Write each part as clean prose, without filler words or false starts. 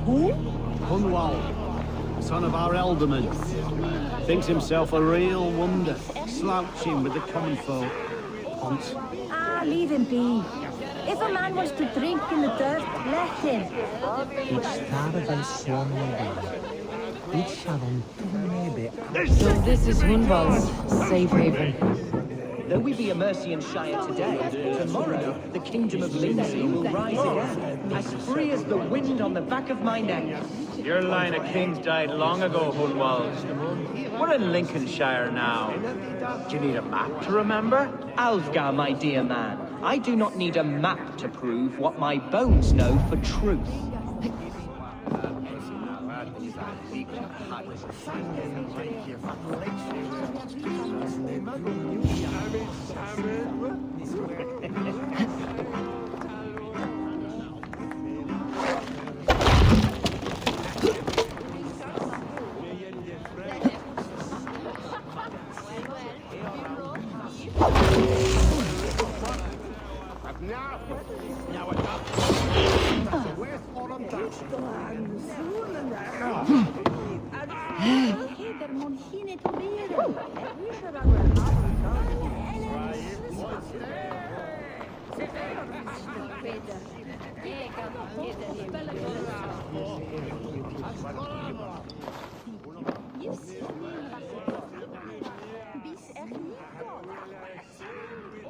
Who? Hunwald, son of our alderman. Thinks himself a real wonder, slouching with the common folk. Ponce. Ah, leave him be. If a man wants to drink in the dirt, let him. So this is Hunwald's safe haven. Though we be a Mercian Shire today, tomorrow the kingdom of Lindsey will rise again, as free as the wind on the back of my neck. Your line of kings died long ago, Hunwald. We're in Lincolnshire now. Do you need a map to remember? Alfgar, my dear man, I do not need a map to prove what my bones know for truth.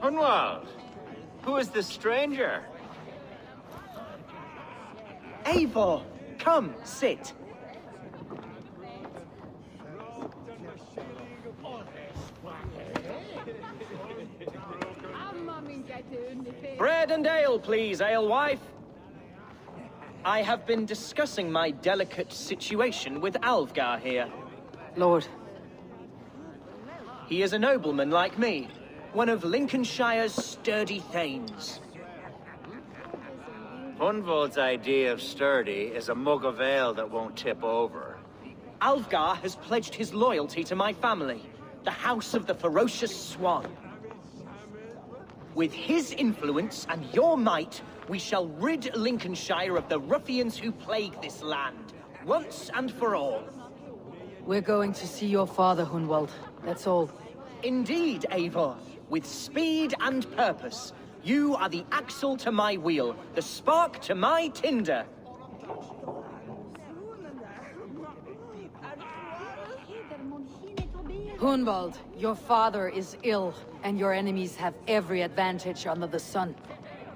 Hunwald, who is this stranger? Eivor, come, sit. Bread and ale, please, alewife. I have been discussing my delicate situation with Alfgar here. Lord. He is a nobleman like me, one of Lincolnshire's sturdy thanes. Hunwald's idea of sturdy is a mug of ale that won't tip over. Alfgar has pledged his loyalty to my family, the House of the Ferocious Swan. With his influence and your might, we shall rid Lincolnshire of the ruffians who plague this land, once and for all. We're going to see your father, Hunwald. That's all. Indeed, Eivor. With speed and purpose. You are the axle to my wheel, the spark to my tinder. Hunwald, your father is ill, and your enemies have every advantage under the sun.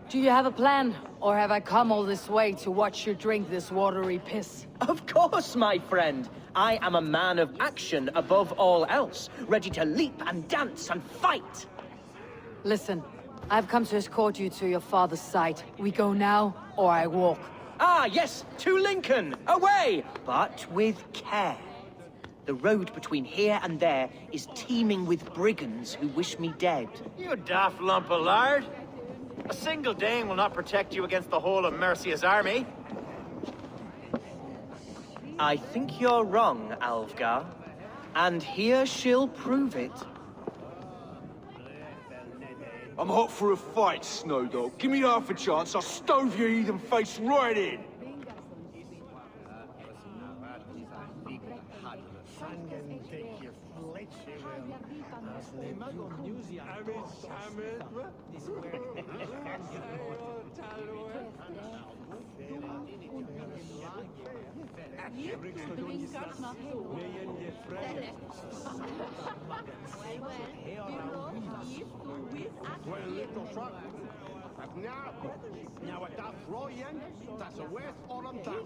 Do you have a plan, or have I come all this way to watch you drink this watery piss? Of course, my friend. I am a man of action above all else, ready to leap and dance and fight. Listen, I've come to escort you to your father's side. We go now, or I walk. Ah, yes, to Lincoln! Away! But with care. The road between here and there is teeming with brigands who wish me dead. You daft lump of lard. A single Dane will not protect you against the whole of Mercia's army. I think you're wrong, Alfgar. And here she'll prove it. I'm hot for a fight, Snowdog. Give me half a chance, I'll stove your heathen face right in. Now at that Royan, that's a worth all I'm done.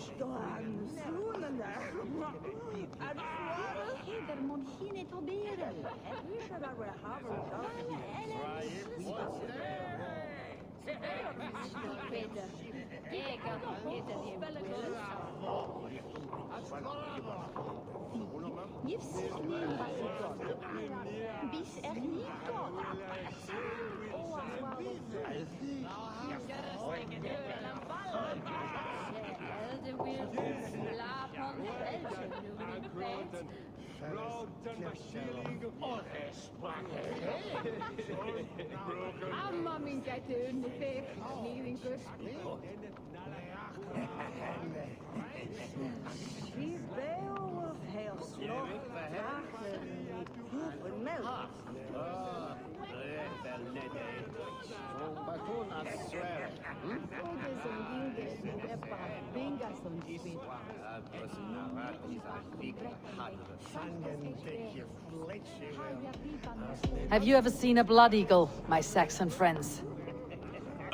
Have you ever seen a blood eagle, my Saxon friends?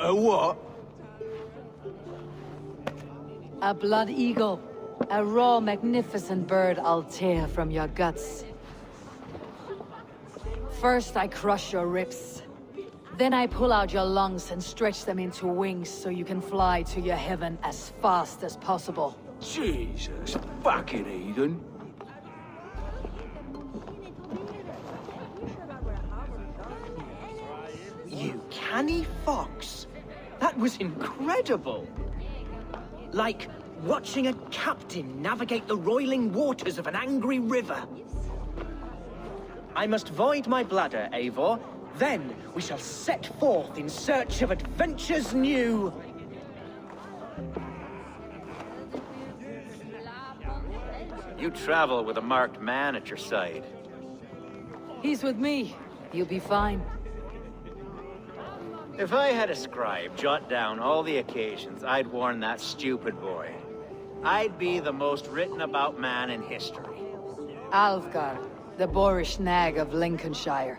A what? A blood eagle. A raw, magnificent bird I'll tear from your guts. First, I crush your ribs. Then I pull out your lungs and stretch them into wings so you can fly to your heaven as fast as possible. Jesus, fucking heathen. You canny fox. That was incredible. Like watching a captain navigate the roiling waters of an angry river. I must void my bladder, Eivor. Then we shall set forth in search of adventures new. You travel with a marked man at your side. He's with me. You'll be fine. If I had a scribe jot down all the occasions I'd warn that stupid boy, I'd be the most written about man in history. Alfgar, the boorish nag of Lincolnshire.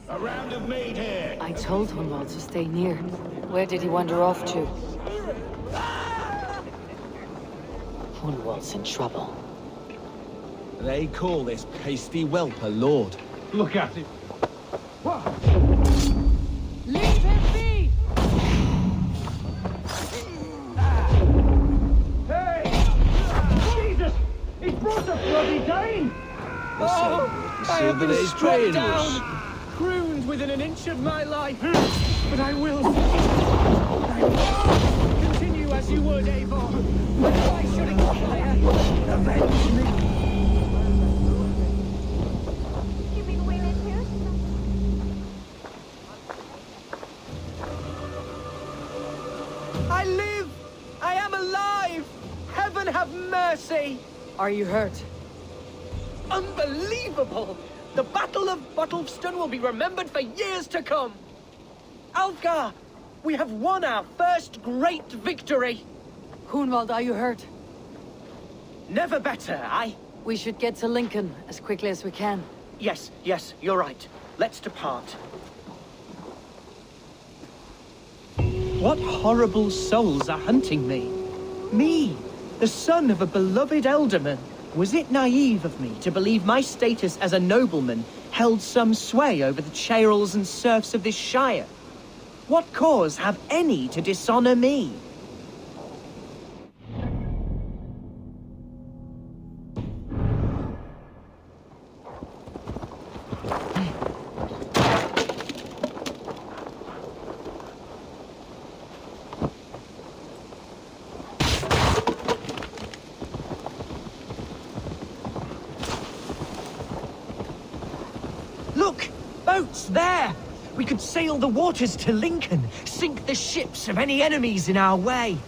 A round of meat here. I told Hunwald to stay near. Where did he wander off to? Hunwald's in trouble. They call this pasty whelp a lord. Look at him. Leave him be! Hey! Jesus! He brought a bloody Dane! I have been struck down, Crooned within an inch of my life. But I will. I will. Continue as you would, Eivor. But why should it fire? Avenge me. I live! I am alive! Heaven have mercy! Are you hurt? Unbelievable! The Battle of Bottleston will be remembered for years to come! Alfgar! We have won our first great victory! Hunwald, are you hurt? Never better, aye? We should get to Lincoln as quickly as we can. Yes, you're right. Let's depart. What horrible souls are hunting me? Me, the son of a beloved elderman. Was it naive of me to believe my status as a nobleman held some sway over the churls and serfs of this shire? What cause have any to dishonor me? Look! Boats there! We could sail the waters to Lincoln, sink the ships of any enemies in our way.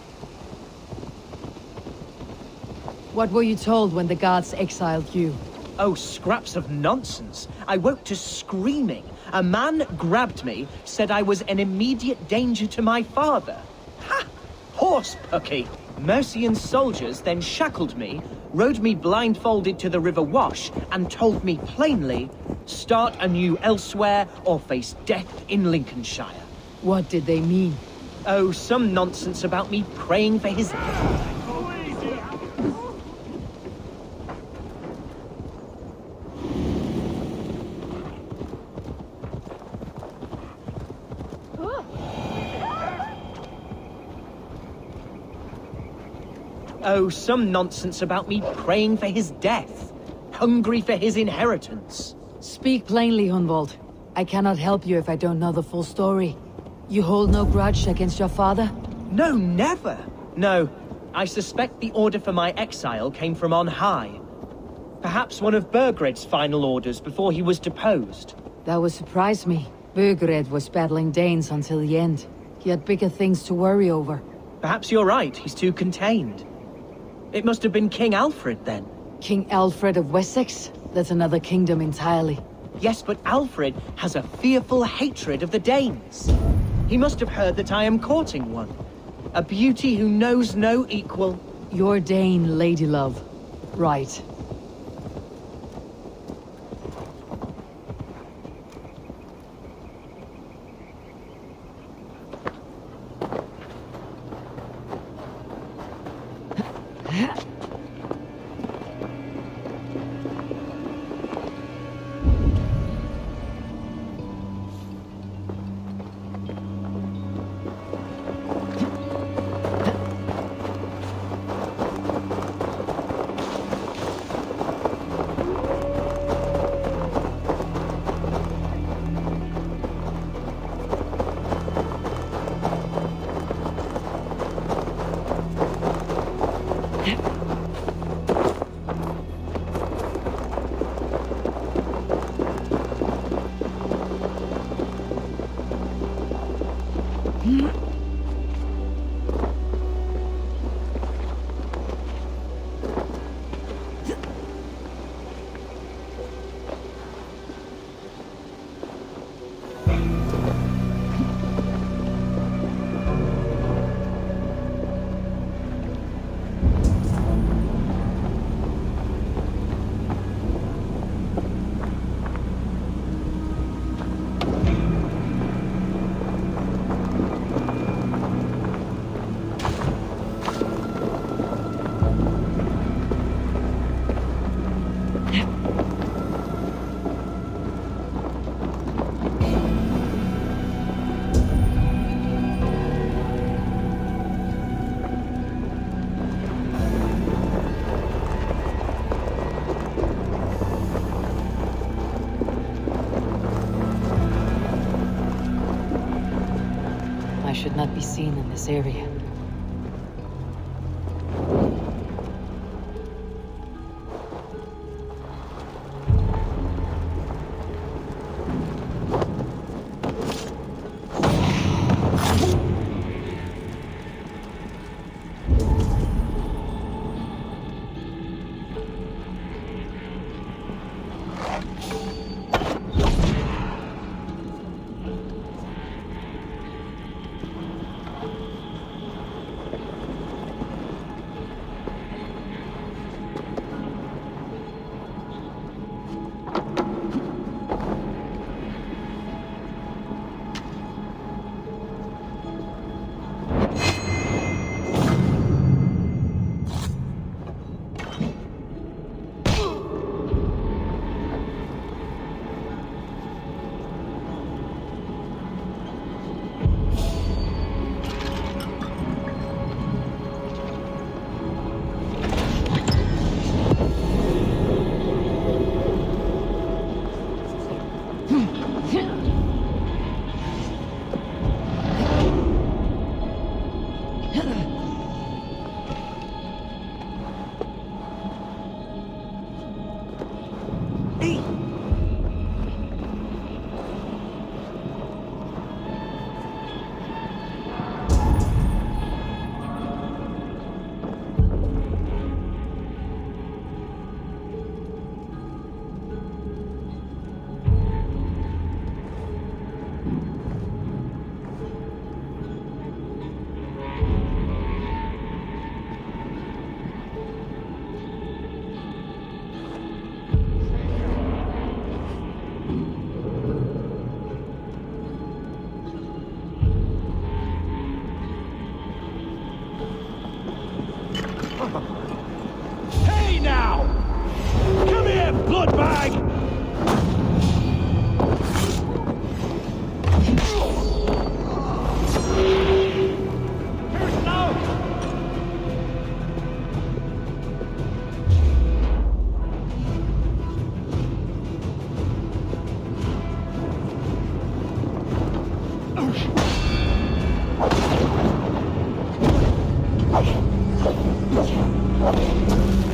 What were you told when the gods exiled you? Oh, scraps of nonsense. I woke to screaming. A man grabbed me, said I was an immediate danger to my father. Ha! Horse pucky! Mercian soldiers then shackled me, rode me blindfolded to the River Wash, and told me plainly, start anew elsewhere or face death in Lincolnshire. What did they mean? Oh, some nonsense about me praying for his... Oh, some nonsense about me praying for his death, hungry for his inheritance. Speak plainly, Hunwald. I cannot help you if I don't know the full story. You hold no grudge against your father? No, never. No, I suspect the order for my exile came from on high. Perhaps one of Burgred's final orders before he was deposed. That would surprise me. Burgred was battling Danes until the end. He had bigger things to worry over. Perhaps you're right, he's too contained. It must have been King Alfred, then. King Alfred of Wessex? That's another kingdom entirely. Yes, but Alfred has a fearful hatred of the Danes. He must have heard that I am courting one. A beauty who knows no equal. Your Dane, ladylove. Right. I should not be seen in this area. Hey now! Come here, bloodbag!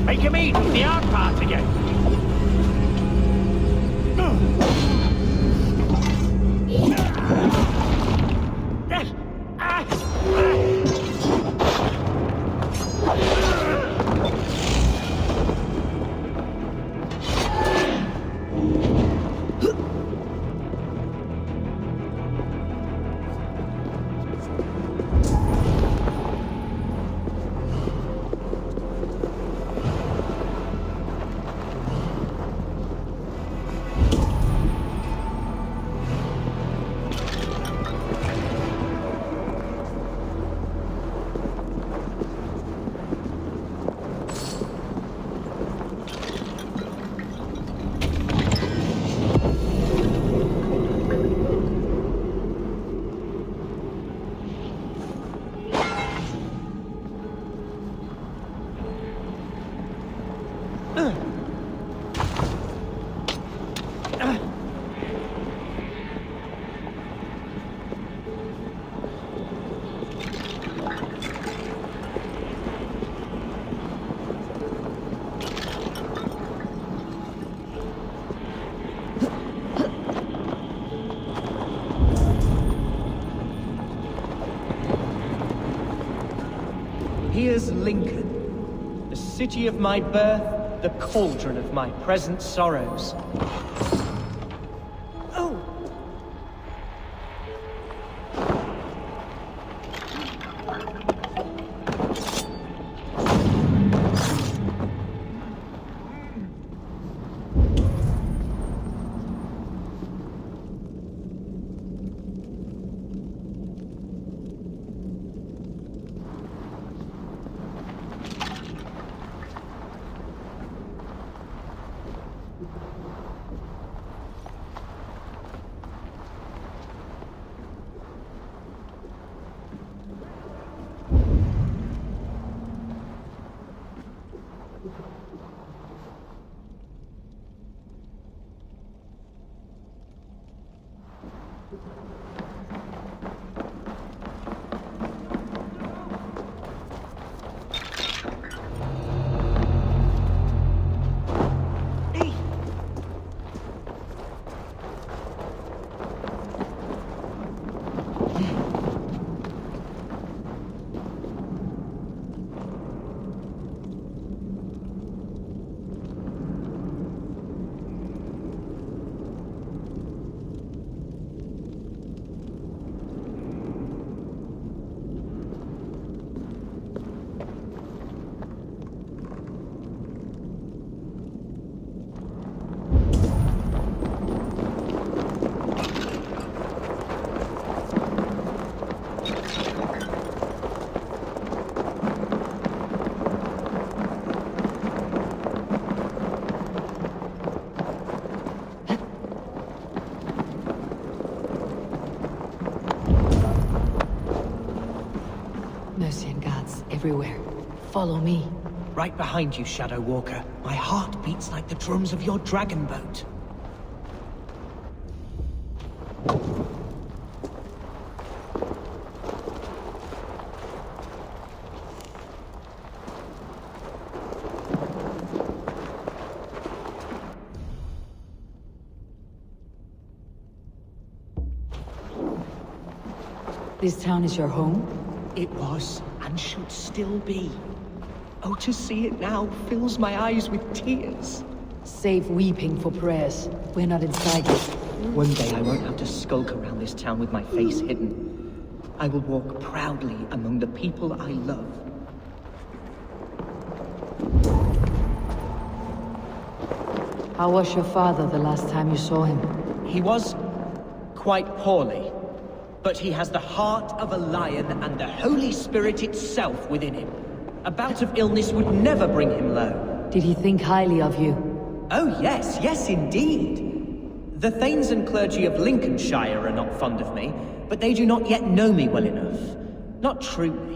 Make him eat the hard part again. Here's Lincoln, the city of my birth, the cauldron of my present sorrows. Oh! Mercian guards everywhere. Follow me. Right behind you, Shadow Walker. My heart beats like the drums of your dragon boat. This town is your home? It was, and should still be. Oh, to see it now fills my eyes with tears. Save weeping for prayers. We're not inside yet. One day I won't have to skulk around this town with my face hidden. I will walk proudly among the people I love. How was your father the last time you saw him? He was quite poorly, but he has the heart of a lion and the Holy Spirit itself within him. A bout of illness would never bring him low. Did he think highly of you? Oh yes, yes indeed. The Thanes and clergy of Lincolnshire are not fond of me, but they do not yet know me well enough. Not truly.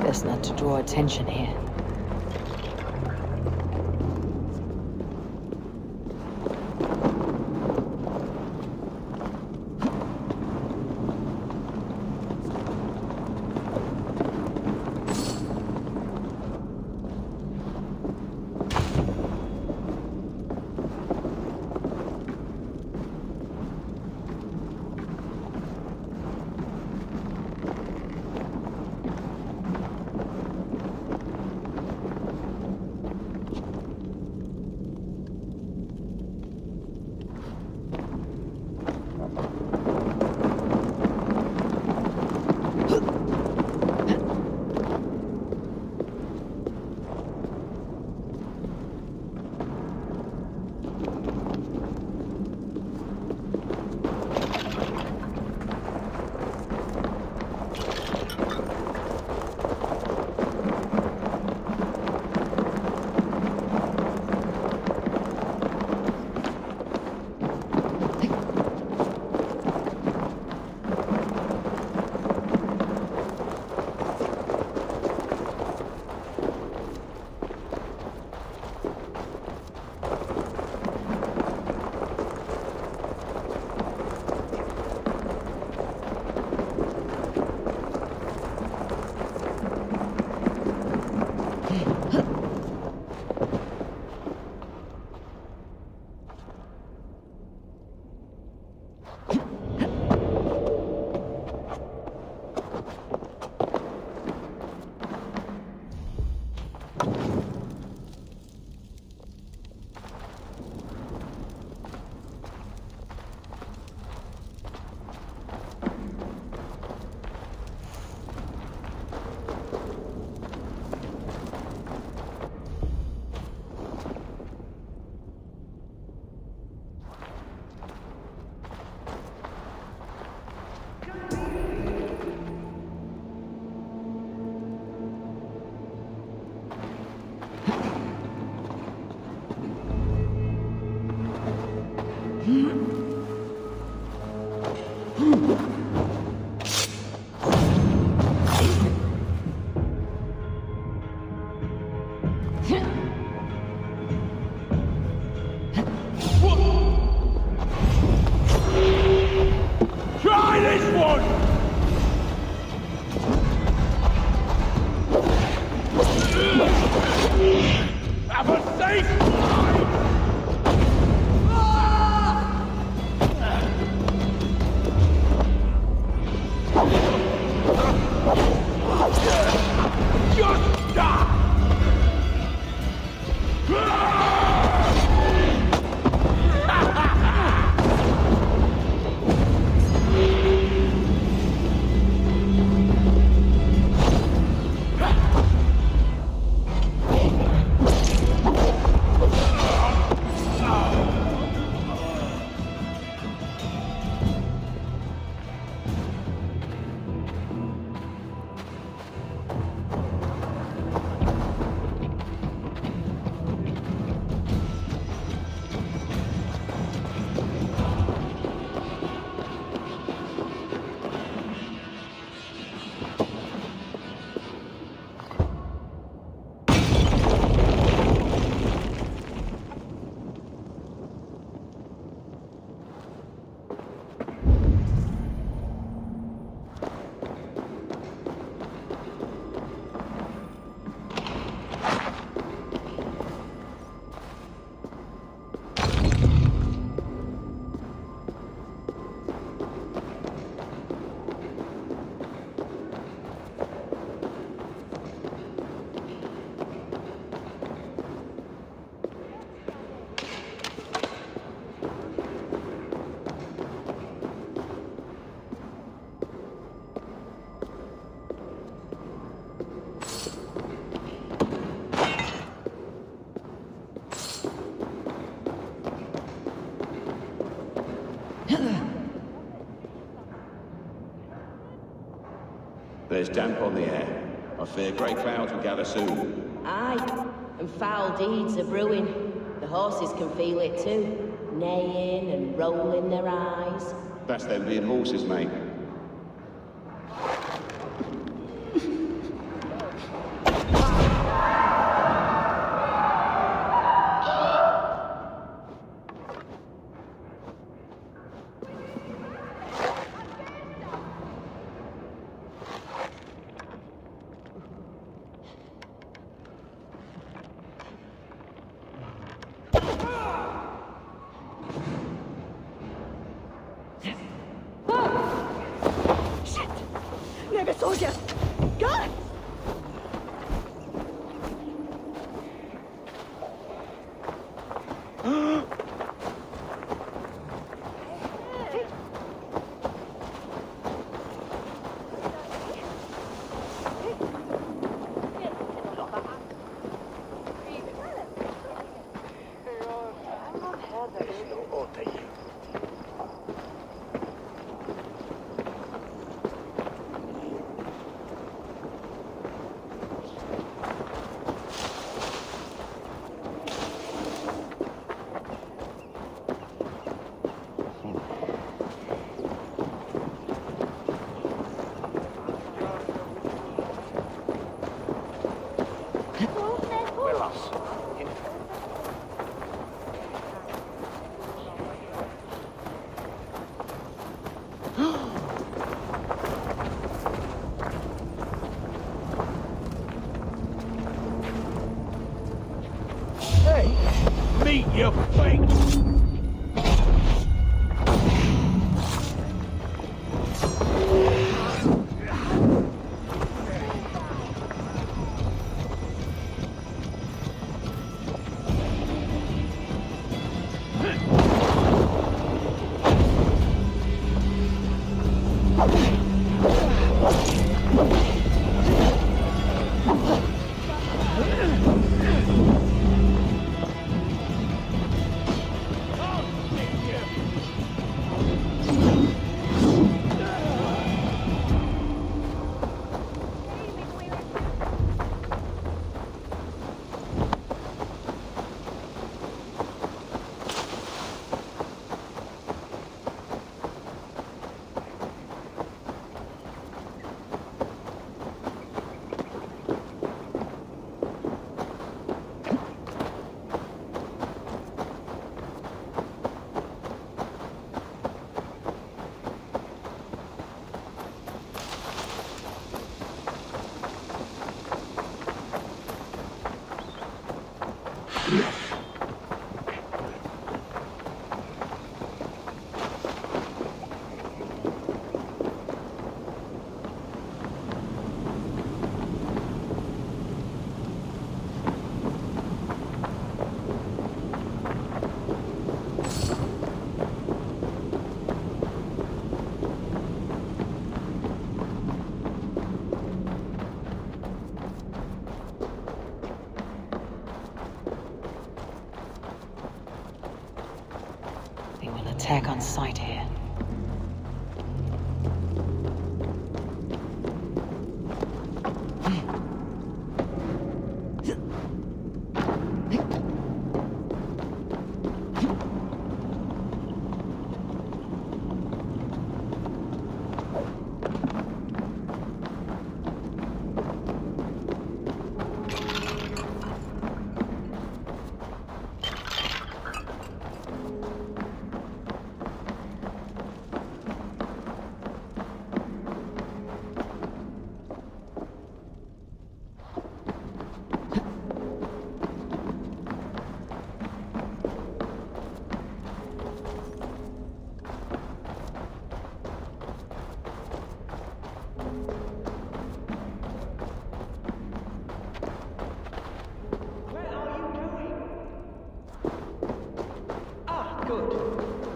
Best not to draw attention here. There's damp on the air. I fear grey clouds will gather soon. Aye, and foul deeds are brewing. The horses can feel it too, neighing and rolling their eyes. That's them being horses, mate. Never saw you! God! Meet your fate! Attack on sight here.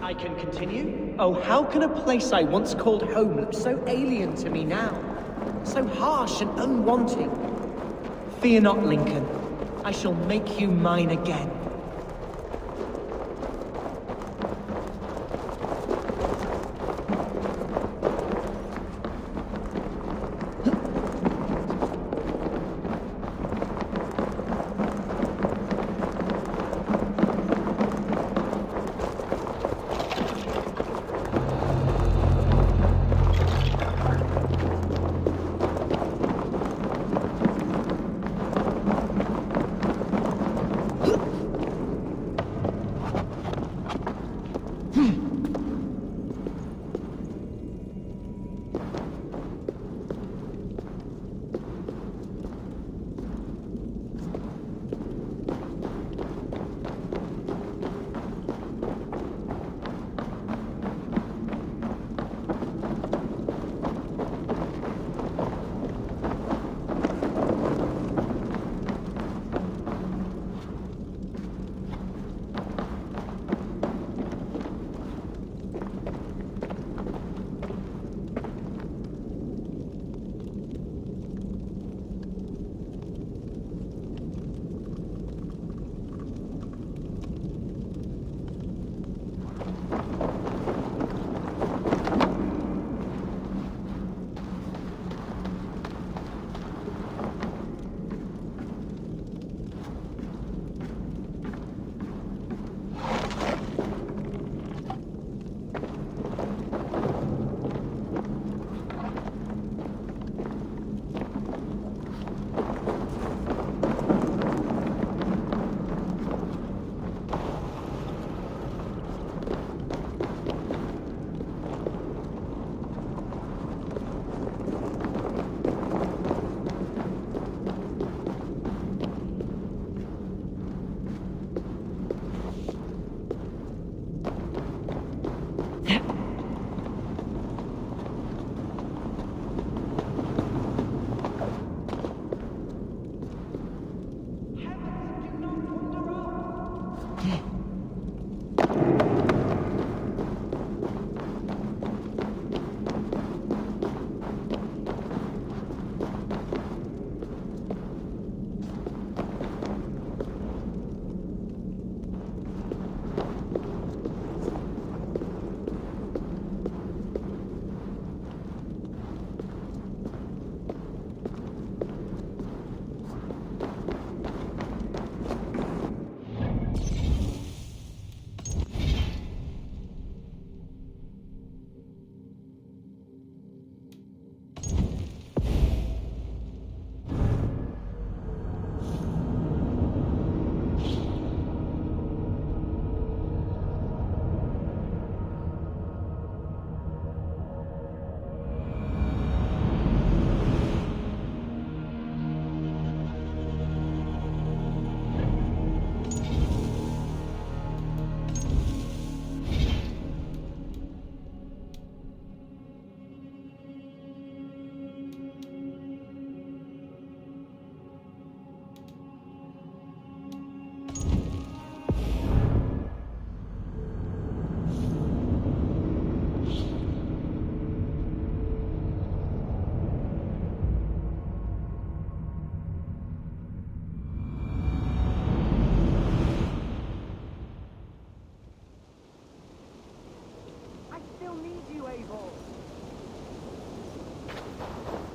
I can continue? Oh, how can a place I once called home look so alien to me now? So harsh and unwanting. Fear not, Lincoln. I shall make you mine again.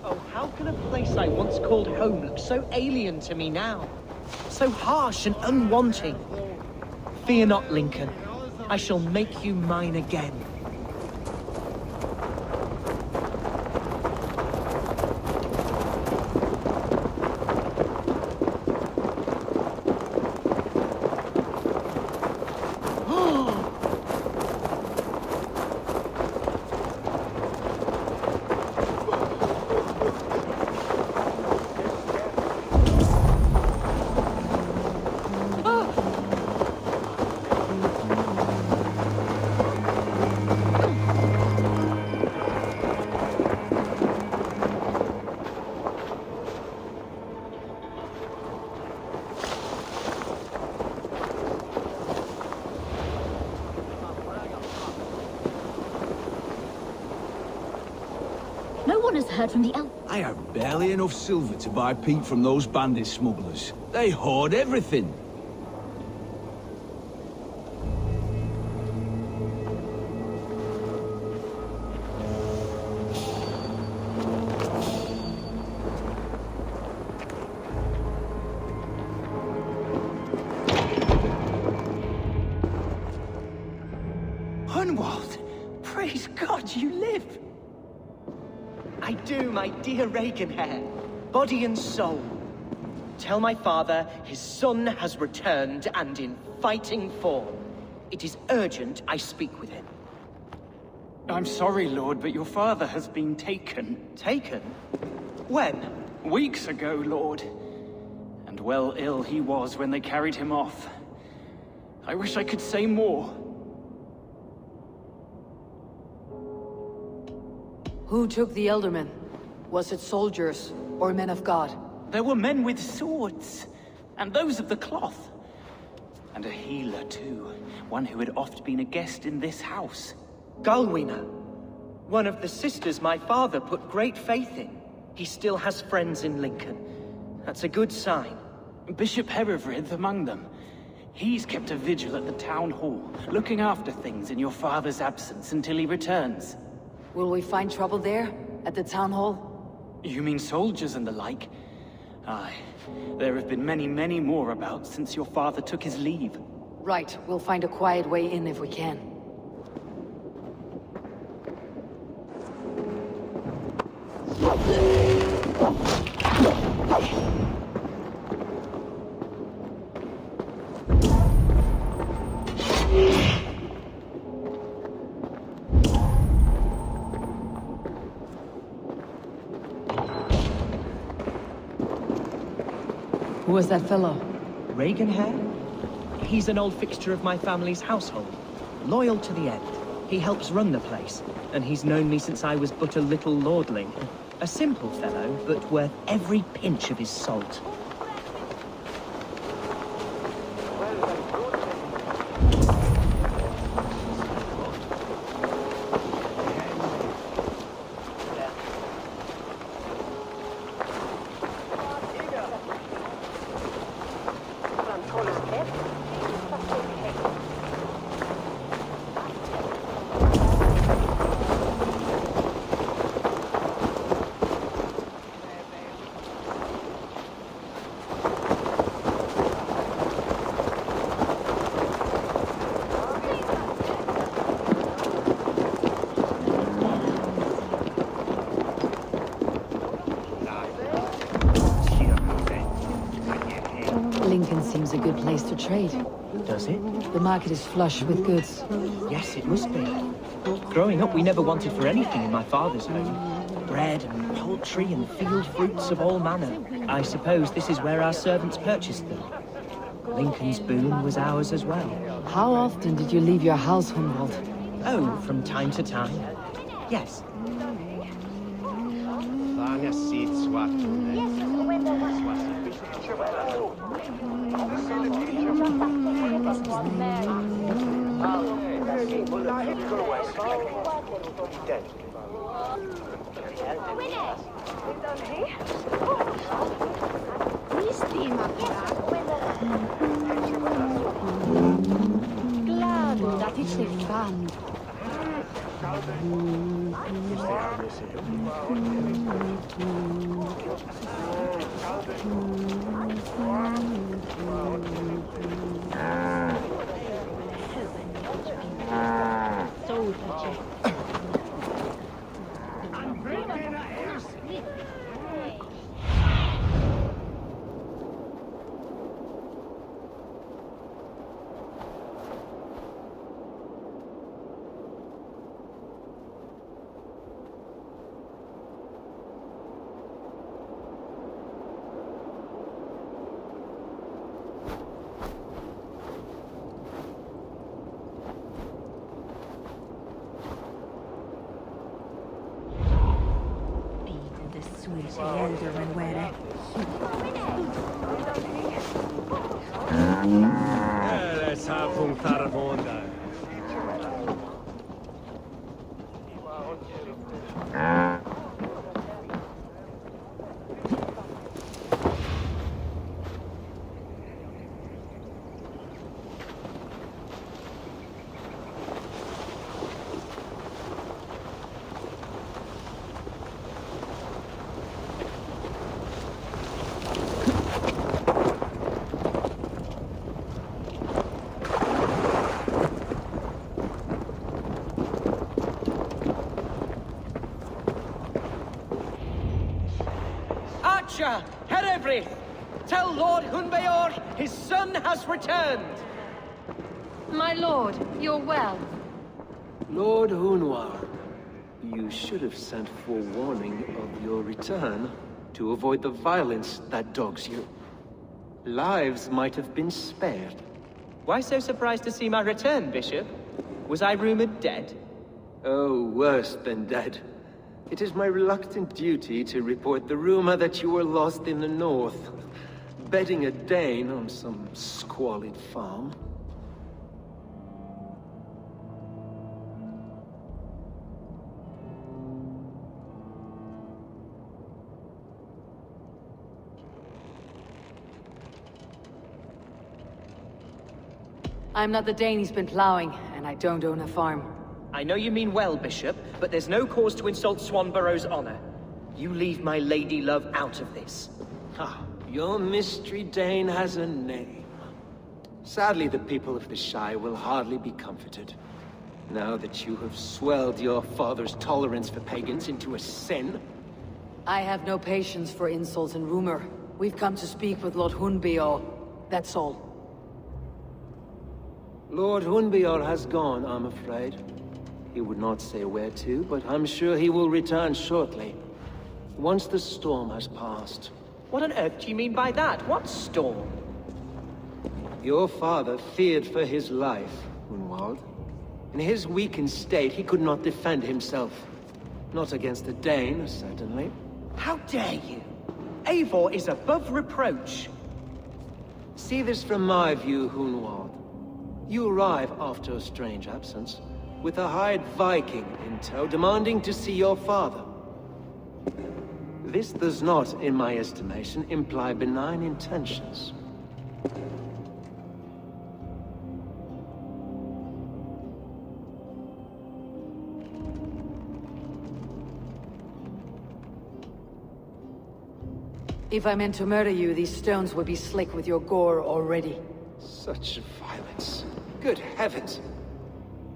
Oh, how can a place I once called home look so alien to me now? So harsh and unwanting. Fear not, Lincoln. I shall make you mine again. No one has heard from the elf. I have barely enough silver to buy peat from those bandit smugglers. They hoard everything. Hunwald! Praise God you live! I do, my dear Reaganhair. Body and soul. Tell my father his son has returned and in fighting form. It is urgent I speak with him. I'm sorry, Lord, but your father has been taken. Taken? When? Weeks ago, Lord. And well ill he was when they carried him off. I wish I could say more. Who took the Elderman? Was it soldiers or men of God? There were men with swords, and those of the cloth. And a healer, too. One who had oft been a guest in this house. Galwina. One of the sisters my father put great faith in. He still has friends in Lincoln. That's a good sign. Bishop Herefrith among them. He's kept a vigil at the town hall, looking after things in your father's absence until he returns. Will we find trouble there? At the town hall? You mean soldiers and the like? Aye. There have been many, many more about since your father took his leave. Right. We'll find a quiet way in if we can. Who was that fellow? Reaganhair? He's an old fixture of my family's household. Loyal to the end. He helps run the place, and he's known me since I was but a little lordling. A simple fellow, but worth every pinch of his salt. trade. Does it? The market is flush with goods. Yes, it must be. Growing up, we never wanted for anything in my father's home. Bread and poultry and field fruits of all manner. I suppose this is where our servants purchased them. Lincoln's boon was ours as well. How often did you leave your house, Humboldt? Oh, from time to time. Yes. Glad dat is een fan. Let's have un carbonda. Archer, Herevri, tell Lord Hunbeor his son has returned. My lord, you're well. Lord Hunwar, you should have sent forewarning of your return to avoid the violence that dogs you. Lives might have been spared. Why so surprised to see my return, Bishop? Was I rumored dead? Oh, worse than dead. It is my reluctant duty to report the rumor that you were lost in the north, bedding a Dane on some squalid farm. I'm not the Dane he's been plowing, and I don't own a farm. I know you mean well, Bishop, but there's no cause to insult Swanborough's honor. You leave my lady love out of this. Ah, your mystery Dane has a name. Sadly, the people of the Shire will hardly be comforted. Now that you have swelled your father's tolerance for pagans into a sin. I have no patience for insults and rumor. We've come to speak with Lord Hunbeor. That's all. Lord Hunbeor has gone, I'm afraid. He would not say where to, but I'm sure he will return shortly. Once the storm has passed. What on earth do you mean by that? What storm? Your father feared for his life, Hunwald. In his weakened state, he could not defend himself. Not against a Dane, certainly. How dare you? Eivor is above reproach. See this from my view, Hunwald. You arrive after a strange absence, with a hired Viking in tow demanding to see your father. This does not, in my estimation, imply benign intentions. If I meant to murder you, these stones would be slick with your gore already. Such violence. Good heavens!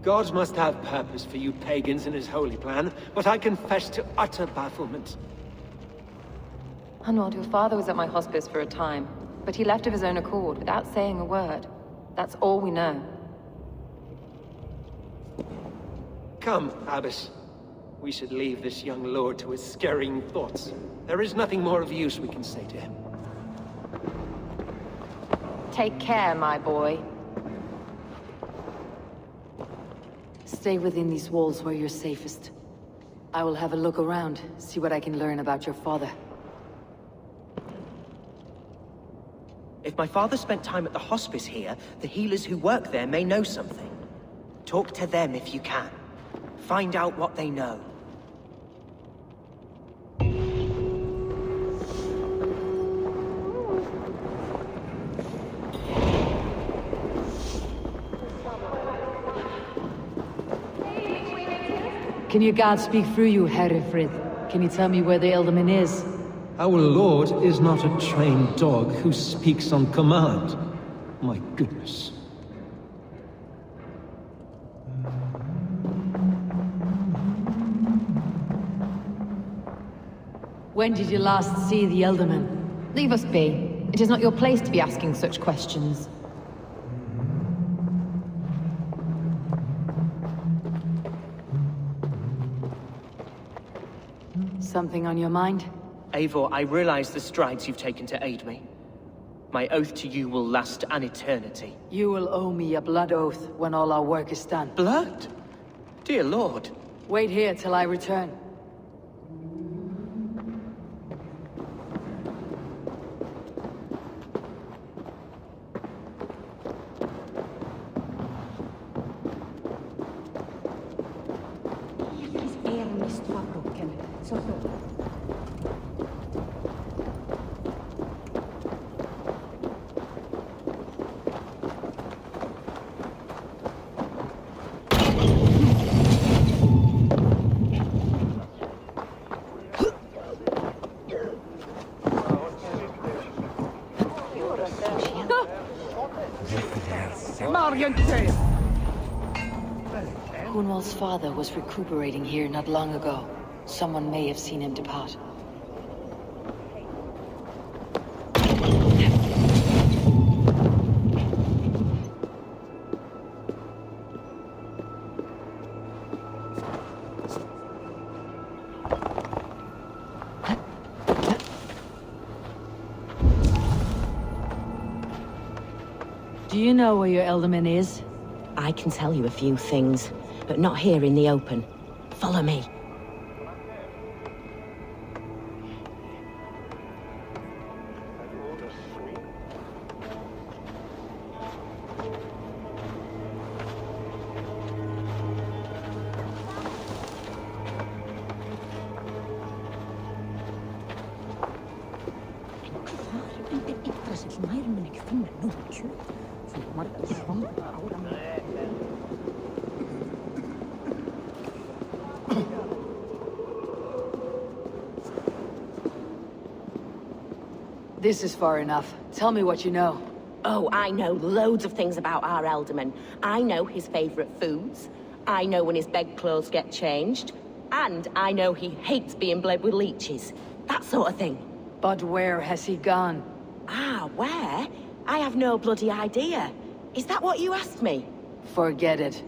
God must have purpose for you pagans in his holy plan, but I confess to utter bafflement. Hunwald, your father was at my hospice for a time, but he left of his own accord without saying a word. That's all we know. Come, Abbess. We should leave this young lord to his scurrying thoughts. There is nothing more of use we can say to him. Take care, my boy. Stay within these walls where you're safest. I will have a look around, see what I can learn about your father. If my father spent time at the hospice here, the healers who work there may know something. Talk to them if you can. Find out what they know. Can your God speak through you, Herefrith? Can you tell me where the Elderman is? Our lord is not a trained dog who speaks on command. My goodness. When did you last see the Elderman? Leave us be. It is not your place to be asking such questions. Something on your mind? Eivor, I realize the strides you've taken to aid me. My oath to you will last an eternity. You will owe me a blood oath when all our work is done. Blood? Dear Lord. Wait here till I return. Hunwald's father was recuperating here not long ago. Someone may have seen him depart. Do you know where your Elderman is? I can tell you a few things, but not here in the open. Follow me. This is far enough. Tell me what you know. Oh, I know loads of things about our Elderman. I know his favorite foods. I know when his bedclothes get changed. And I know he hates being bled with leeches. That sort of thing. But where has he gone? Ah, where? I have no bloody idea. Is that what you asked me? Forget it.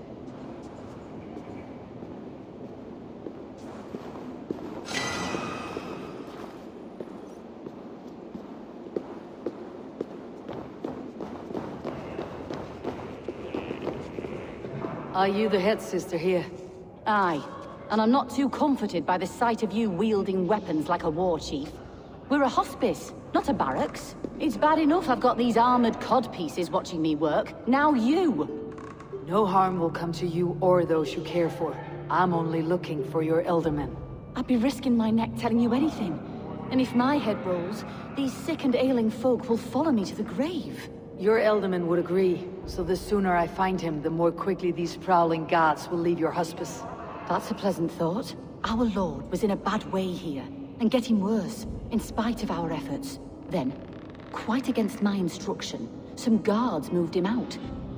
Are you the head sister here? Aye. And I'm not too comforted by the sight of you wielding weapons like a war chief. We're a hospice, not a barracks. It's bad enough I've got these armored codpieces watching me work. Now you! No harm will come to you or those you care for. I'm only looking for your Elderman. I'd be risking my neck telling you anything. And if my head rolls, these sick and ailing folk will follow me to the grave. Your Elderman would agree, so the sooner I find him, the more quickly these prowling gods will leave your hospice. That's a pleasant thought. Our lord was in a bad way here, and getting worse, in spite of our efforts. Then, quite against my instruction, some guards moved him out.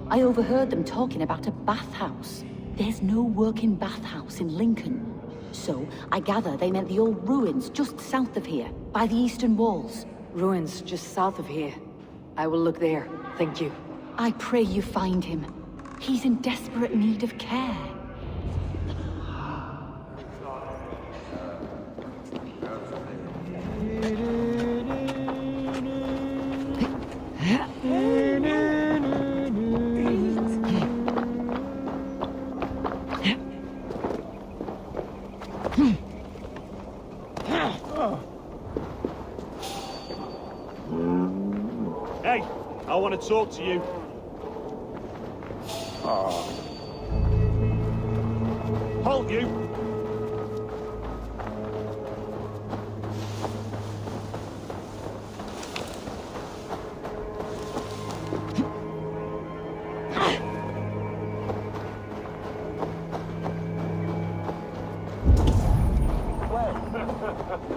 I overheard them talking about a bathhouse. There's no working bathhouse in Lincoln. So, I gather they meant the old ruins just south of here, by the eastern walls. Ruins just south of here. I will look there, thank you. I pray you find him. He's in desperate need of care. Hey, I want to talk to you. Halt, you!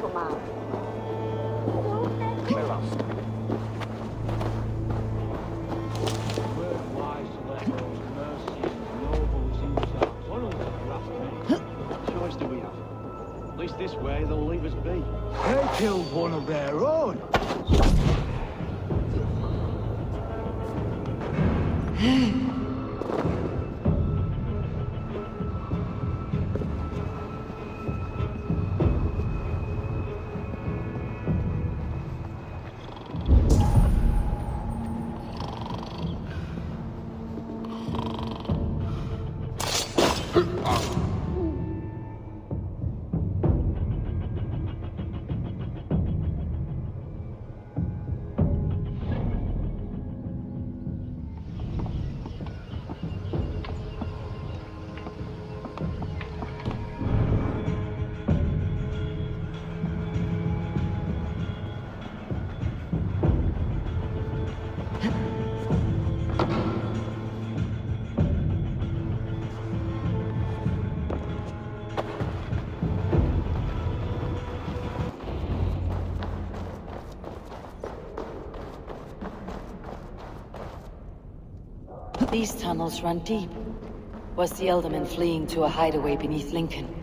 Come on. Choice do we have? At least this way they'll leave us be. They killed one of their own. These tunnels run deep. Was the Elderman fleeing to a hideaway beneath Lincoln?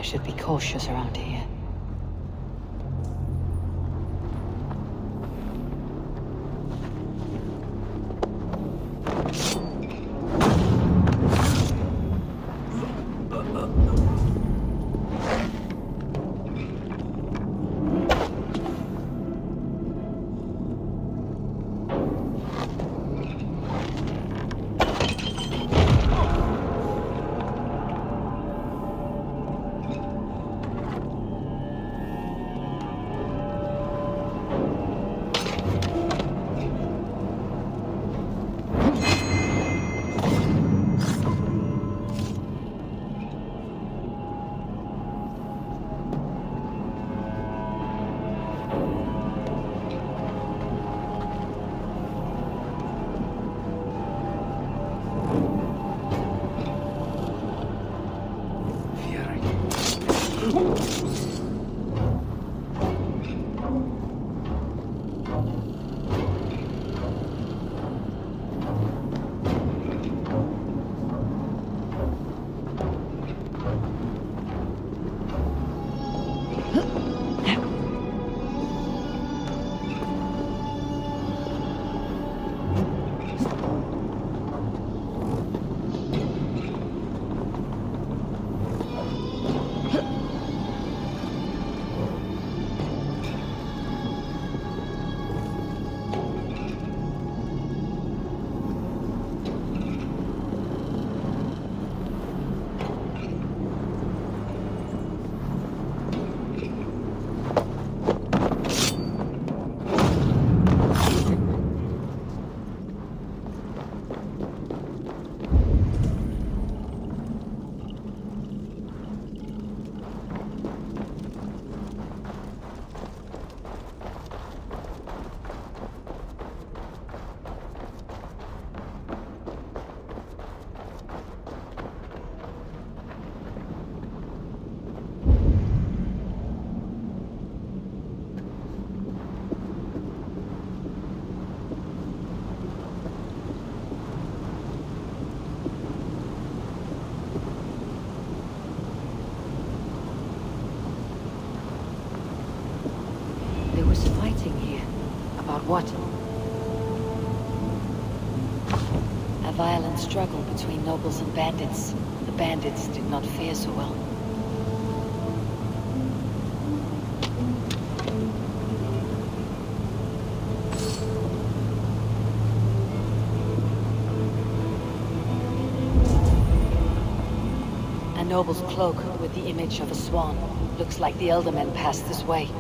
Should be cautious around here. What? A violent struggle between nobles and bandits. The bandits did not fare so well. A noble's cloak with the image of a swan. Looks like the Eldermen passed this way.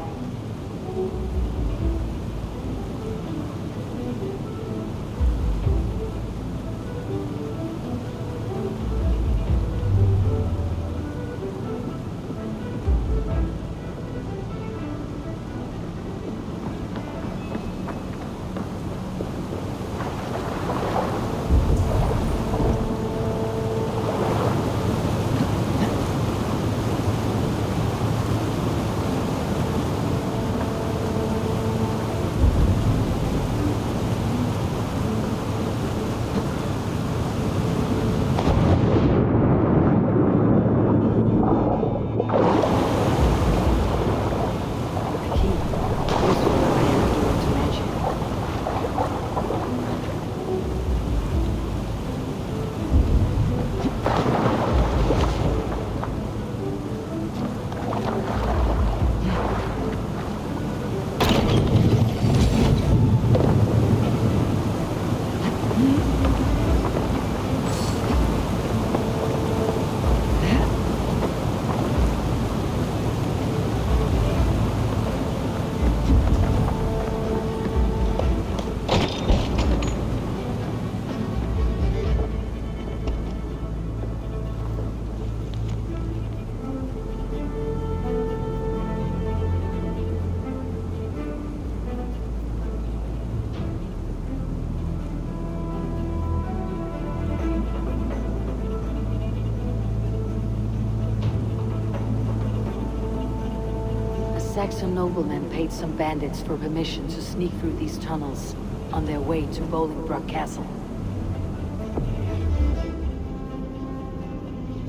Saxon noblemen paid some bandits for permission to sneak through these tunnels on their way to Bolingbroke Castle.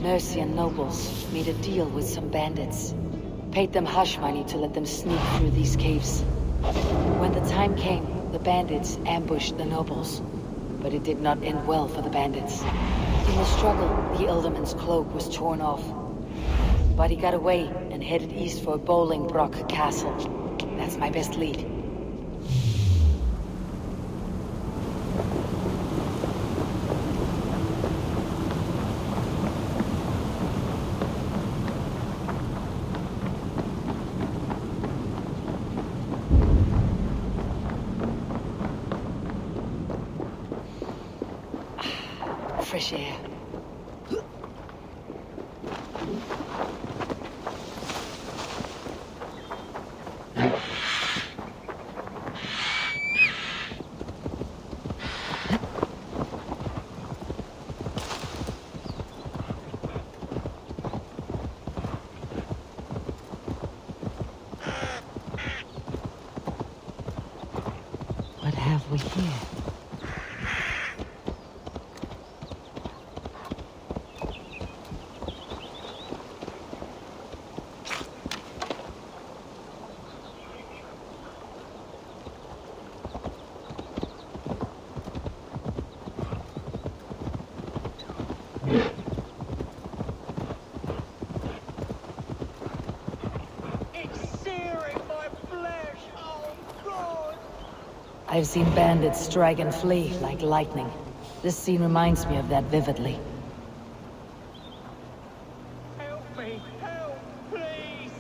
Mercian nobles made a deal with some bandits. Paid them hush money to let them sneak through these caves. When the time came, the bandits ambushed the nobles. But it did not end well for the bandits. In the struggle, the Elderman's cloak was torn off. But he got away and headed east for Bolingbroke Castle. That's my best lead. Fresh air. What have we here? I've seen bandits strike and flee like lightning. This scene reminds me of that vividly. Help me! Help! Please!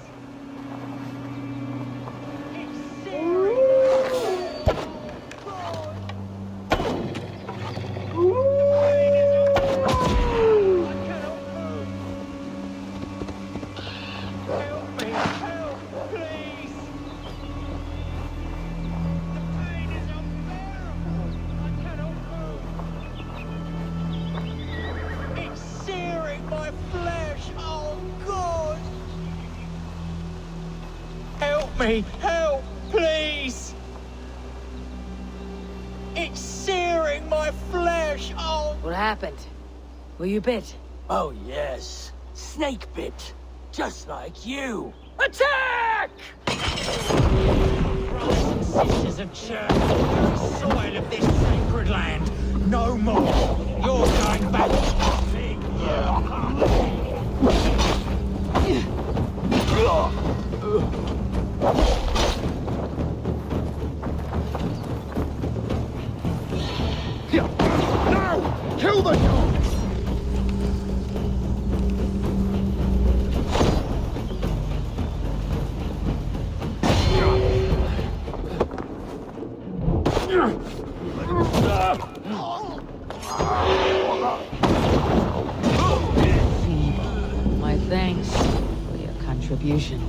Me, help, please! It's searing my flesh, oh! What happened? Were you bit? Oh, yes. Snake bit. Just like you. Attack! brothers and sisters of church, the soil of this sacred land. No more. You're going back to nothing. Now! Kill the dog! My thanks for your contribution.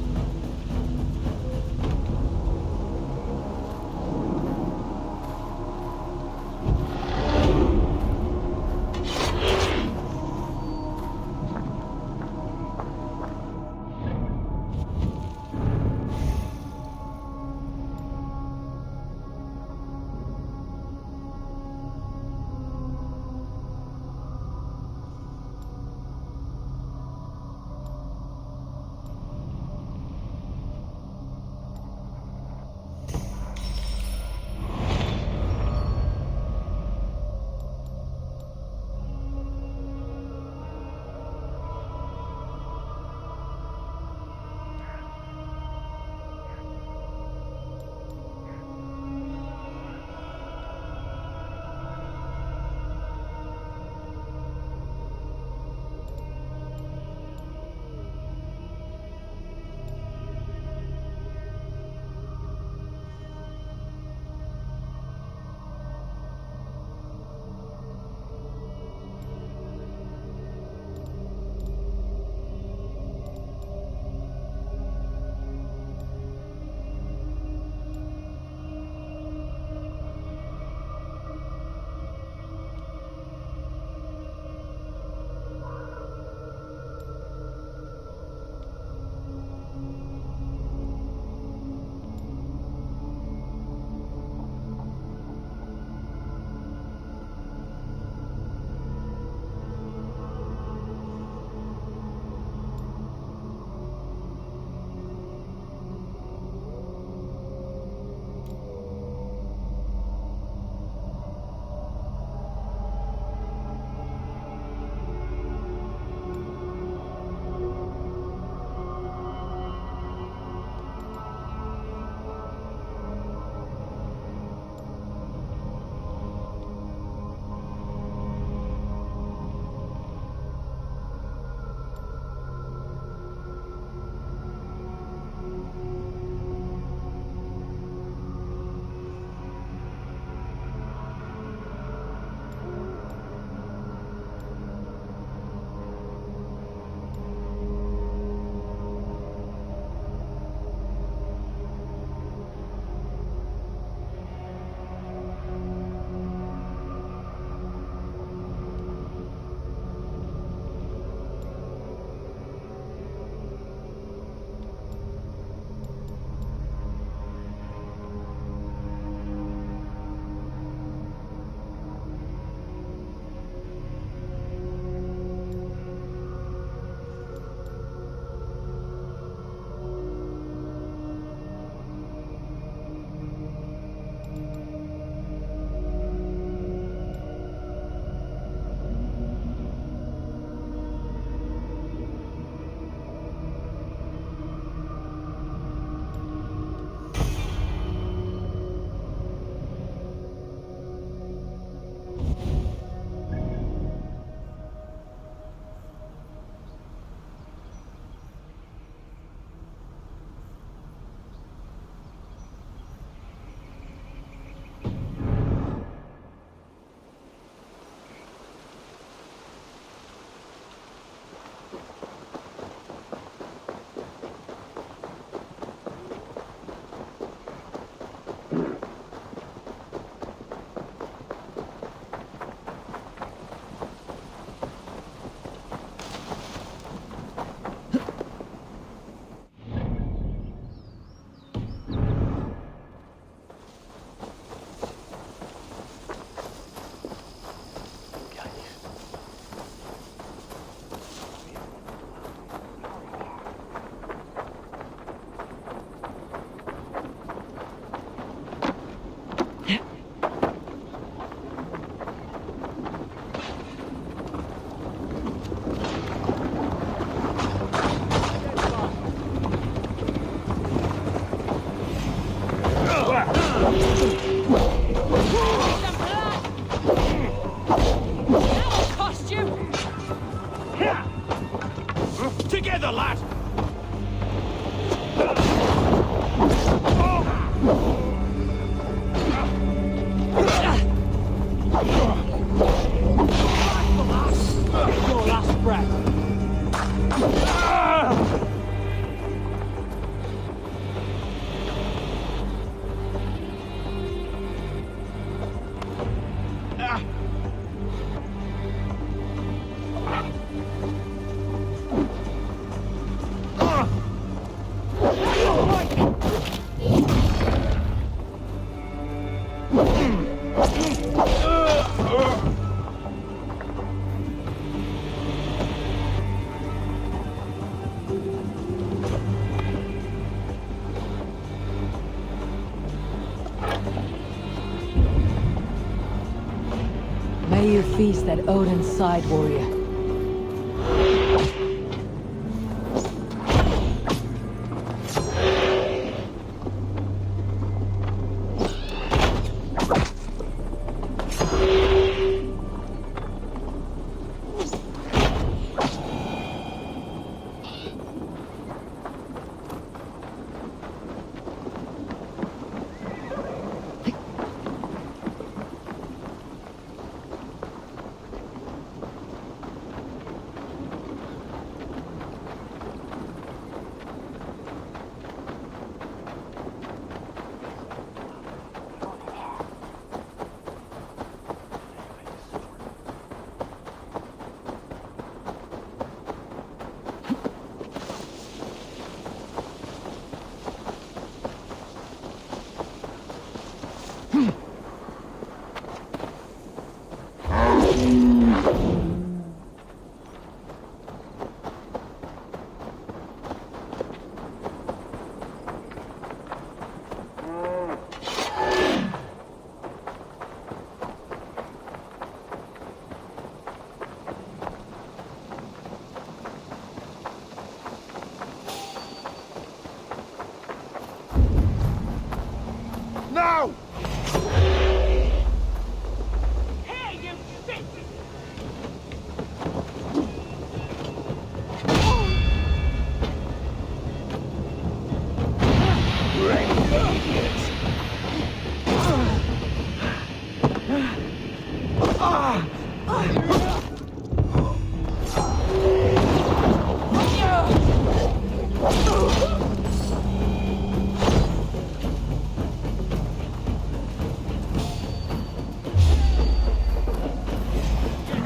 together, lad! Your last breath. May you feast at Odin's side, warrior. No! Hey, you bitch!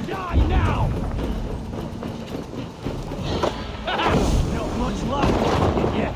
Die now! Not much luck. Yeah.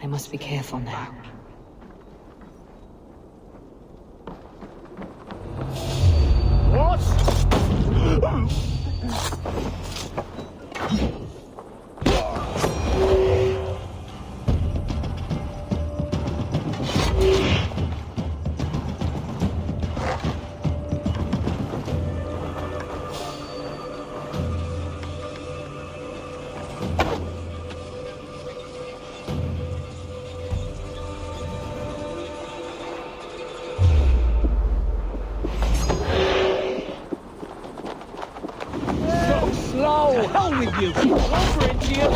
I must be careful now. Slow! Hell with you! Over into you!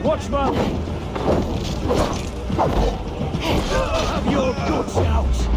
Watchman! Have your guts out!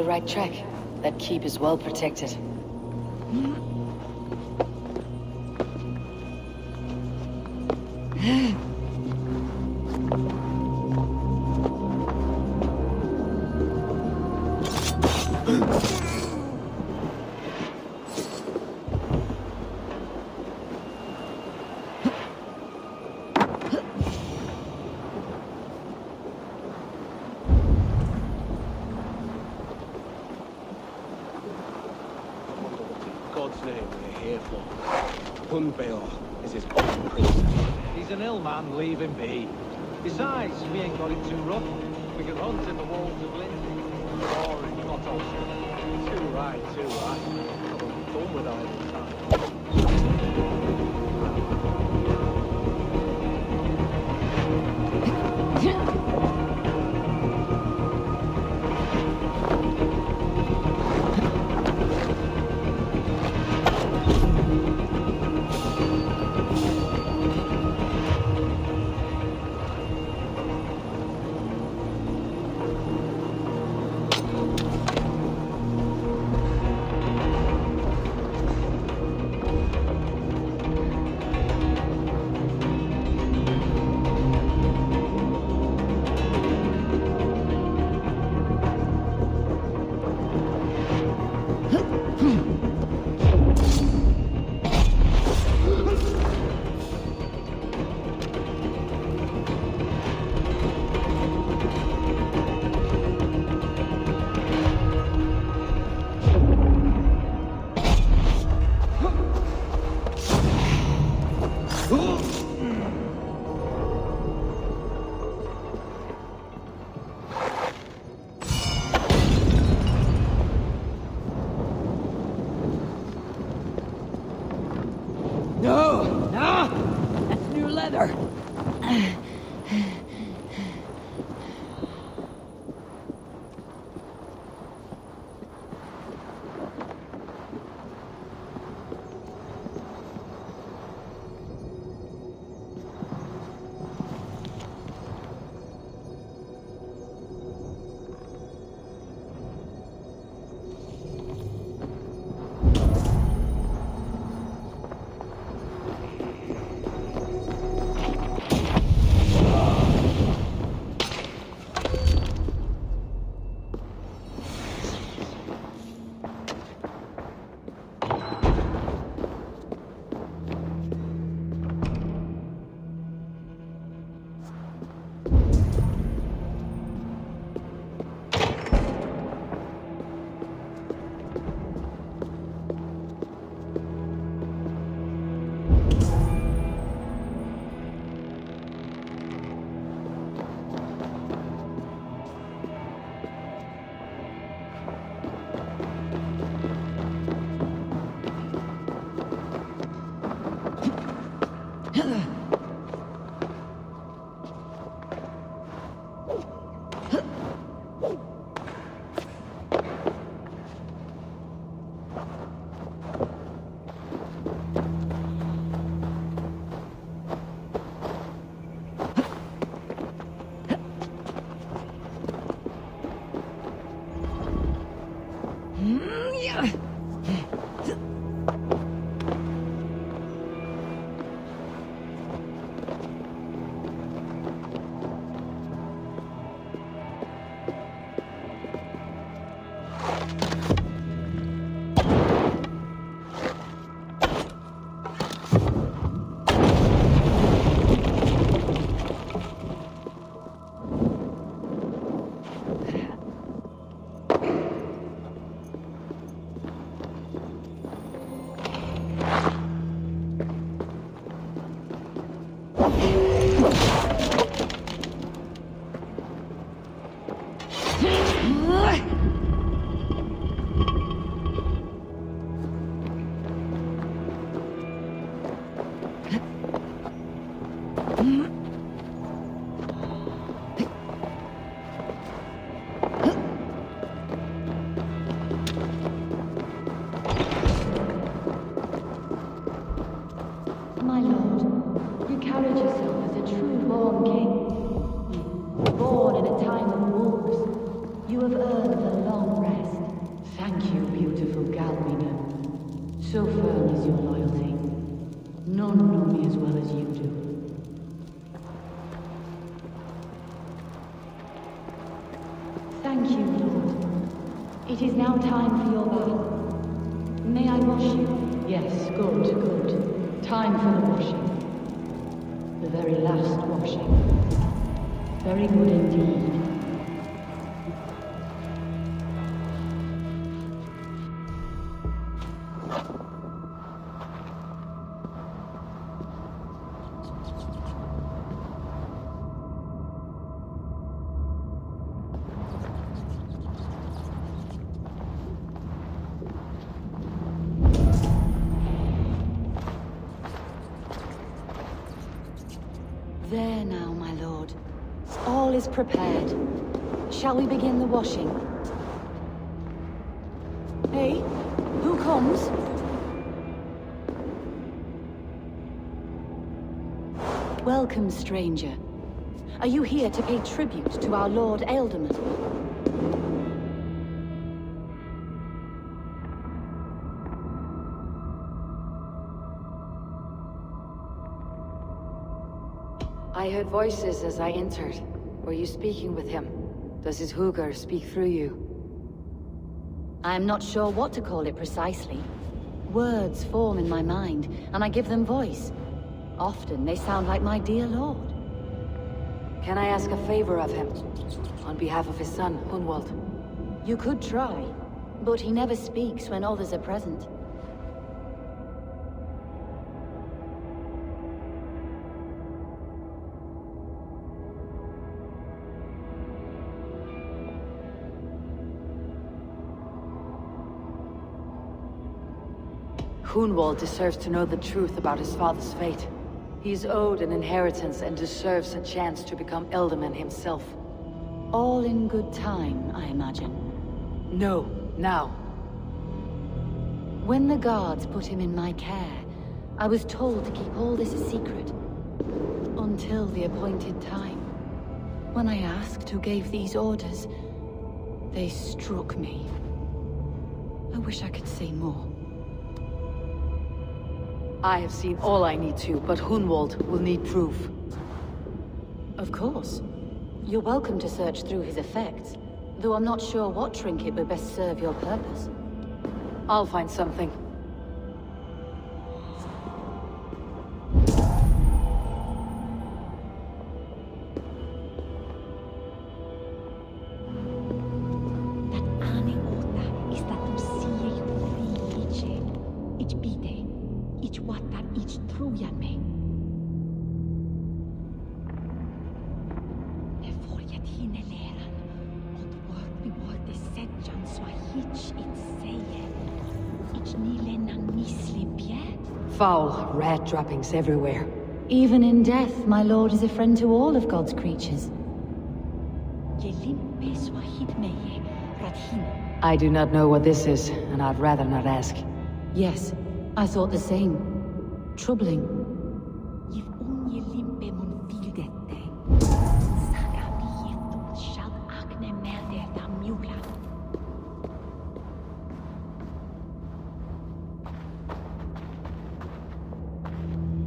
the right track. That keep is well protected. God's name we're here for. Hunbeor is his own priest. He's an ill man, leave him be. Besides, we ain't got it too rough. We can hunt in the walls of Lindsay. Boring, not all. Too right, too right. I'm done with all the time. No! No! That's new leather. My lord, you carried yourself as a true-born king. Born in a time of wolves, you have earned a long rest. Thank you, beautiful Galmina. So firm is your loyalty. None know me as well as you do. Thank you, Lord. It is now time for your bath. May I wash you? Yes, good, good. Time for the washing. The very last washing. Very good indeed. There now, my lord. All is prepared. Shall we begin the washing? Hey, who comes? Welcome, stranger. Are you here to pay tribute to our Lord Ealdorman? I heard voices as I entered. Were you speaking with him? Does his hooger speak through you? I am not sure what to call it precisely. Words form in my mind, and I give them voice. Often they sound like my dear lord. Can I ask a favor of him? On behalf of his son, Hunwald? You could try, but he never speaks when others are present. Hunwald deserves to know the truth about his father's fate. He is owed an inheritance and deserves a chance to become Ealdorman himself. All in good time, I imagine. No, now. When the guards put him in my care, I was told to keep all this a secret. Until the appointed time. When I asked who gave these orders, they struck me. I wish I could say more. I have seen all I need to, but Hunwald will need proof. Of course. You're welcome to search through his effects, though I'm not sure what trinket would best serve your purpose. I'll find something. Foul rat droppings everywhere. Even in death, my lord is a friend to all of God's creatures. I do not know what this is, and I'd rather not ask. Yes, I thought the same. Troubling.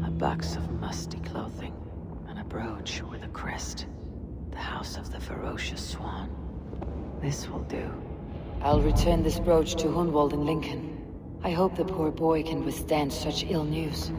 A box of musty clothing, and a brooch with a crest. The house of the ferocious swan. This will do. I'll return this brooch to Hunwald in Lincoln. I hope the poor boy can withstand such ill news.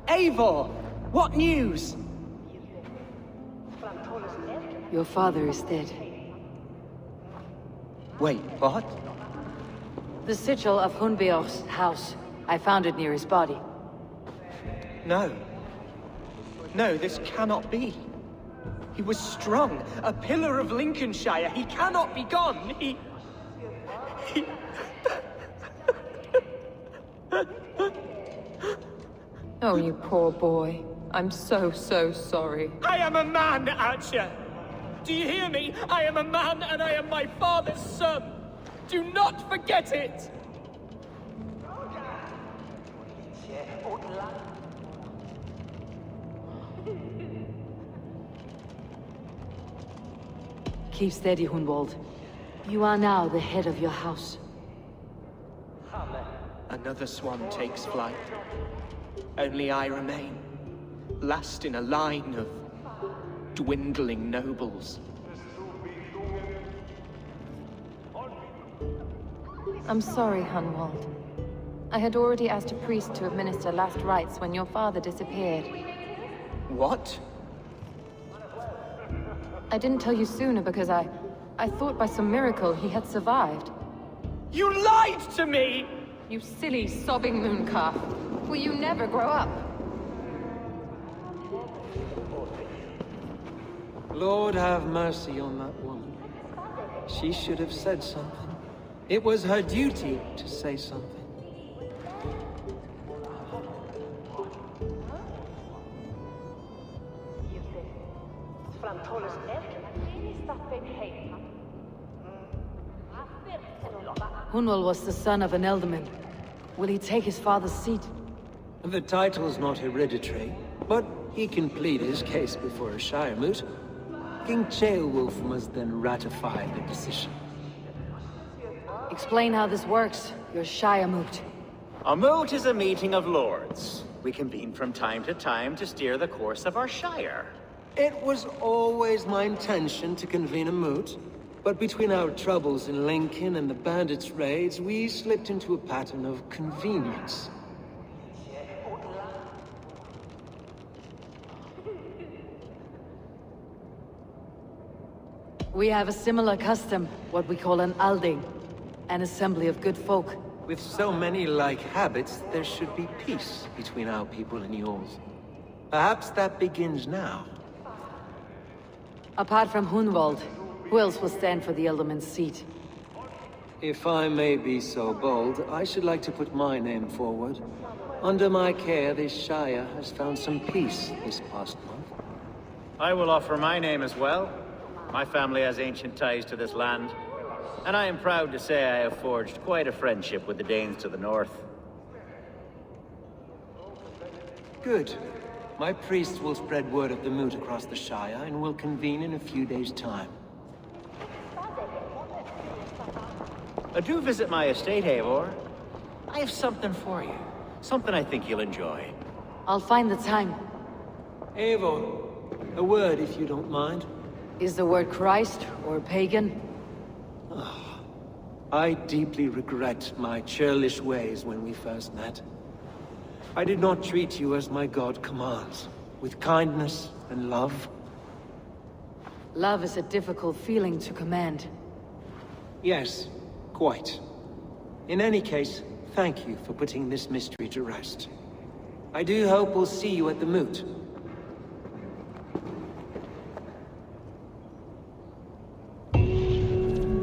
Eivor! What news? Your father is dead. Wait, what? The sigil of Hunbeor's house. I found it near his body. No. No, this cannot be. He was strong, a pillar of Lincolnshire. He cannot be gone. He... Oh, you poor boy. I'm so sorry. I am a man, Archer! Do you hear me? I am a man and I am my father's son! Do not forget it! Keep steady, Hunwald. You are now the head of your house. Another swan takes flight. Only I remain, last in a line of dwindling nobles. I'm sorry, Hunwald. I had already asked a priest to administer last rites when your father disappeared. What? I didn't tell you sooner because I thought by some miracle he had survived. You lied to me! You silly, sobbing mooncalf. Will you never grow up? Lord have mercy on that woman. She should have said something. It was her duty to say something. Hunwald was the son of an Elderman. Will he take his father's seat? The title's not hereditary, but he can plead his case before a Shire moot. King Ceolwulf must then ratify the decision. Explain how this works, your Shire moot. A moot is a meeting of lords. We convene from time to time to steer the course of our Shire. It was always my intention to convene a moot, but between our troubles in Lincoln and the bandits' raids, we slipped into a pattern of convenience. We have a similar custom, what we call an alding, an assembly of good folk. With so many like habits, there should be peace between our people and yours. Perhaps that begins now. Apart from Hunwald, who else will stand for the Ealdorman's seat? If I may be so bold, I should like to put my name forward. Under my care, this Shire has found some peace this past month. I will offer my name as well. My family has ancient ties to this land, and I am proud to say I have forged quite a friendship with the Danes to the north. Good. My priest will spread word of the moot across the Shire and will convene in a few days' time. Do visit my estate, Eivor. I have something for you. Something I think you'll enjoy. I'll find the time. Eivor, a word if you don't mind. Is the word Christ or pagan? I deeply regret my churlish ways when we first met. I did not treat you as my god commands, with kindness and love. Love is a difficult feeling to command. Yes, quite. In any case, thank you for putting this mystery to rest. I do hope we'll see you at the moot.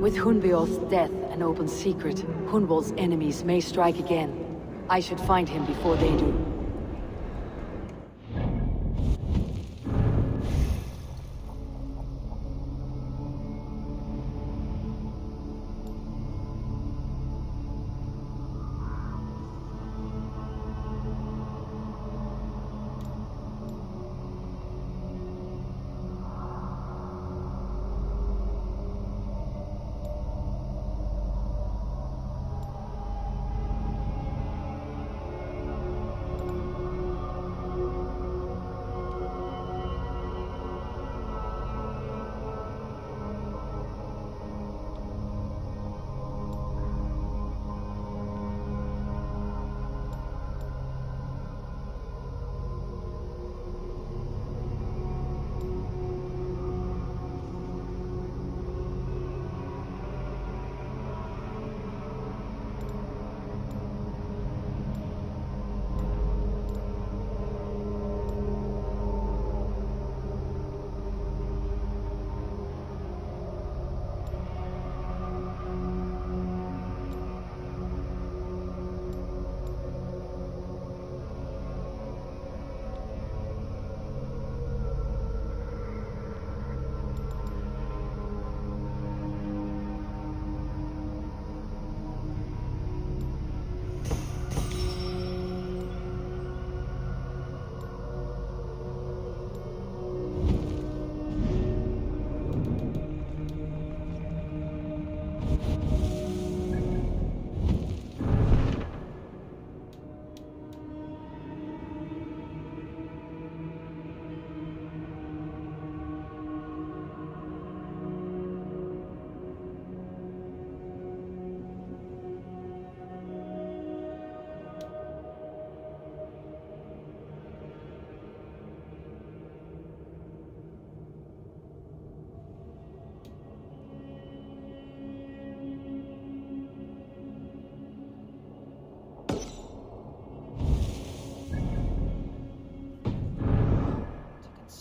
With Hunbeorth's death an open secret, Hunwald's enemies may strike again. I should find him before they do.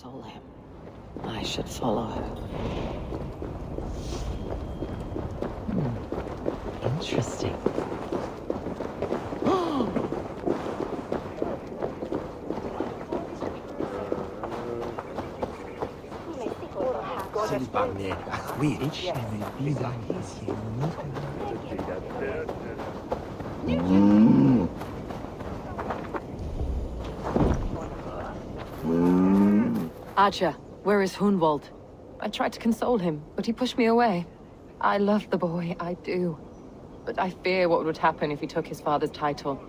Console him. I should follow her. Interesting. Archer, where is Hunwald? I tried to console him, but he pushed me away. I love the boy, I do. But I fear what would happen if he took his father's title.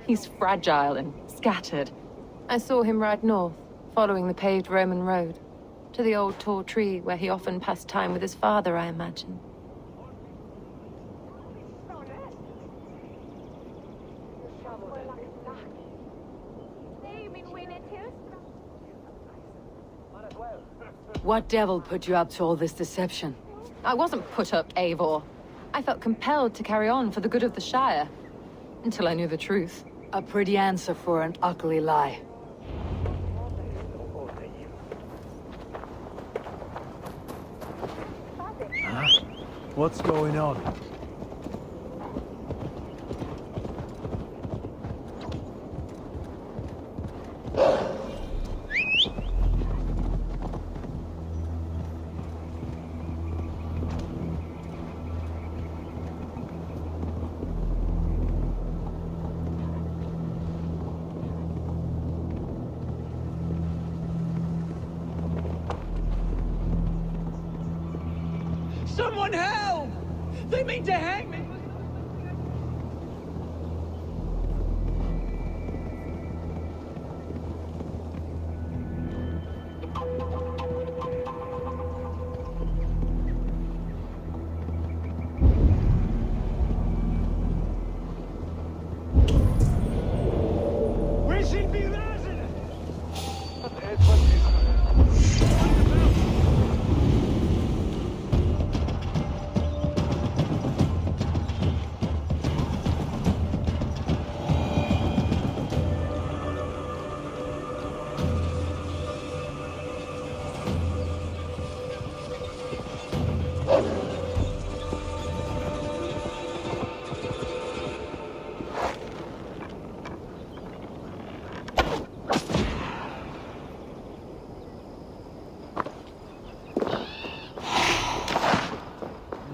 He's fragile and scattered. I saw him ride north, following the paved Roman road. To the old tall tree where he often passed time with his father, I imagine. What devil put you up to all this deception? I wasn't put up, Eivor. I felt compelled to carry on for the good of the Shire. Until I knew the truth. A pretty answer for an ugly lie. Huh? What's going on? Someone help! They mean to hang me!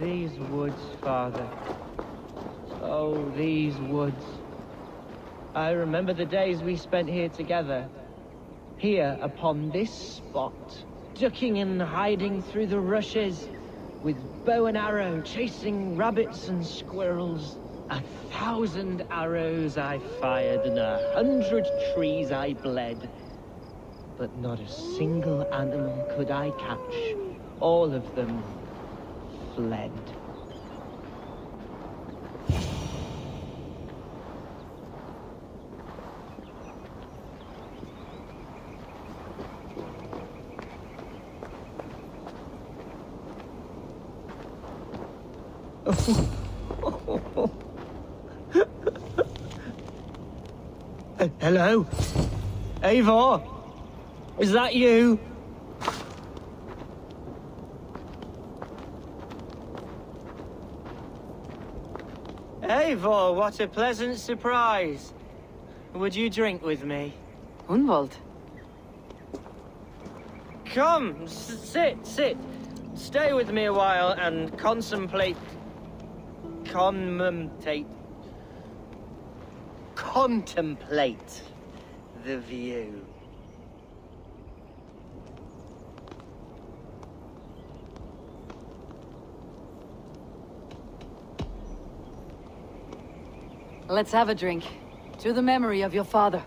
These woods, Father. Oh, these woods. I remember the days we spent here together. Here, upon this spot. Ducking and hiding through the rushes. With bow and arrow, chasing rabbits and squirrels. 1,000 arrows I fired, and 100 trees I bled. But not a single animal could I catch. All of them fled. Hello? Eivor? Is that you? Eivor, what a pleasant surprise. Would you drink with me? Unwald. Come, sit. Stay with me a while and contemplate the view. Let's have a drink. To the memory of your father.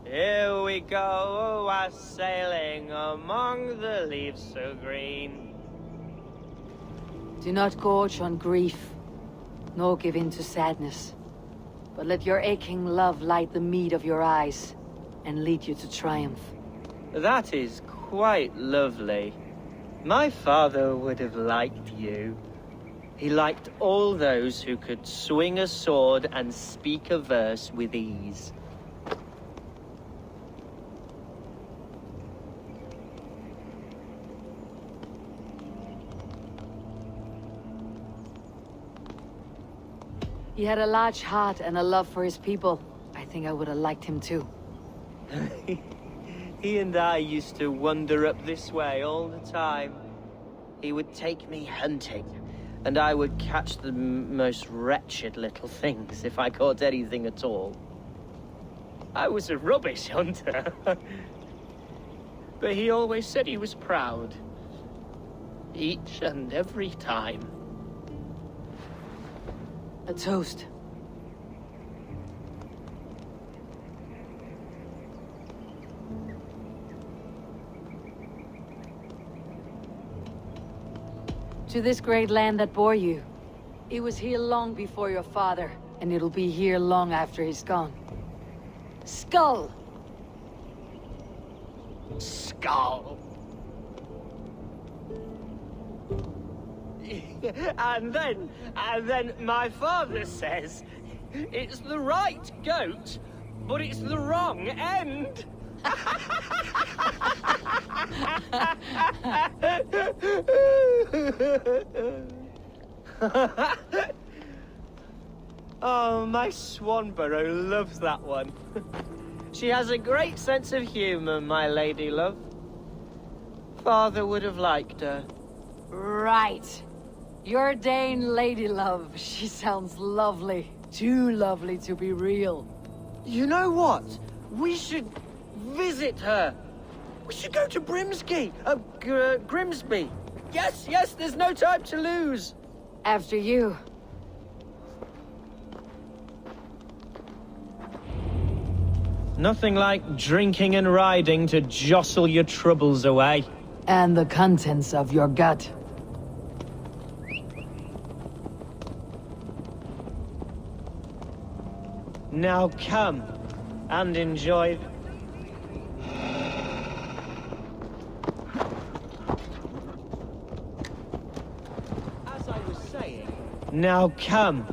Here we go, a sailing among the leaves so green. Do not gorge on grief, nor give in to sadness. But let your aching love light the mead of your eyes, and lead you to triumph. That is quite lovely. My father would have liked you. He liked all those who could swing a sword and speak a verse with ease. He had a large heart and a love for his people. I think I would have liked him too. He and I used to wander up this way all the time. He would take me hunting, and I would catch the most wretched little things if I caught anything at all. I was a rubbish hunter. But he always said he was proud. Each and every time. A toast. To this great land that bore you. It was here long before your father, and it'll be here long after he's gone. Skull! Skull! And then my father says, it's the right goat, but it's the wrong end. Oh, my Swanborough loves that one. She has a great sense of humor, my lady love. Father would have liked her. Right. Your Dane lady love. She sounds lovely. Too lovely to be real. You know what? We should visit her. We should go to Grimsby. Yes, there's no time to lose. After you. Nothing like drinking and riding to jostle your troubles away. And the contents of your gut. Now come and enjoy. As I was saying, now come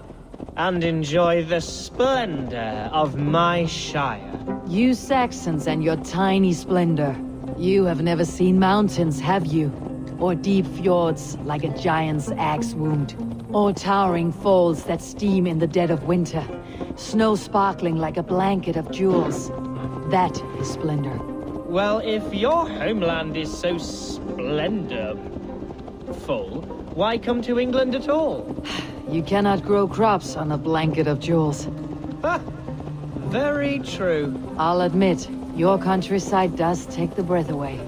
and enjoy the splendor of my Shire. You Saxons and your tiny splendor. You have never seen mountains, have you? Or deep fjords like a giant's axe wound? Or towering falls that steam in the dead of winter? Snow sparkling like a blanket of jewels. That is splendor. Well, if your homeland is so splendorful, why come to England at all? You cannot grow crops on a blanket of jewels. Very true. I'll admit, your countryside does take the breath away.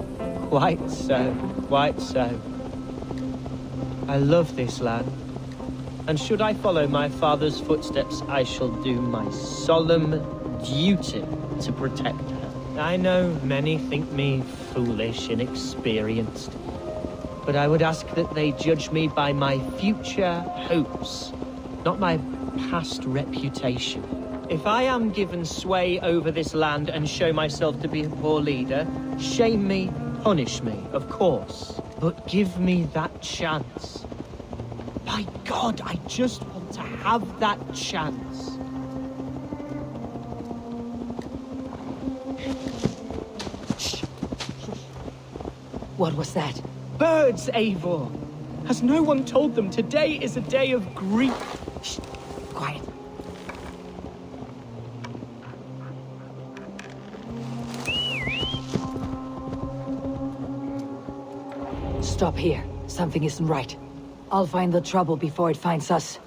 Quite so, quite so. I love this land. And should I follow my father's footsteps, I shall do my solemn duty to protect her. I know many think me foolish, inexperienced, but I would ask that they judge me by my future hopes, not my past reputation. If I am given sway over this land and show myself to be a poor leader, shame me, punish me, of course, but give me that chance. My God, I just want to have that chance. Shh. What was that? Birds, Eivor! Has no one told them today is a day of grief? Shh. Quiet. Stop here. Something isn't right. I'll find the trouble before it finds us.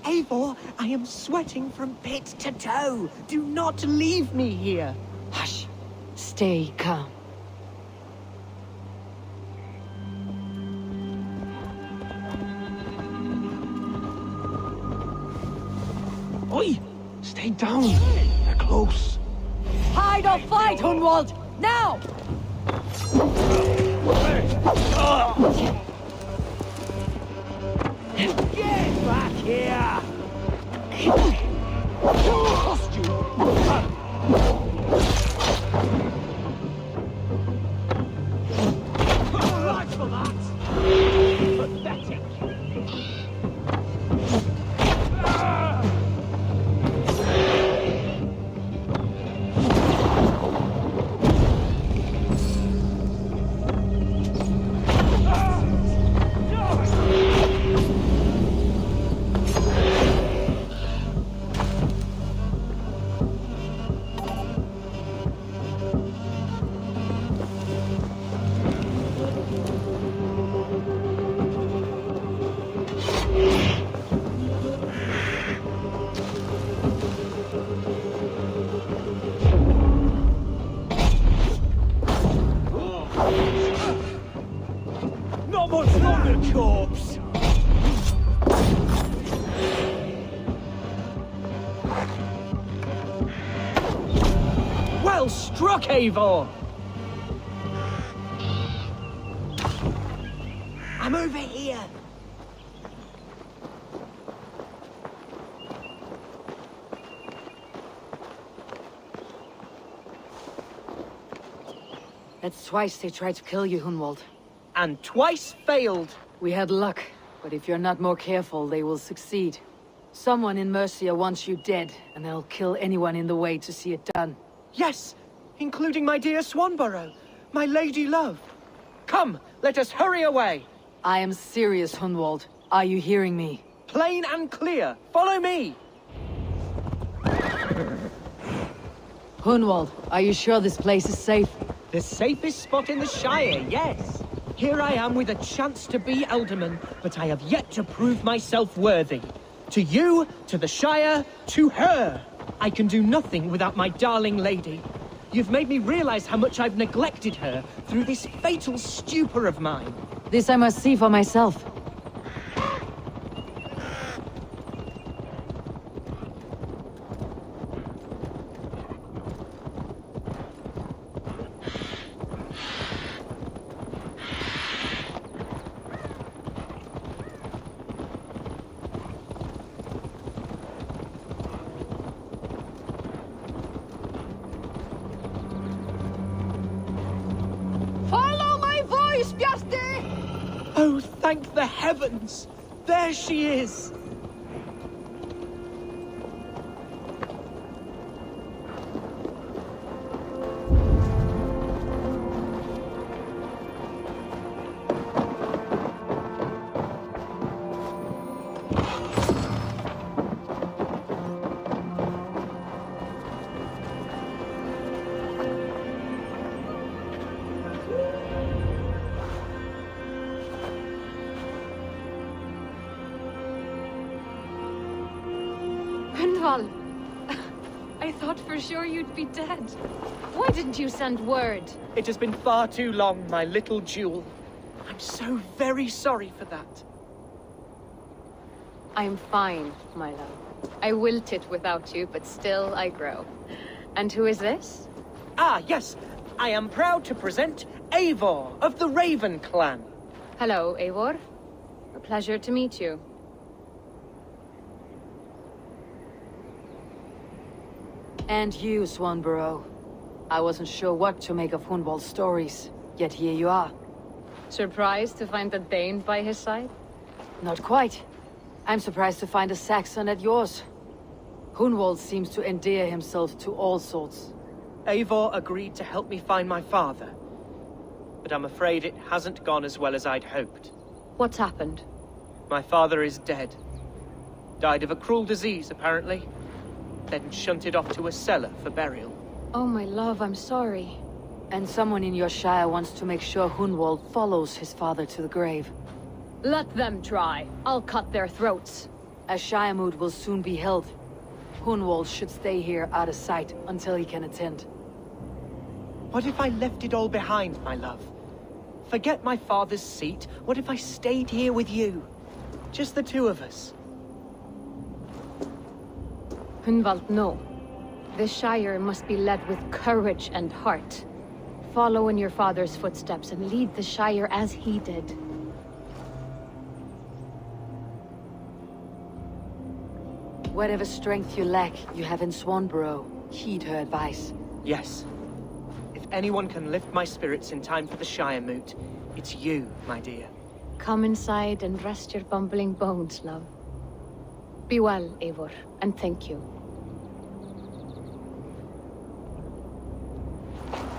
Eivor, I am sweating from pit to toe. Do not leave me here. Hush. Stay calm. Oi! Stay down. They're close. Hide or fight, Hunwald! Now! Get back here! Lost you! All right for that! Pathetic! Not much longer, corpse! Well struck, Eivor! I'm over here. That's twice they tried to kill you, Hunwald. And twice failed. We had luck, but if you're not more careful, they will succeed. Someone in Mercia wants you dead, and they'll kill anyone in the way to see it done. Yes, including my dear Swanborough, my lady love. Come, let us hurry away. I am serious, Hunwald. Are you hearing me? Plain and clear. Follow me. Hunwald, are you sure this place is safe? The safest spot in the Shire, yes. Here I am with a chance to be Alderman, but I have yet to prove myself worthy. To you, to the Shire, to her. I can do nothing without my darling lady. You've made me realize how much I've neglected her through this fatal stupor of mine. This I must see for myself. Oh, thank the heavens! There she is! I thought for sure you'd be dead. Why didn't you send word? It has been far too long, my little jewel. I'm so very sorry for that. I'm fine, my love. I wilted without you, but still I grow. And who is this? Ah, yes. I am proud to present Eivor of the Raven clan. Hello, Eivor. A pleasure to meet you. And you, Swanborough. I wasn't sure what to make of Hunwald's stories, yet here you are. Surprised to find a Dane by his side? Not quite. I'm surprised to find a Saxon at yours. Hunwald seems to endear himself to all sorts. Eivor agreed to help me find my father. But I'm afraid it hasn't gone as well as I'd hoped. What's happened? My father is dead. Died of a cruel disease, apparently. Then shunted off to a cellar for burial. Oh, my love, I'm sorry. And someone in your shire wants to make sure Hunwald follows his father to the grave. Let them try. I'll cut their throats. A shire moot will soon be held. Hunwald should stay here out of sight until he can attend. What if I left it all behind, my love? Forget my father's seat. What if I stayed here with you? Just the two of us. Hunwald, no. The Shire must be led with courage and heart. Follow in your father's footsteps and lead the Shire as he did. Whatever strength you lack, you have in Swanborough. Heed her advice. Yes. If anyone can lift my spirits in time for the Shire moot, it's you, my dear. Come inside and rest your bumbling bones, love. Be well, Eivor, and thank you.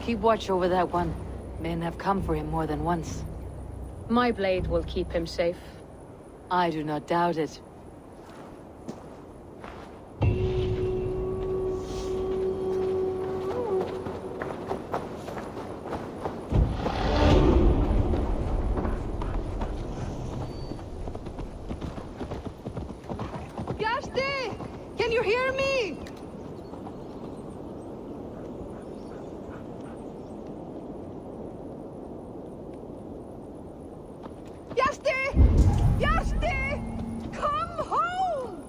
Keep watch over that one. Men have come for him more than once. My blade will keep him safe. I do not doubt it. Can you hear me? Yasti! Yasti! Come home!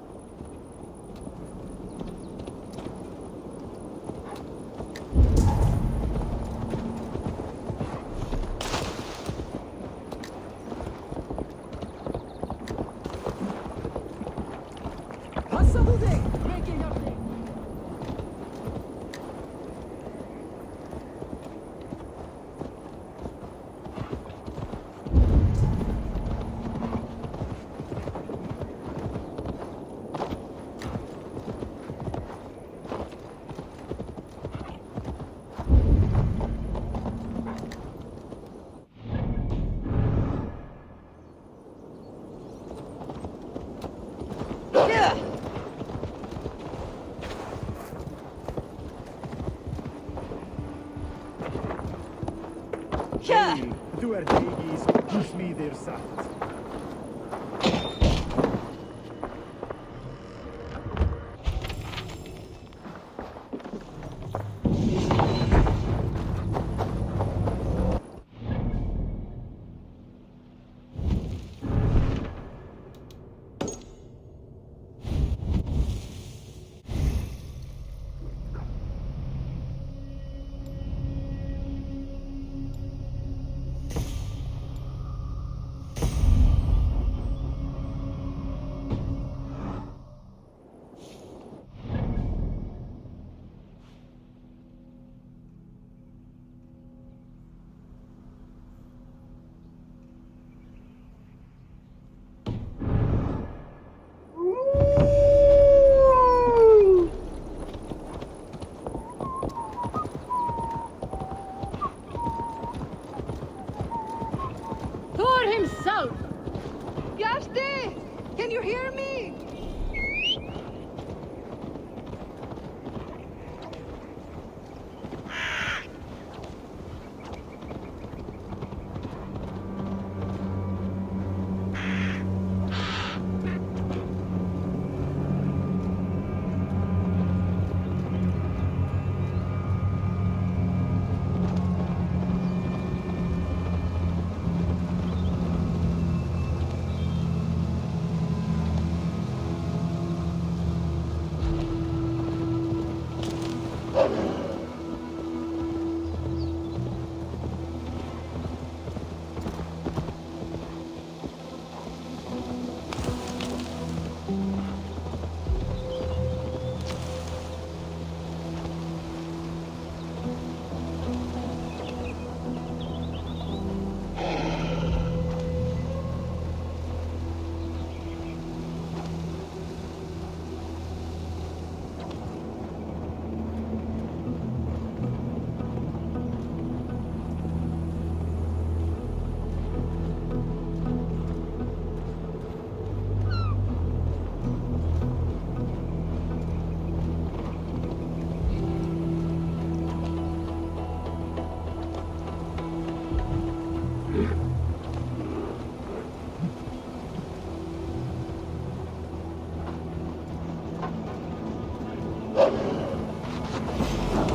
Verdigis, Geschmieder sagt. Thor himself! Yaste! Can you hear me?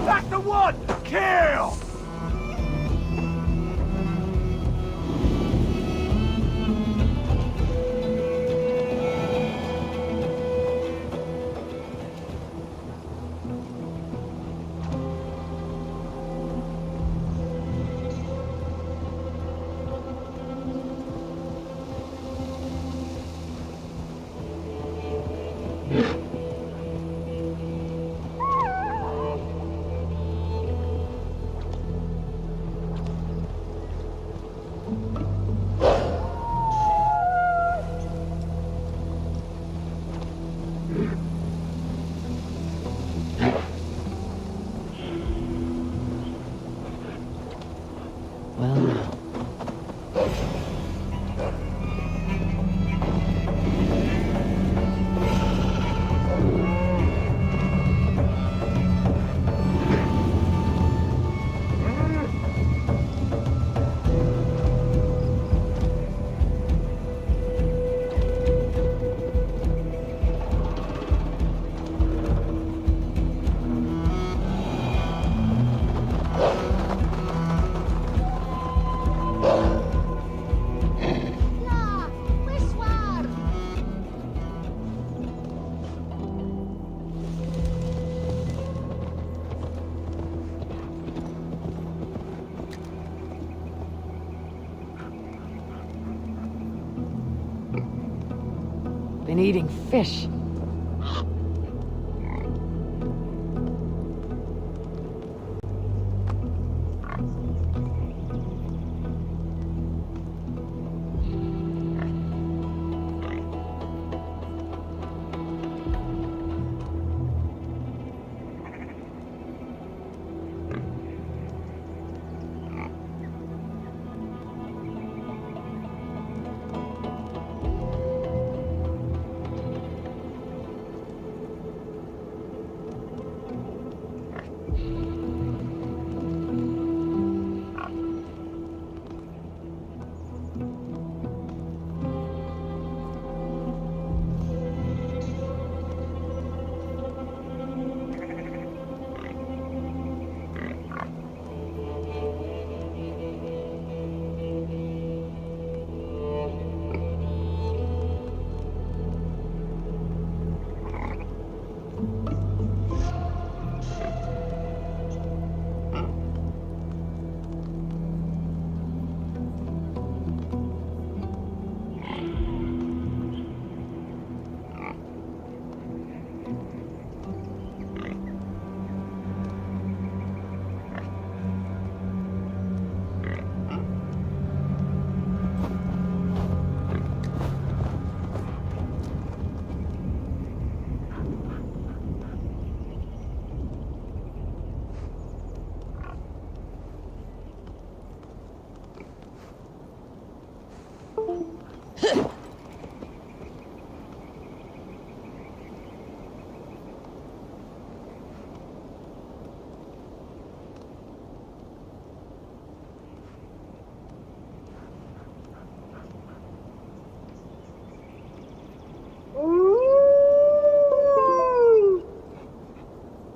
That's the one! Kill! Been eating fish.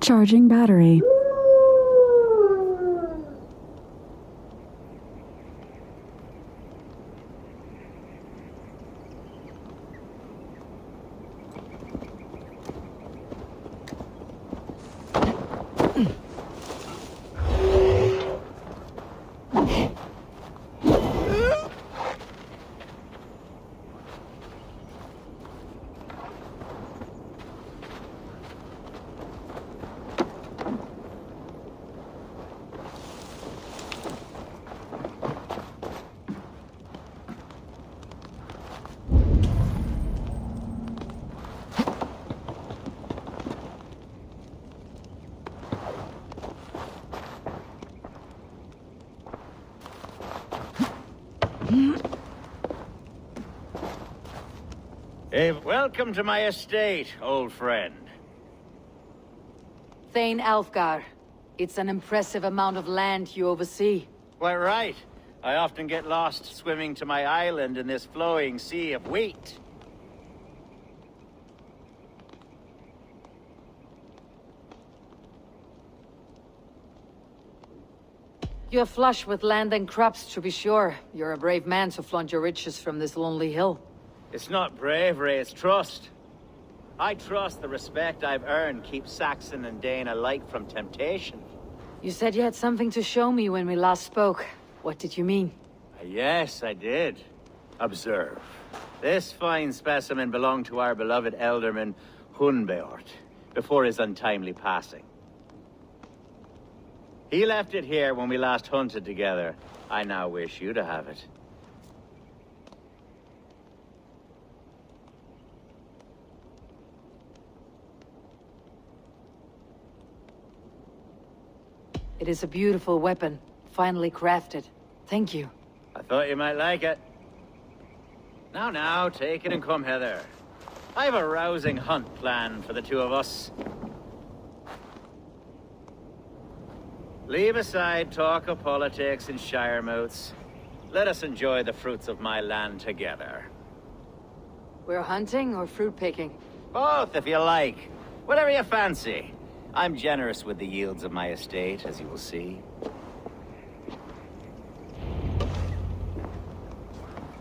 Charging battery. Hey, welcome to my estate, old friend. Thane Alfgar. It's an impressive amount of land you oversee. Quite right. I often get lost swimming to my island in this flowing sea of wheat. You're flush with land and crops, to be sure. You're a brave man to flaunt your riches from this lonely hill. It's not bravery, it's trust. I trust the respect I've earned keeps Saxon and Dane alike from temptation. You said you had something to show me when we last spoke. What did you mean? Yes, I did. Observe. This fine specimen belonged to our beloved elderman, Hunbeort, before his untimely passing. He left it here when we last hunted together. I now wish you to have it. It is a beautiful weapon, finely crafted. Thank you. I thought you might like it. Now, take it and come hither. I have a rousing hunt planned for the two of us. Leave aside talk of politics and shire moots. Let us enjoy the fruits of my land together. We're hunting or fruit picking? Both, if you like. Whatever you fancy. I'm generous with the yields of my estate, as you will see.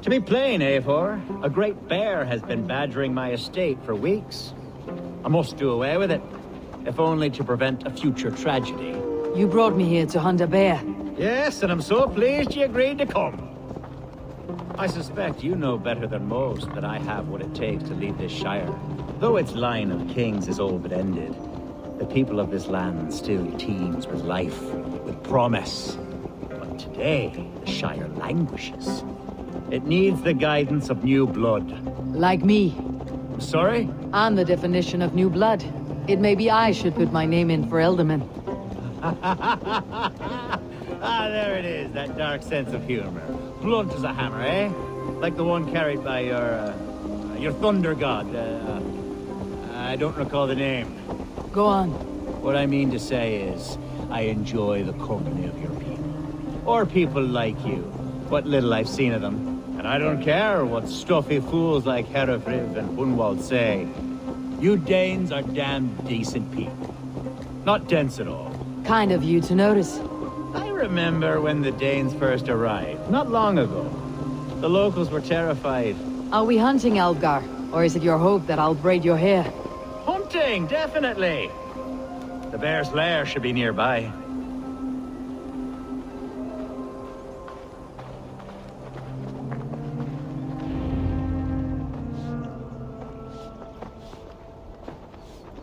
To be plain, Eivor, a great bear has been badgering my estate for weeks. I must do away with it, if only to prevent a future tragedy. You brought me here to hunt a bear. Yes, and I'm so pleased you agreed to come. I suspect you know better than most that I have what it takes to lead this shire. Though its line of kings is all but ended, the people of this land still teems with life, with promise. But today, the Shire languishes. It needs the guidance of new blood. Like me. Sorry? I'm the definition of new blood. It may be I should put my name in for Elderman. There it is, that dark sense of humor. Blunt as a hammer, eh? Like the one carried by your thunder god. I don't recall the name. Go on. What I mean to say is, I enjoy the company of your people. Or people like you. What little I've seen of them. And I don't care what stuffy fools like Herefriv and Hunwald say. You Danes are damn decent people. Not dense at all. Kind of you to notice. I remember when the Danes first arrived, not long ago. The locals were terrified. Are we hunting, Alfgar? Or is it your hope that I'll braid your hair? Hunting, definitely! The bear's lair should be nearby.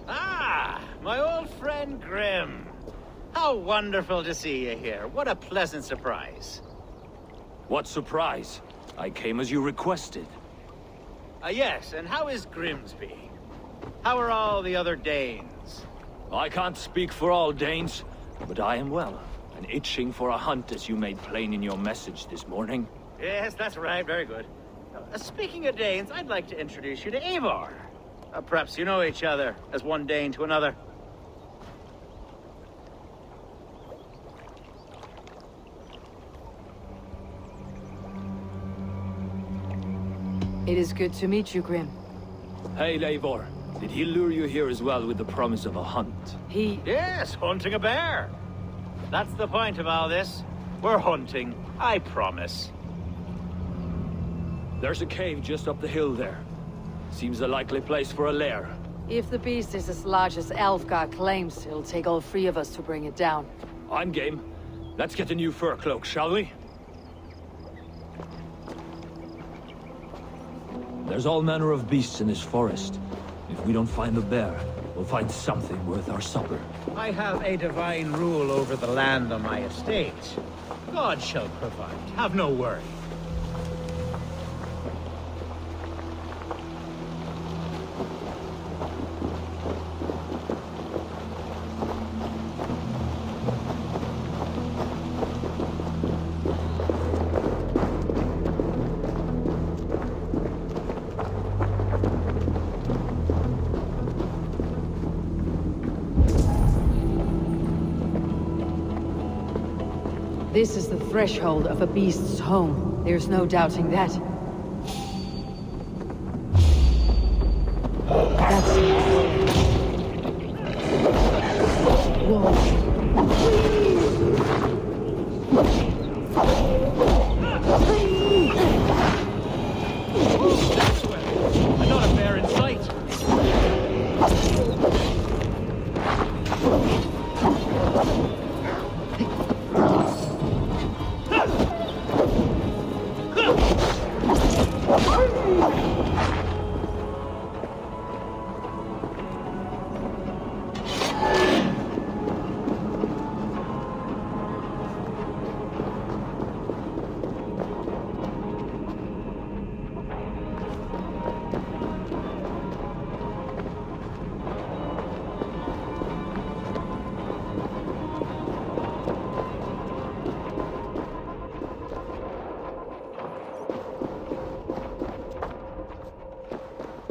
Ah! My old friend Grim. How wonderful to see you here. What a pleasant surprise. What surprise? I came as you requested. Yes, and how is Grimsby? How are all the other Danes? I can't speak for all Danes, but I am well, and itching for a hunt as you made plain in your message this morning. Yes, that's right. Very good. Speaking of Danes, I'd like to introduce you to Eivor. Perhaps you know each other, as one Dane to another. It is good to meet you, Grim. Hail, Eivor. Did he lure you here as well with the promise of a hunt? Yes, hunting a bear. That's the point of all this. We're hunting, I promise. There's a cave just up the hill there. Seems a likely place for a lair. If the beast is as large as Elfgar claims, it'll take all three of us to bring it down. I'm game. Let's get a new fur cloak, shall we? There's all manner of beasts in this forest. If we don't find the bear, we'll find something worth our supper. I have a divine rule over the land on my estate. God shall provide. Have no worry. This is the threshold of a beast's home. There's no doubting that. That's it. Not a bear in sight.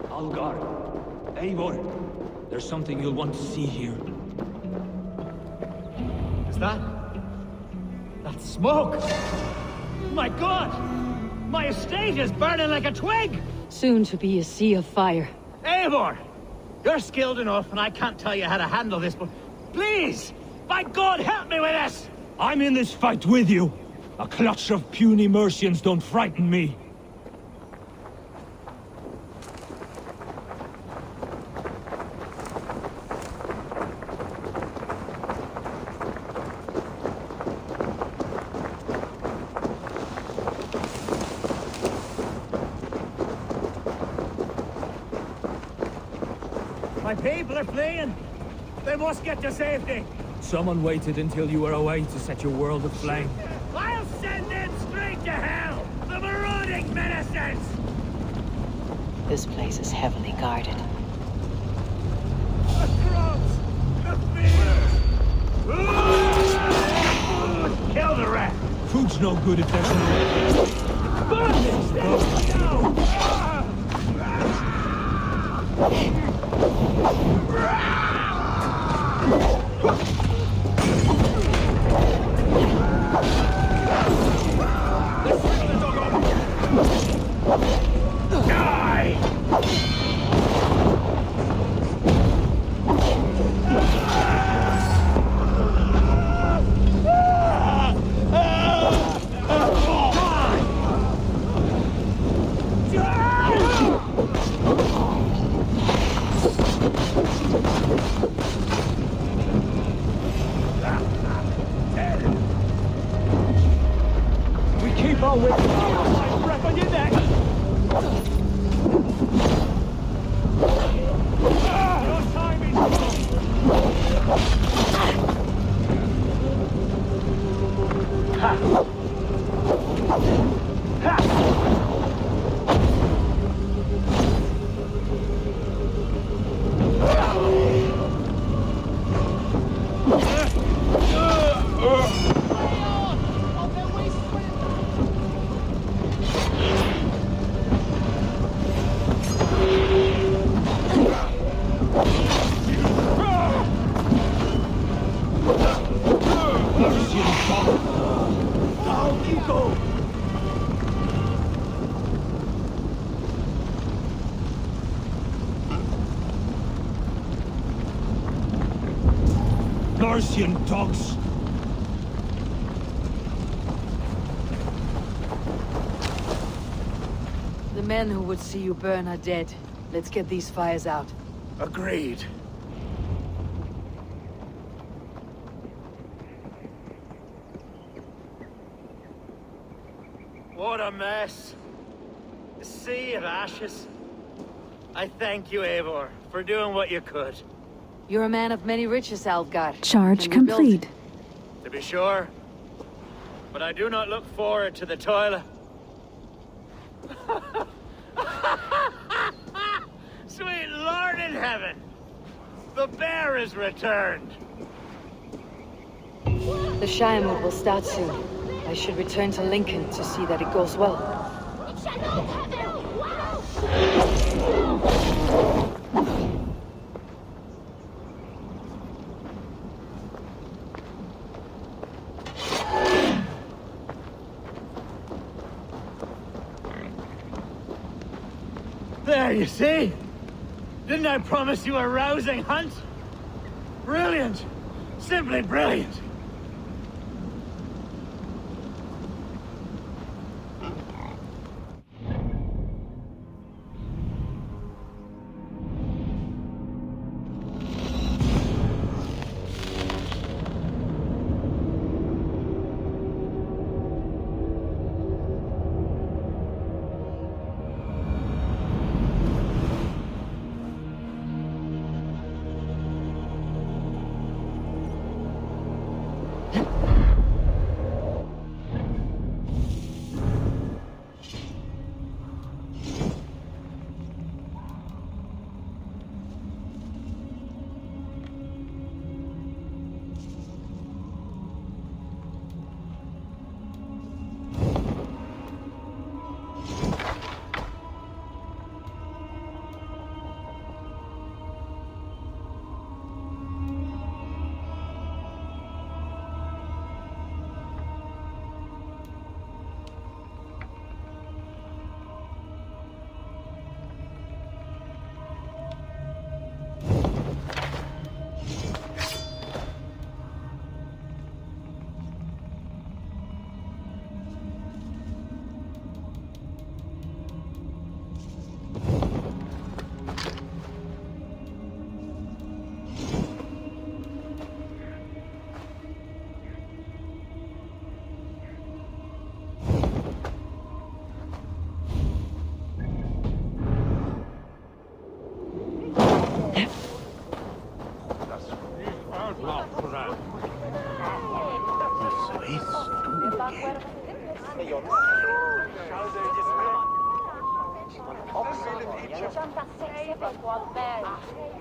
Algar, Eivor, there's something you'll want to see here. Is that smoke? My God! My estate is burning like a twig! Soon to be a sea of fire. Eivor! You're skilled enough, and I can't tell you how to handle this, but please! By God, help me with this! I'm in this fight with you. A clutch of puny Mercians don't frighten me. My people are fleeing! They must get to safety! Someone waited until you were away to set your world aflame. I'll send them straight to hell! The marauding menacers! This place is heavily guarded. The crops! The fields! Kill the rat! Food's no good if there's no... Bandits! Let's go! Garcian dogs! The men who would see you burn are dead. Let's get these fires out. Agreed. What a mess. A sea of ashes. I thank you, Eivor, for doing what you could. You're a man of many riches, Alfgar. Charge Can we build complete. To be sure. But I do not look forward to the toilet. Sweet Lord in heaven! The bear is returned! The Shiremood will start soon. I should return to Lincoln to see that it goes well. There, you see? Didn't I promise you a rousing hunt? Brilliant! Simply brilliant!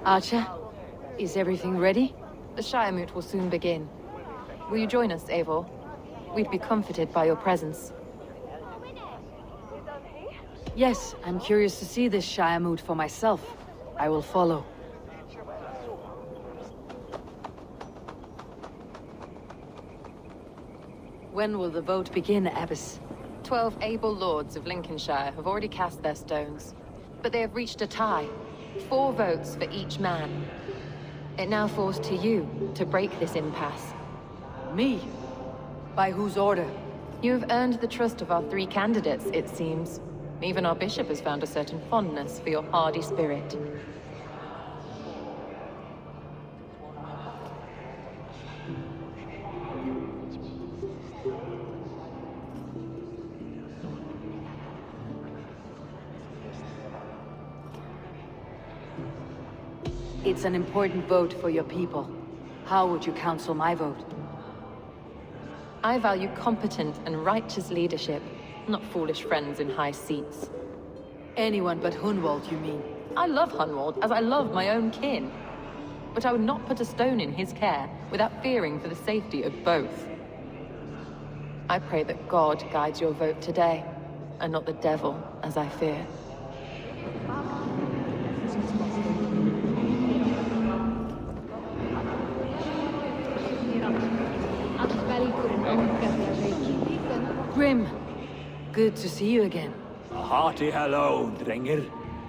Archer, is everything ready? The Shiremoot will soon begin. Will you join us, Eivor? We'd be comforted by your presence. Yes, I'm curious to see this Shiremoot for myself. I will follow. When will the vote begin, Abbess? 12 able lords of Lincolnshire have already cast their stones, but they have reached a tie. 4 votes for each man. It now falls to you to break this impasse. Me? By whose order? You have earned the trust of our 3 candidates, it seems. Even our bishop has found a certain fondness for your hardy spirit. It's an important vote for your people. How would you counsel my vote? I value competent and righteous leadership, not foolish friends in high seats. Anyone but Hunwald, you mean? I love Hunwald as I love my own kin. But I would not put a stone in his care without fearing for the safety of both. I pray that God guides your vote today, and not the devil, as I fear. Grim, good to see you again. A hearty hello, Dringer.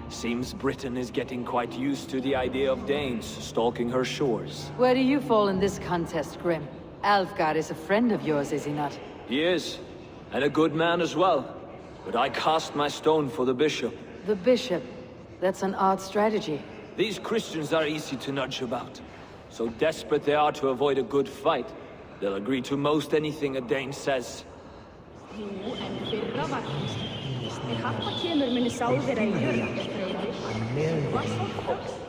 Seems Britain is getting quite used to the idea of Danes stalking her shores. Where do you fall in this contest, Grim? Alfgar is a friend of yours, is he not? He is, and a good man as well. But I cast my stone for the bishop. The bishop? That's an odd strategy. These Christians are easy to nudge about. So desperate they are to avoid a good fight, they'll agree to most anything a Dane says.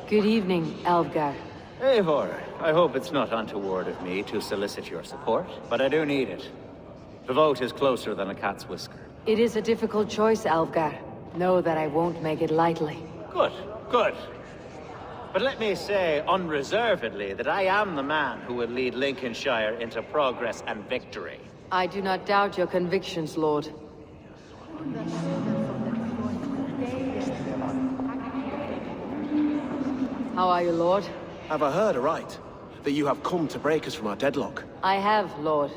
Good evening, Alfgar. Eivor, I hope it's not untoward of me to solicit your support, but I do need it. The vote is closer than a cat's whisker. It is a difficult choice, Alfgar. Know that I won't make it lightly. Good, good. But let me say unreservedly that I am the man who will lead Lincolnshire into progress and victory. I do not doubt your convictions, Lord. How are you, Lord? Have I heard aright? That you have come to break us from our deadlock? I have, Lord.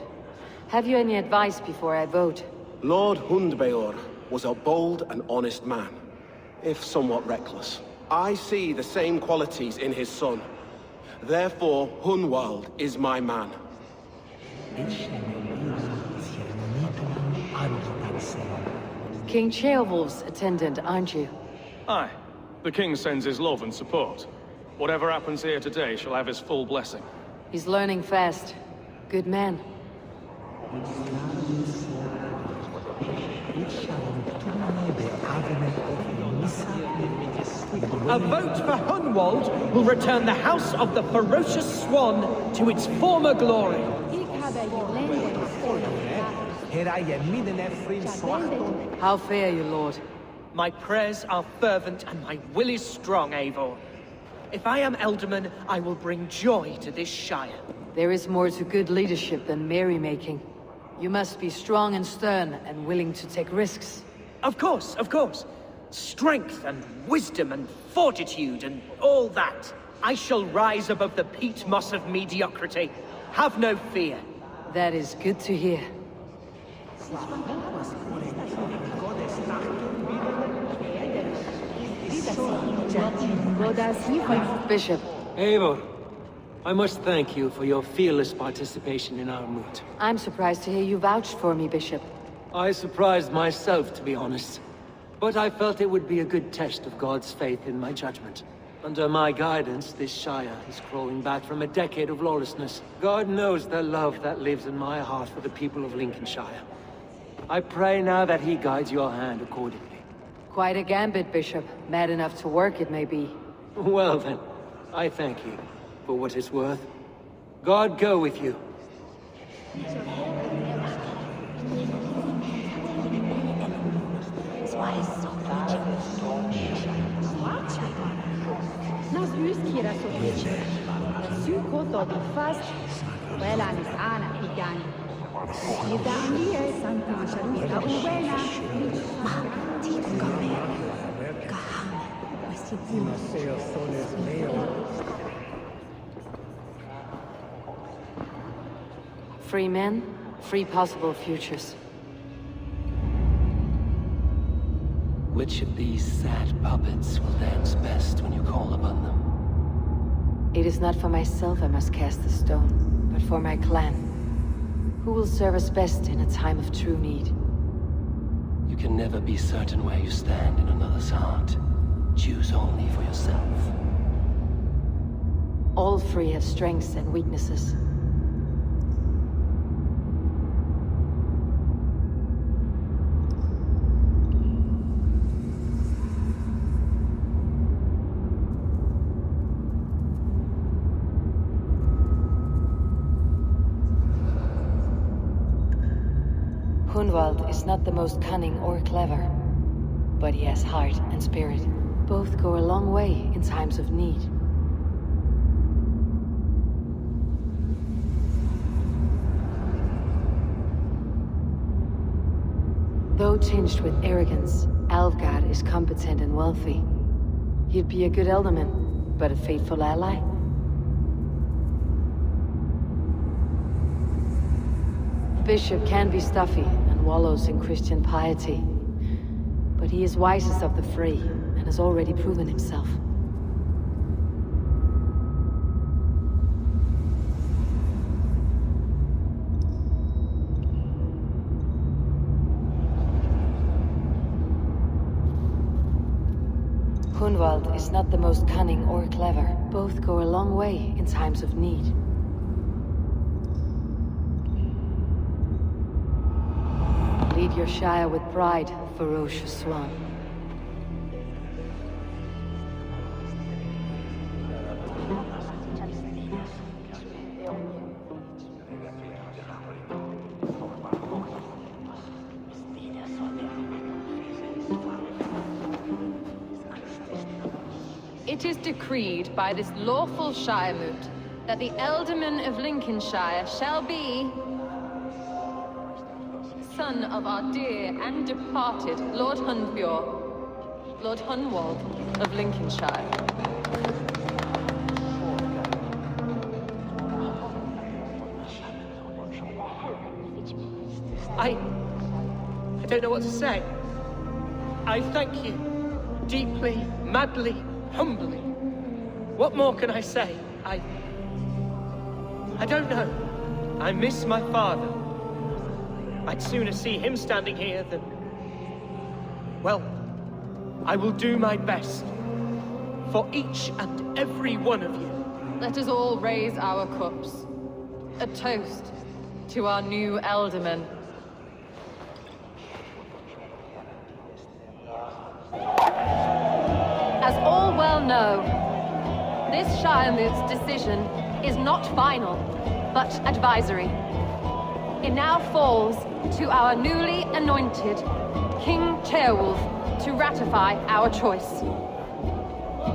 Have you any advice before I vote? Lord Hundbeor was a bold and honest man, if somewhat reckless. I see the same qualities in his son. Therefore, Hunwald is my man. King Ceolwulf's attendant, aren't you? Aye. The king sends his love and support. Whatever happens here today shall have his full blessing. He's learning fast. Good man. A vote for Hunwald will return the House of the Ferocious Swan to its former glory. How fare you, Lord? My prayers are fervent and my will is strong, Eivor. If I am Elderman, I will bring joy to this Shire. There is more to good leadership than merrymaking. You must be strong and stern and willing to take risks. Of course, of course. Strength and wisdom and fortitude and all that. I shall rise above the peat moss of mediocrity. Have no fear. That is good to hear. Bishop. Eivor, I must thank you for your fearless participation in our moot. I'm surprised to hear you vouched for me, Bishop. I surprised myself, to be honest. But I felt it would be a good test of God's faith in my judgment. Under my guidance, this Shire is crawling back from a decade of lawlessness. God knows the love that lives in my heart for the people of Lincolnshire. I pray now that he guides your hand accordingly. Quite a gambit, Bishop. Mad enough to work, it may be. Well then, I thank you for what it's worth. God go with you. Free men, free possible futures. Which of these sad puppets will dance best when you call upon them? It is not for myself I must cast the stone, but for my clan. Who will serve us best in a time of true need? You can never be certain where you stand in another's heart. Choose only for yourself. All three have strengths and weaknesses. Hunwald is not the most cunning or clever, but he has heart and spirit. Both go a long way in times of need. Though tinged with arrogance, Alfgar is competent and wealthy. He'd be a good elderman, but a faithful ally. Bishop can be stuffy and wallows in Christian piety, but he is wisest of the free and has already proven himself. Hunwald is not the most cunning or clever. Both go a long way in times of need. Lead your Shire with pride, ferocious swan. It is decreed by this lawful Shire moot that the Ealdorman of Lincolnshire shall be son of our dear and departed Lord Hundbjorn, Lord Hunwald of Lincolnshire. I don't know what to say. I thank you. Deeply, madly, humbly. What more can I say? I don't know. I miss my father. I'd sooner see him standing here than... Well, I will do my best. For each and every one of you. Let us all raise our cups. A toast to our new Ealdorman. As all well know, this Shiremoot's decision is not final, but advisory. It now falls to our newly anointed King Ceolwulf to ratify our choice.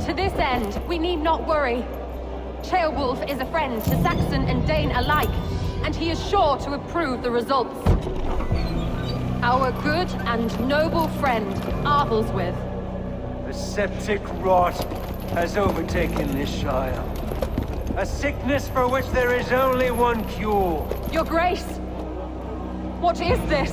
To this end, we need not worry. Ceolwulf is a friend to Saxon and Dane alike, and he is sure to approve the results. Our good and noble friend, Arthelswith. A septic rot has overtaken this Shire. A sickness for which there is only one cure. Your Grace! What is this?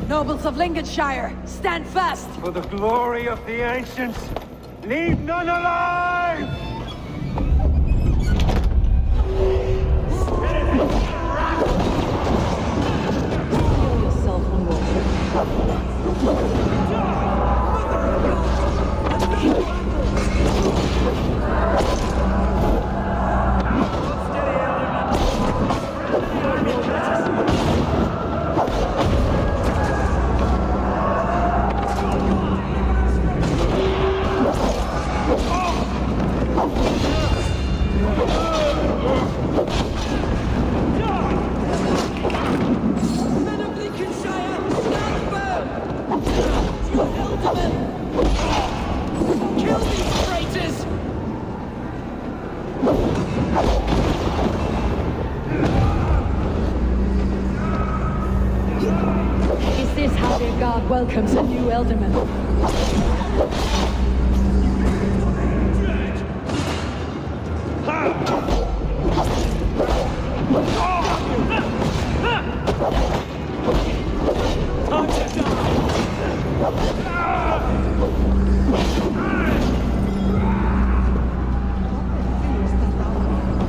Nobles of Lincolnshire, stand fast! For the glory of the ancients, leave none alive! Welcomes a new Ealdorman.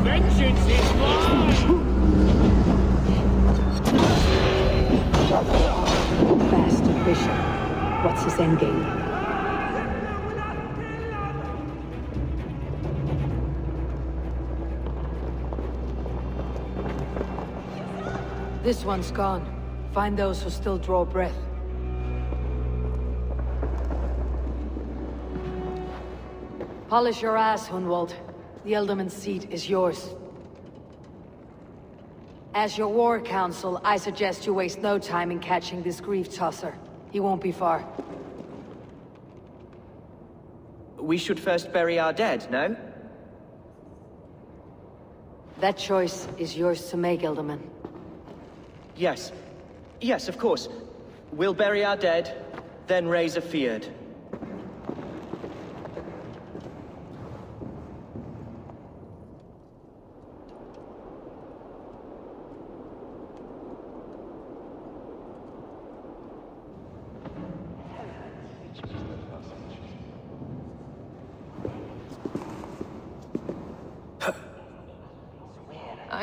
Vengeance is mine! Bastard Bishop. What's his endgame? This one's gone. Find those who still draw breath. Polish your ass, Hunwald. The Ealdorman's seat is yours. As your war council, I suggest you waste no time in catching this grief tosser. He won't be far. We should first bury our dead, no? That choice is yours to make, Ealdorman. Yes. Yes, of course. We'll bury our dead, then raise a feard.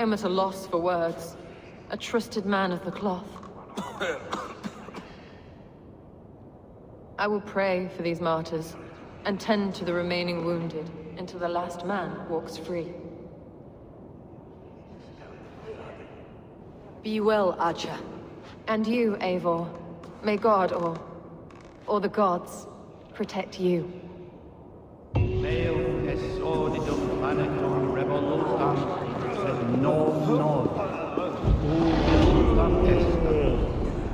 am at a loss for words. A trusted man of the cloth. I will pray for these martyrs, and tend to the remaining wounded, until the last man walks free. Be well, Archer. And you, Eivor. May God, or the gods, protect you.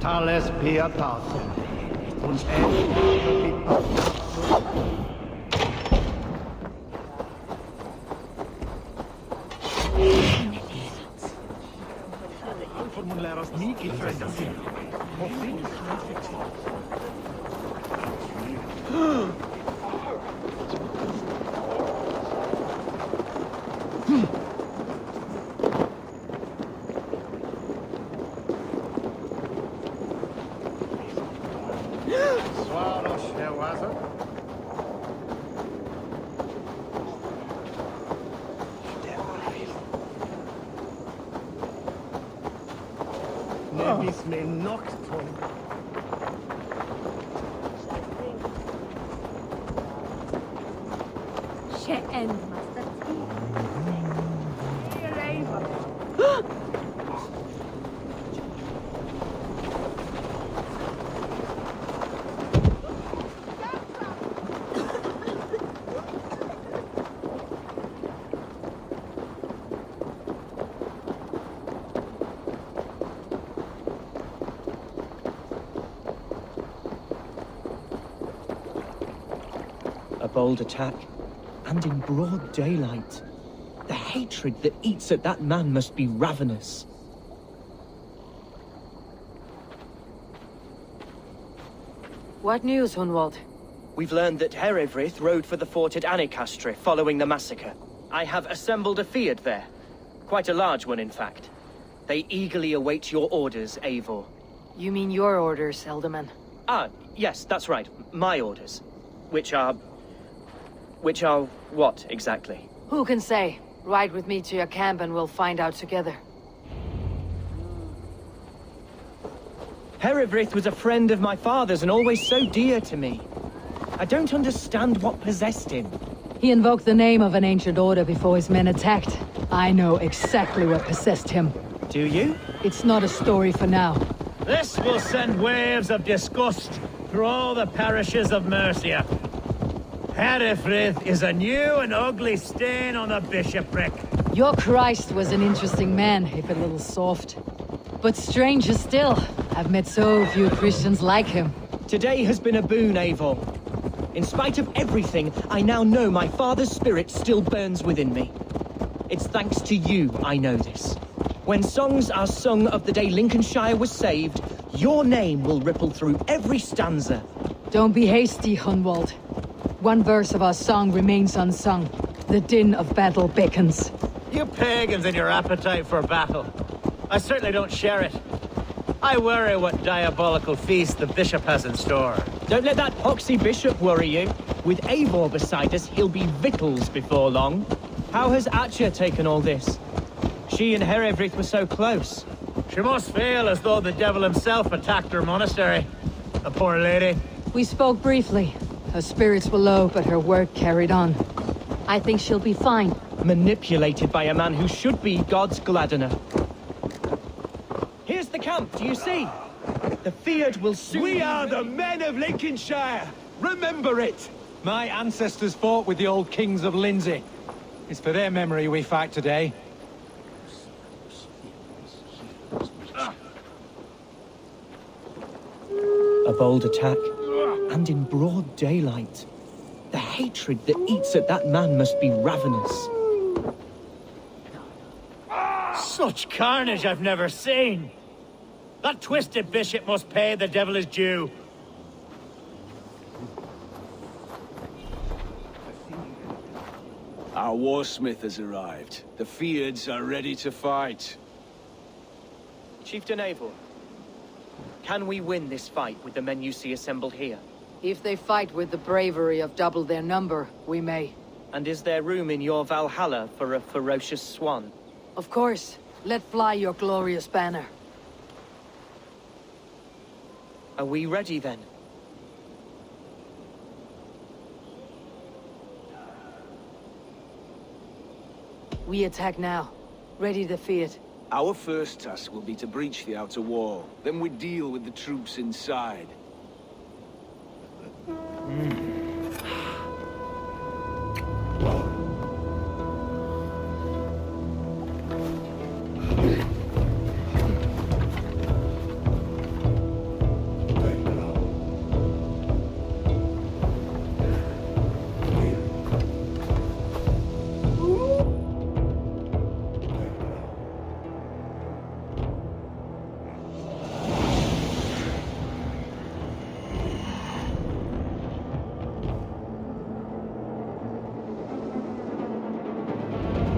Tales pietas. Und Formon lär oss mycket fräscha sig. Swaros, there was it. Nebis me nocton. She end, Master T. A bold attack, and in broad daylight. The hatred that eats at that man must be ravenous. What news, Hunwald? We've learned that Herewrith rode for the fort at Annikastre following the massacre. I have assembled a field there. Quite a large one, in fact. They eagerly await your orders, Eivor. You mean your orders, Elderman? Ah, yes, that's right. My orders. Which are what, exactly? Who can say? Ride with me to your camp and we'll find out together. Herewrith was a friend of my father's and always so dear to me. I don't understand what possessed him. He invoked the name of an ancient order before his men attacked. I know exactly what possessed him. Do you? It's not a story for now. This will send waves of disgust through all the parishes of Mercia. Herewrith is a new and ugly stain on the bishopric. Your Christ was an interesting man, if a little soft. But stranger still, I've met so few Christians like him. Today has been a boon, Eivor. In spite of everything, I now know my father's spirit still burns within me. It's thanks to you I know this. When songs are sung of the day Lincolnshire was saved, your name will ripple through every stanza. Don't be hasty, Hunwald. One verse of our song remains unsung. The din of battle beckons. You pagans and your appetite for battle. I certainly don't share it. I worry what diabolical feast the bishop has in store. Don't let that poxy bishop worry you. With Eivor beside us, he'll be victuals before long. How has Atcha taken all this? She and Herewrith were so close. She must feel as though the devil himself attacked her monastery. The poor lady. We spoke briefly. Her spirits were low, but her work carried on. I think she'll be fine. Manipulated by a man who should be God's gladdener. Here's the camp, do you see? The Field will soon... We are the men of Lincolnshire! Remember it! My ancestors fought with the old kings of Lindsey. It's for their memory we fight today. A bold attack, and in broad daylight. The hatred that eats at that man must be ravenous. Such carnage I've never seen! That twisted bishop must pay the devil his due. Our warsmith has arrived. The Fields are ready to fight. Chieftain Eivor, can we win this fight with the men you see assembled here? If they fight with the bravery of double their number, we may. And is there room in your Valhalla for a ferocious swan? Of course. Let fly your glorious banner. Are we ready then? We attack now. Ready to fight. Our first task will be to breach the outer wall. Then we deal with the troops inside.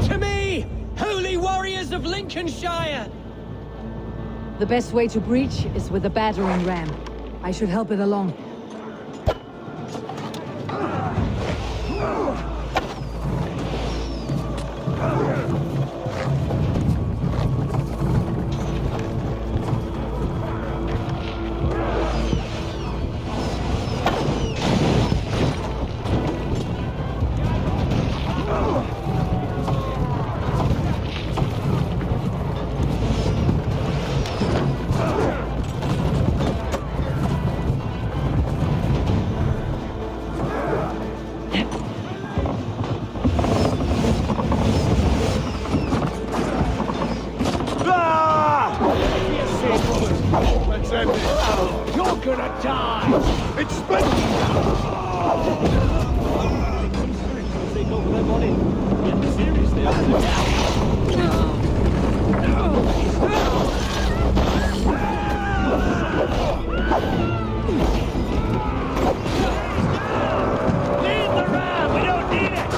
To me, holy warriors of Lincolnshire! The best way to breach is with a battering ram. I should help it along. Let's end it. You're gonna die. It's spending. Take over their body. Yeah, seriously. Leave the ram! We don't need it!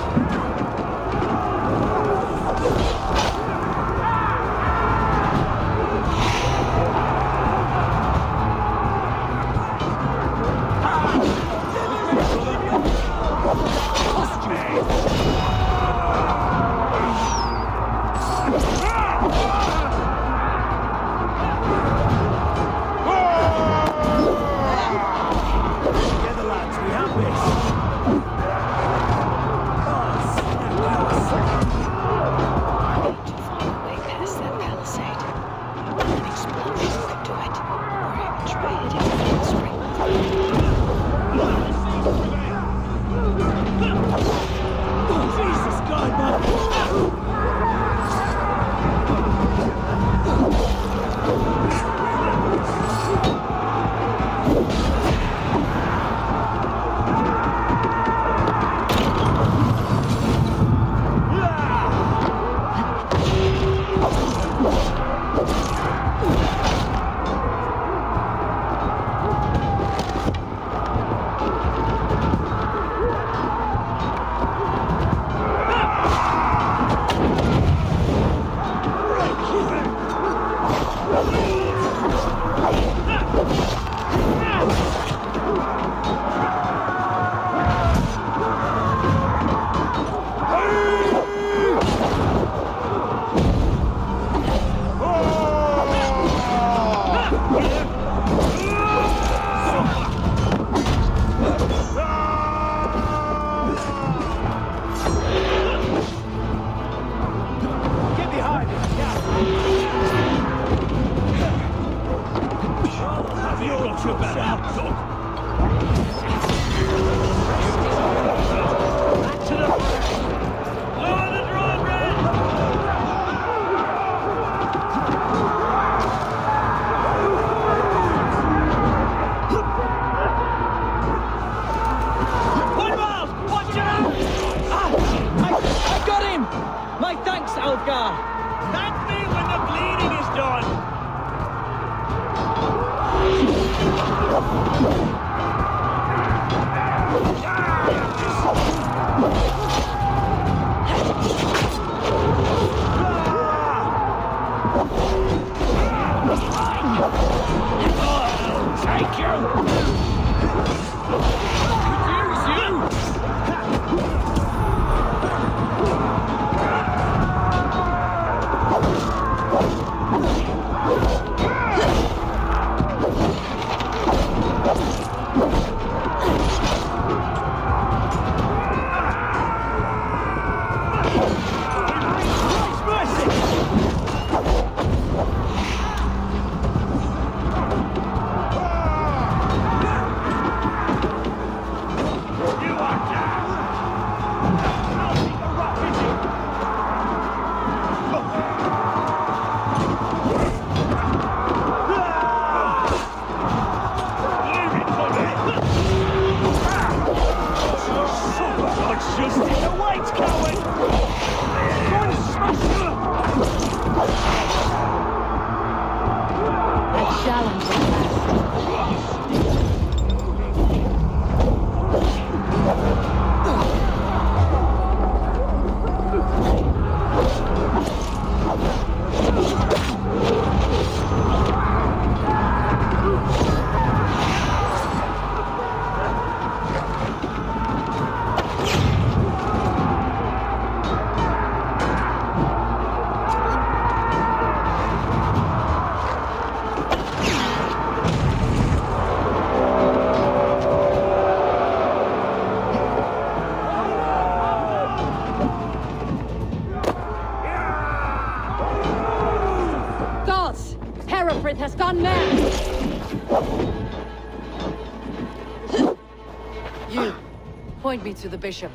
Point me to the bishop.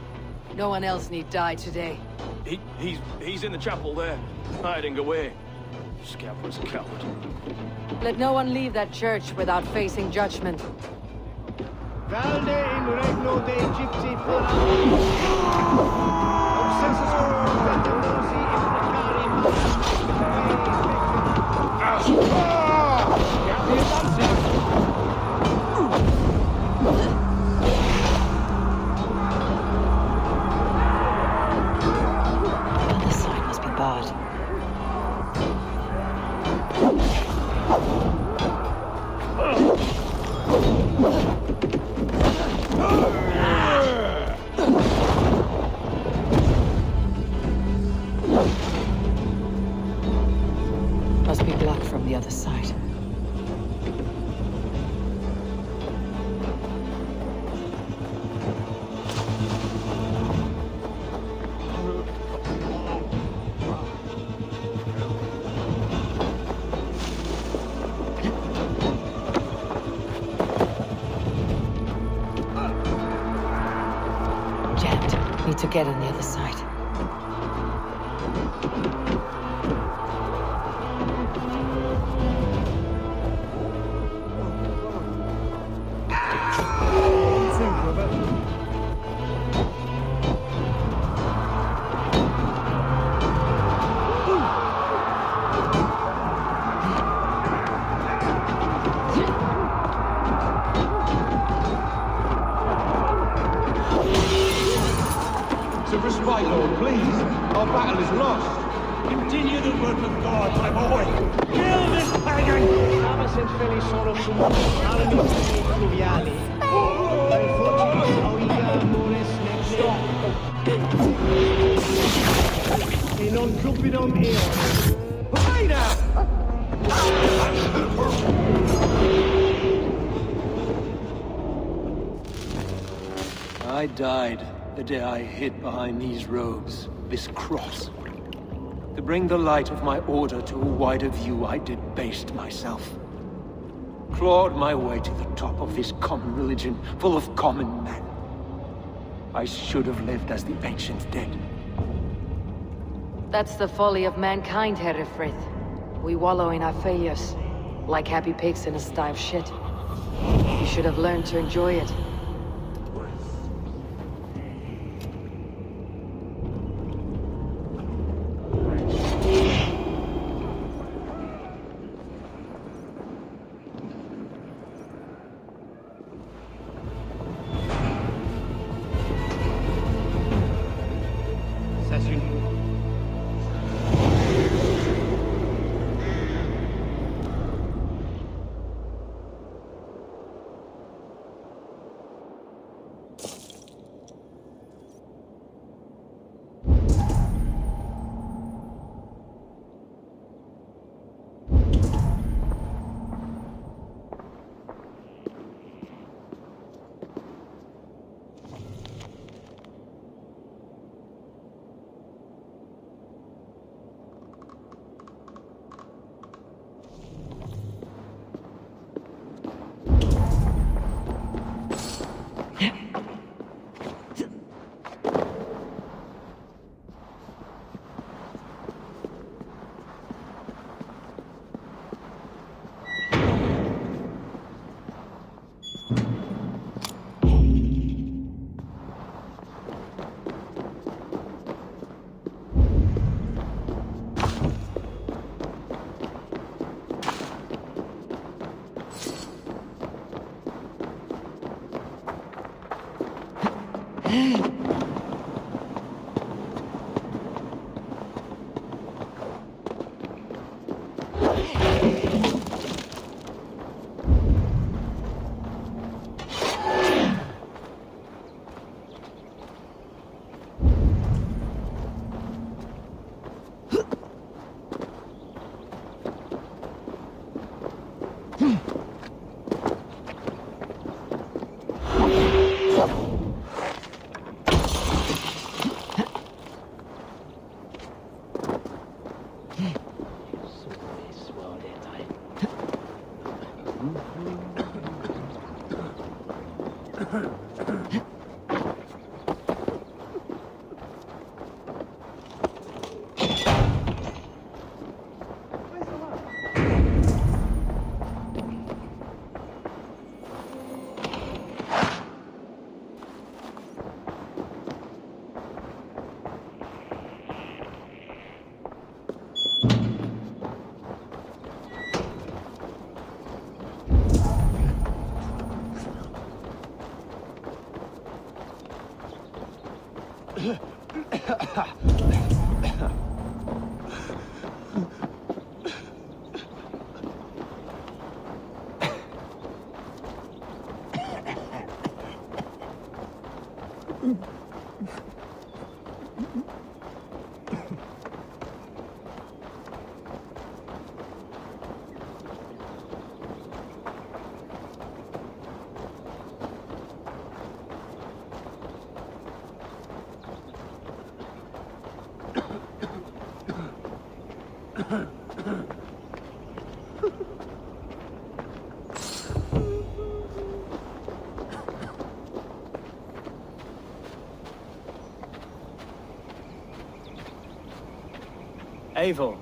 No one else need die today. He's in the chapel there, hiding away. Scabber's a coward. Let no one leave that church without facing judgment. Valde in regno de Egypti obsessus veterosi The sign must be barred. Must be blocked from the other side. Jammed. Need to get on the other side. To respite, Lord, please. Our battle is lost. Continue the work of God, my boy. Kill this pagan. Amas et feli solo sum armis fluviali. Per fortis auiga mores negle. E non cupidum eo. Paida! I died the day I hid behind these robes, this cross. To bring the light of my order to a wider view, I debased myself. Clawed my way to the top of this common religion, full of common men. I should have lived as the ancients did. That's the folly of mankind, Herefrith. We wallow in our failures, like happy pigs in a sty of shit. You should have learned to enjoy it. Eivor,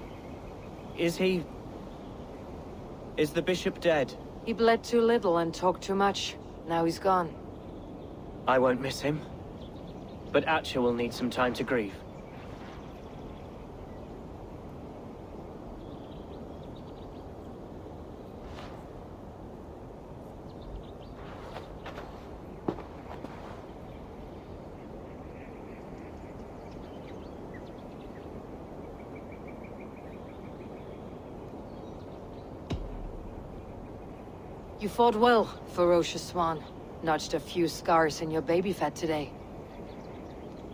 is he... Is the bishop dead? He bled too little and talked too much. Now he's gone. I won't miss him. But Atcha will need some time to grieve. You fought well, ferocious swan. Notched a few scars in your baby fat today.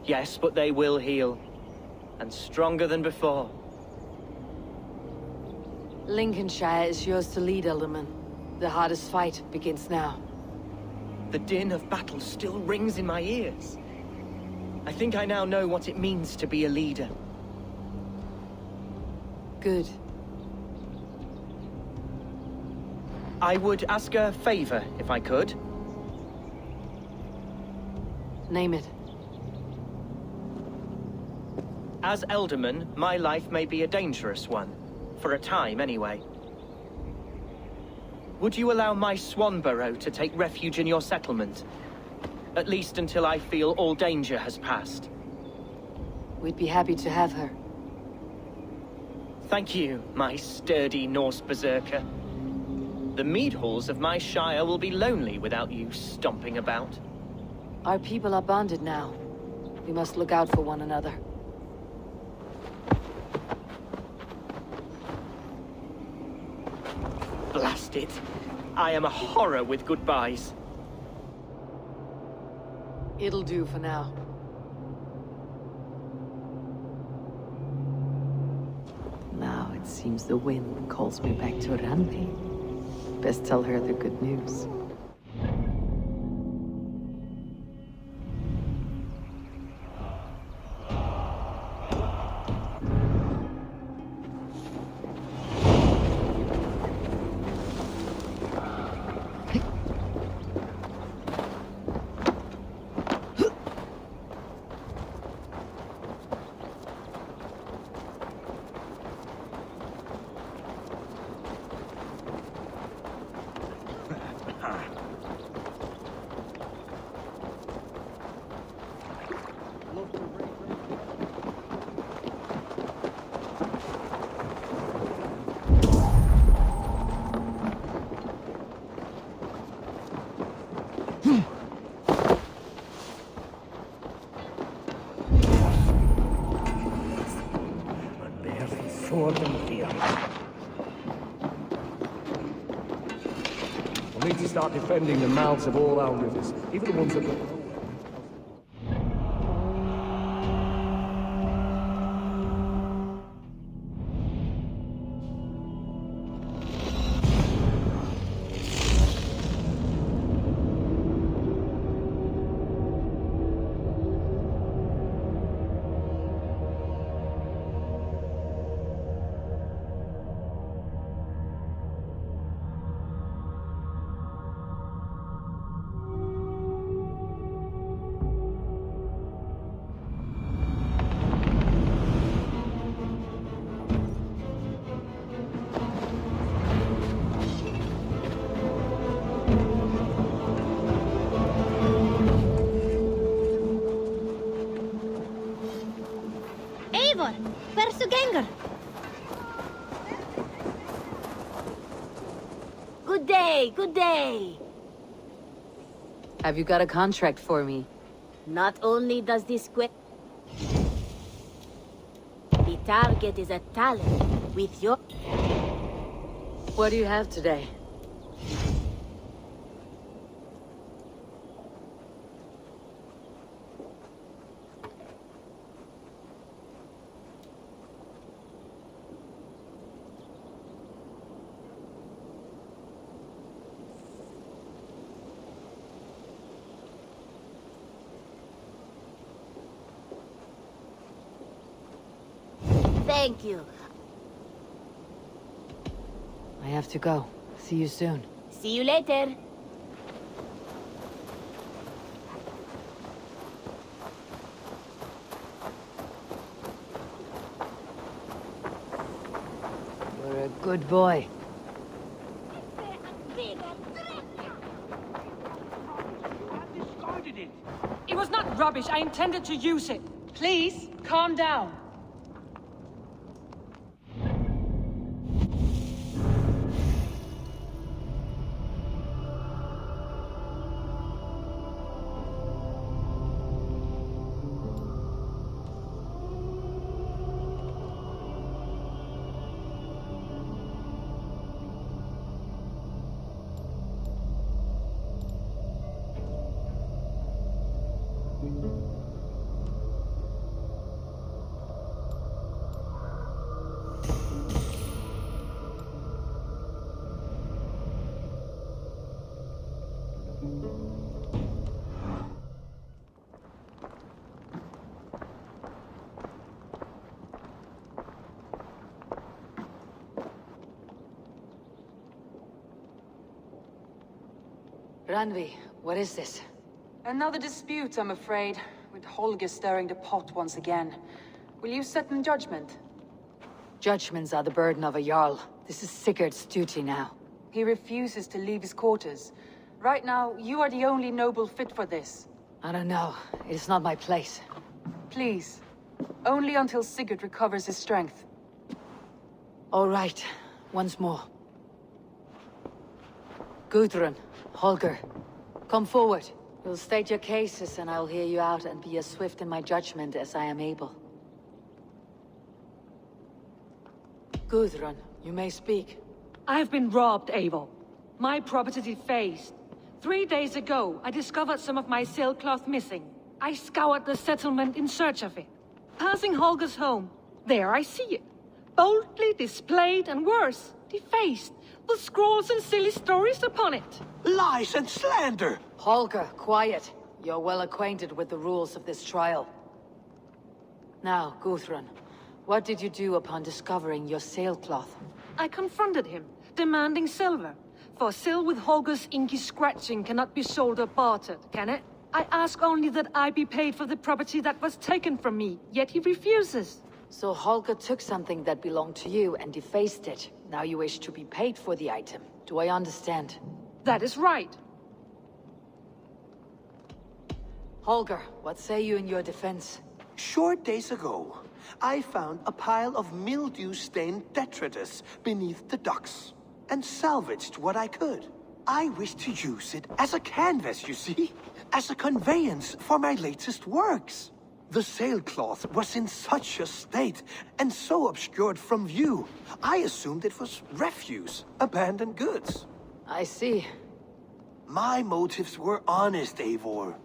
Yes, but they will heal. And stronger than before. Lincolnshire is yours to lead, Elderman. The hardest fight begins now. The din of battle still rings in my ears. I think I now know what it means to be a leader. Good. I would ask a favor, if I could. Name it. As Elderman, my life may be a dangerous one. For a time, anyway. Would you allow my Swanborough to take refuge in your settlement? At least until I feel all danger has passed. We'd be happy to have her. Thank you, my sturdy Norse berserker. The mead halls of my shire will be lonely without you stomping about. Our people are bonded now. We must look out for one another. Blast it. I am a horror with goodbyes. It'll do for now. Now it seems the wind calls me back to Randi. Best tell her the good news. Sword and fear. We'll need to start defending the mouths of all our rivers, even the ones that... Eivor, verso Gengar. Good day, good day. Have you got a contract for me? Not only does this target is a talent. With your... What do you have today? Thank you. I have to go. See you soon. See you later. You're a good boy. It was not rubbish. I intended to use it. Please, calm down. Ranvi, what is this? Another dispute, I'm afraid, with Holger stirring the pot once again. Will you set in judgment? Judgments are the burden of a Jarl. This is Sigurd's duty now. He refuses to leave his quarters. Right now, you are the only noble fit for this. I don't know. It is not my place. Please. Only until Sigurd recovers his strength. All right. Once more. Gudrun, Holger, come forward. You'll state your cases and I'll hear you out and be as swift in my judgment as I am able. Gudrun, you may speak. I have been robbed, Eivor. My property defaced. 3 days ago, I discovered some of my sailcloth missing. I scoured the settlement in search of it. Passing Holger's home, there I see it. Boldly displayed and worse, defaced, with scrolls and silly stories upon it. Lies and slander! Holger, quiet. You're well acquainted with the rules of this trial. Now, Gudrun, what did you do upon discovering your sailcloth? I confronted him, demanding silver. For sil with Holger's inky scratching cannot be sold or bartered, can it? I ask only that I be paid for the property that was taken from me, yet he refuses. So Holger took something that belonged to you and defaced it. Now you wish to be paid for the item. Do I understand? That is right. Holger, what say you in your defense? Short days ago, I found a pile of mildew-stained detritus beneath the docks, and salvaged what I could. I wish to use it as a canvas, you see? As a conveyance for my latest works. The sailcloth was in such a state, and so obscured from view, I assumed it was refuse, abandoned goods. I see. My motives were honest, Eivor.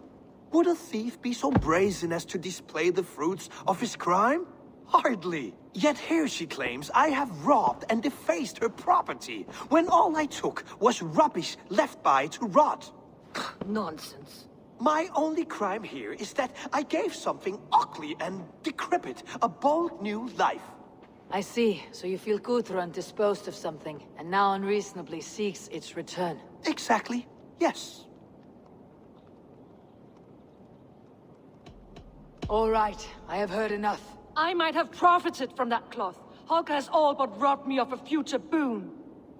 Would a thief be so brazen as to display the fruits of his crime? Hardly. Yet here she claims I have robbed and defaced her property, when all I took was rubbish left by to rot. Nonsense. My only crime here is that I gave something ugly and decrepit a bold new life. I see. So you feel Gudrun disposed of something, and now unreasonably seeks its return. Exactly. Yes. All right. I have heard enough. I might have profited from that cloth. Holger has all but robbed me of a future boon.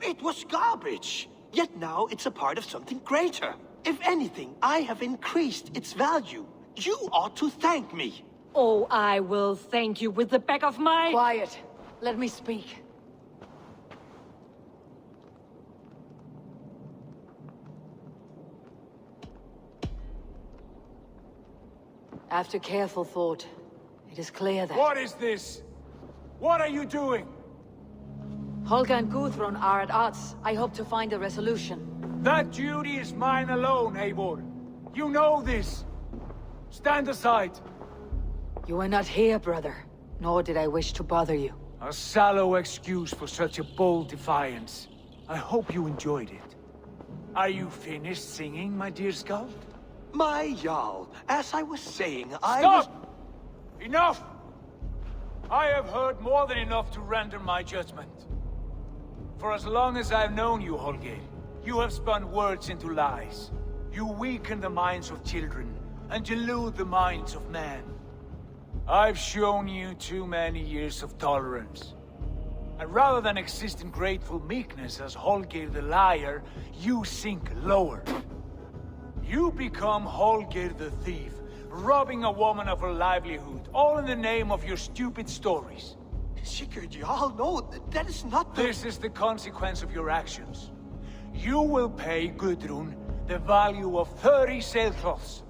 It was garbage. Yet now it's a part of something greater. If anything, I have increased its value. You ought to thank me. Oh, I will thank you with the back of my... Quiet. Let me speak. After careful thought, it is clear that... What is this? What are you doing? Holger and Gudrun are at odds. I hope to find a resolution. That duty is mine alone, Eivor. You know this. Stand aside. You were not here, brother. Nor did I wish to bother you. A sallow excuse for such a bold defiance. I hope you enjoyed it. Are you finished singing, my dear Skald? My Jarl, as I was saying, Stop! Enough! I have heard more than enough to render my judgment. For as long as I've known you, Holger, you have spun words into lies. You weaken the minds of children, and delude the minds of men. I've shown you too many years of tolerance. And rather than exist in grateful meekness as Holger the liar, you sink lower. You become Holger the thief, robbing a woman of her livelihood, all in the name of your stupid stories. Sigurd, you all know that is not the— This is the consequence of your actions. You will pay Gudrun the value of 30 sailcloths.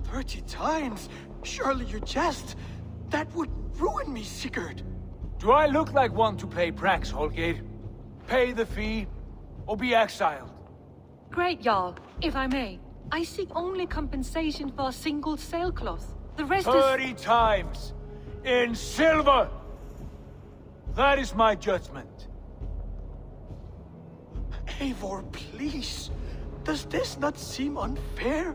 30 times? Surely you jest. That would ruin me, Sigurd. Do I look like one to pay pranks, Holger? Pay the fee, or be exiled. Great Jarl, if I may. I seek only compensation for a single sailcloth. The rest 30 times! In silver! That is my judgment. Eivor, please. Does this not seem unfair?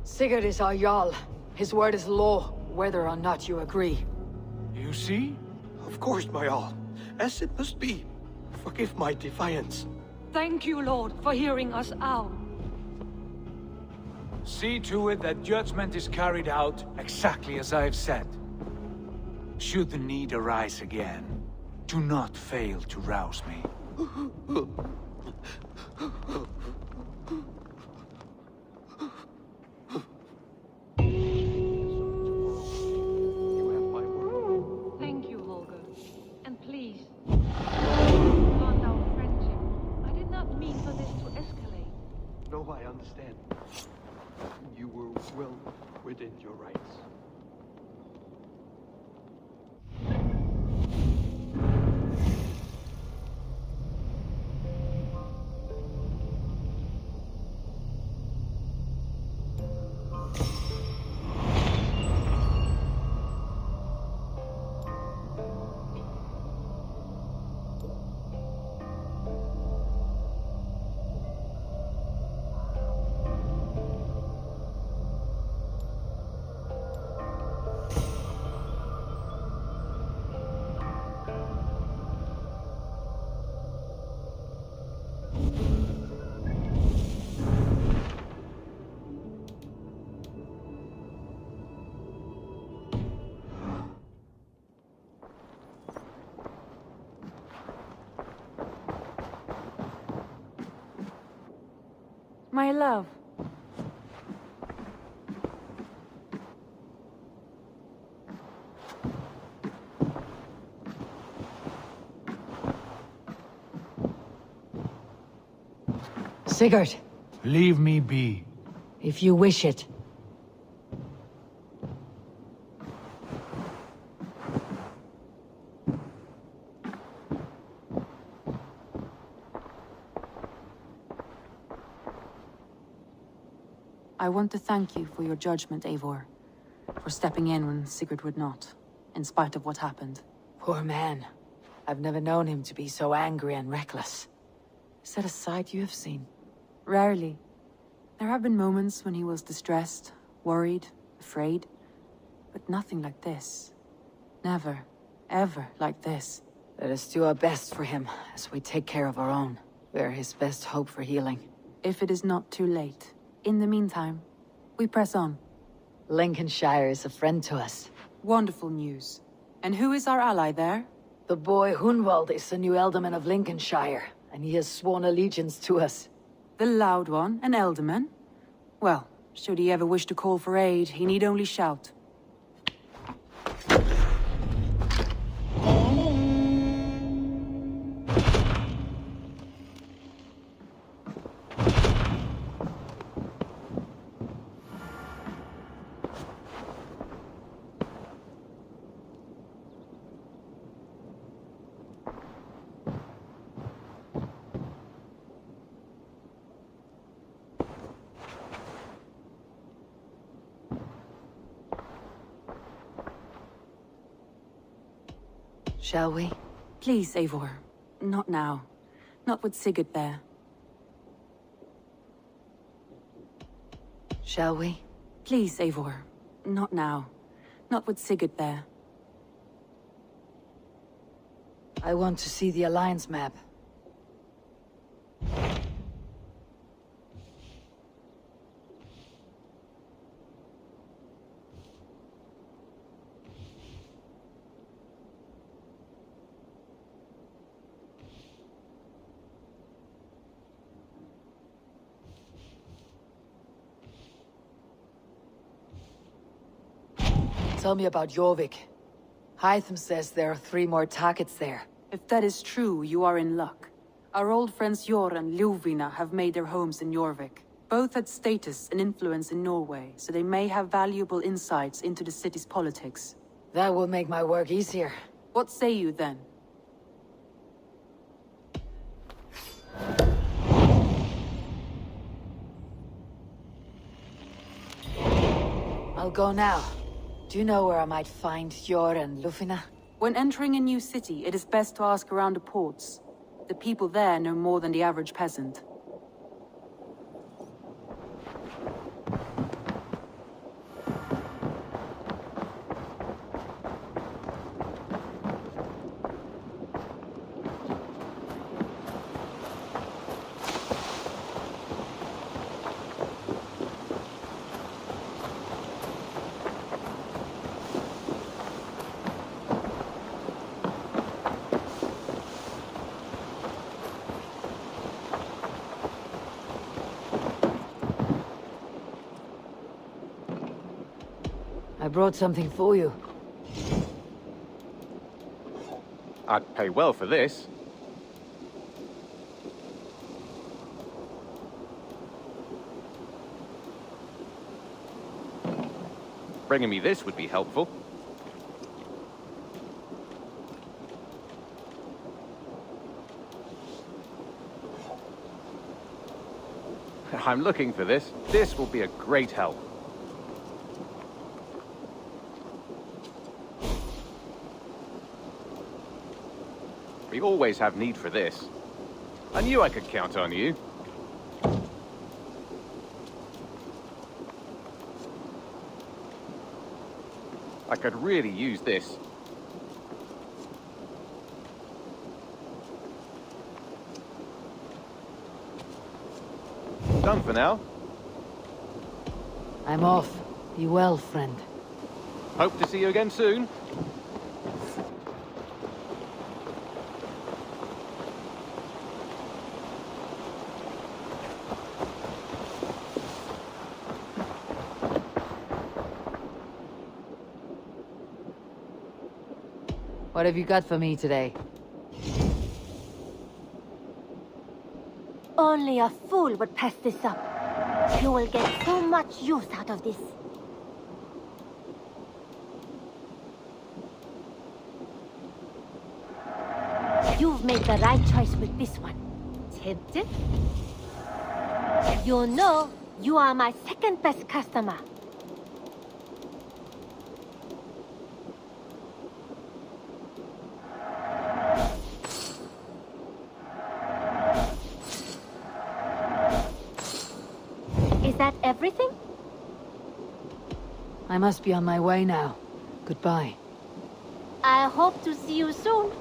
Sigurd is our Jarl. His word is law, whether or not you agree. You see? Of course, my Jarl. As it must be. Forgive my defiance. Thank you, Lord, for hearing us out. See to it that judgment is carried out exactly as I have said. Should the need arise again, do not fail to rouse me. Thank you, Holger. And please, beyond our friendship, I did not mean for this to escalate. No, I understand. You were well within your rights. My love. Sigurd, Leave me be. if you wish it. I want to thank you for your judgment, Eivor. For stepping in when Sigurd would not, in spite of what happened. Poor man. I've never known him to be so angry and reckless. Is that a side you have seen? Rarely. There have been moments when he was distressed, worried, afraid. But nothing like this. Never, ever like this. Let us do our best for him, as we take care of our own. We're his best hope for healing. If it is not too late. In the meantime, we press on. Lincolnshire is a friend to us. Wonderful news. And who is our ally there? The boy Hunwald is the new Ealdorman of Lincolnshire, and he has sworn allegiance to us. The loud one, an Ealdorman? Well, should he ever wish to call for aid, he need only shout. Shall we? Please, Eivor. Not now. Not with Sigurd there. Shall we? Please, Eivor. Not now. Not with Sigurd there. I want to see the Alliance map. Tell me about Jorvik. Hytham says there are 3 more targets there. If that is true, you are in luck. Our old friends Jor and Ljuvina have made their homes in Jorvik. Both had status and influence in Norway, so they may have valuable insights into the city's politics. That will make my work easier. What say you then? I'll go now. Do you know where I might find Jor and Ljuvina? When entering a new city, it is best to ask around the ports. The people there know more than the average peasant. I brought something for you. I'd pay well for this. Bringing me this would be helpful. I'm looking for this. This will be a great help. We always have need for this. I knew I could count on you. I could really use this. Done for now. I'm off. Be well, friend. Hope to see you again soon. What have you got for me today? Only a fool would pass this up. You will get so much use out of this. You've made the right choice with this one. Tempted? You know, you are my second best customer. Is that everything? I must be on my way now. Goodbye. I hope to see you soon.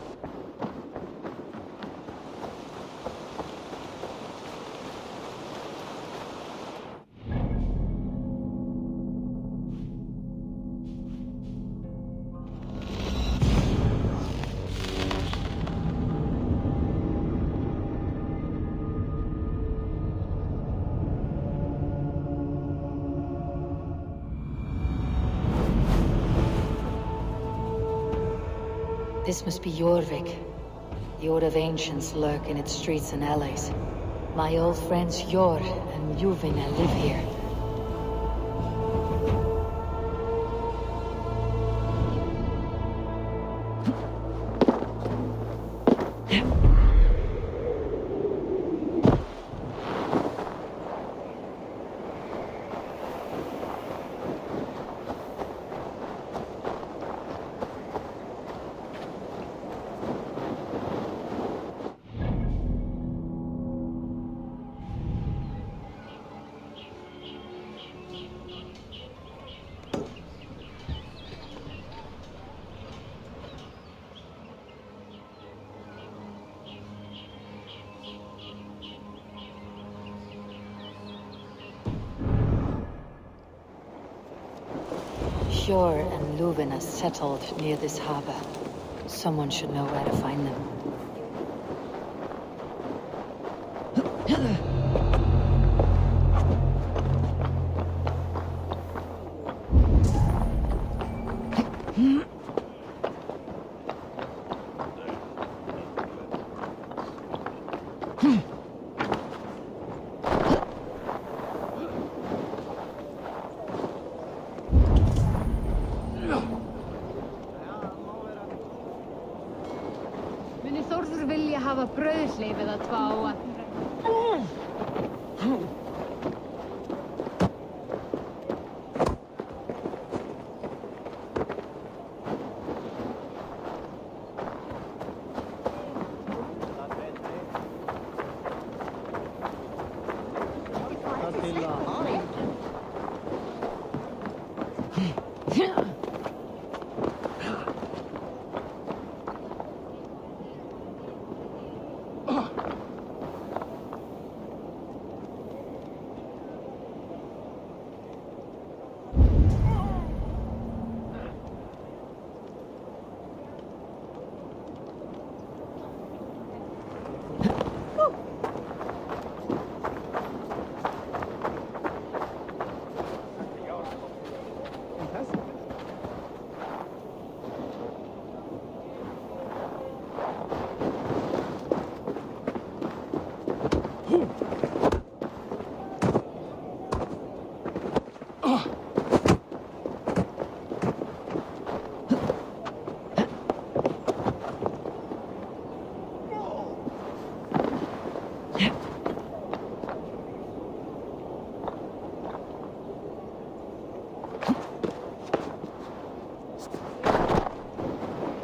This must be Jorvik. The Order of Ancients lurk in its streets and alleys. My old friends Jor and Ljuvina live here. Sjor and Luvin are settled near this harbor. Someone should know where to find them. Muni Þórður vilja hafa brauðhleif eða tvá að...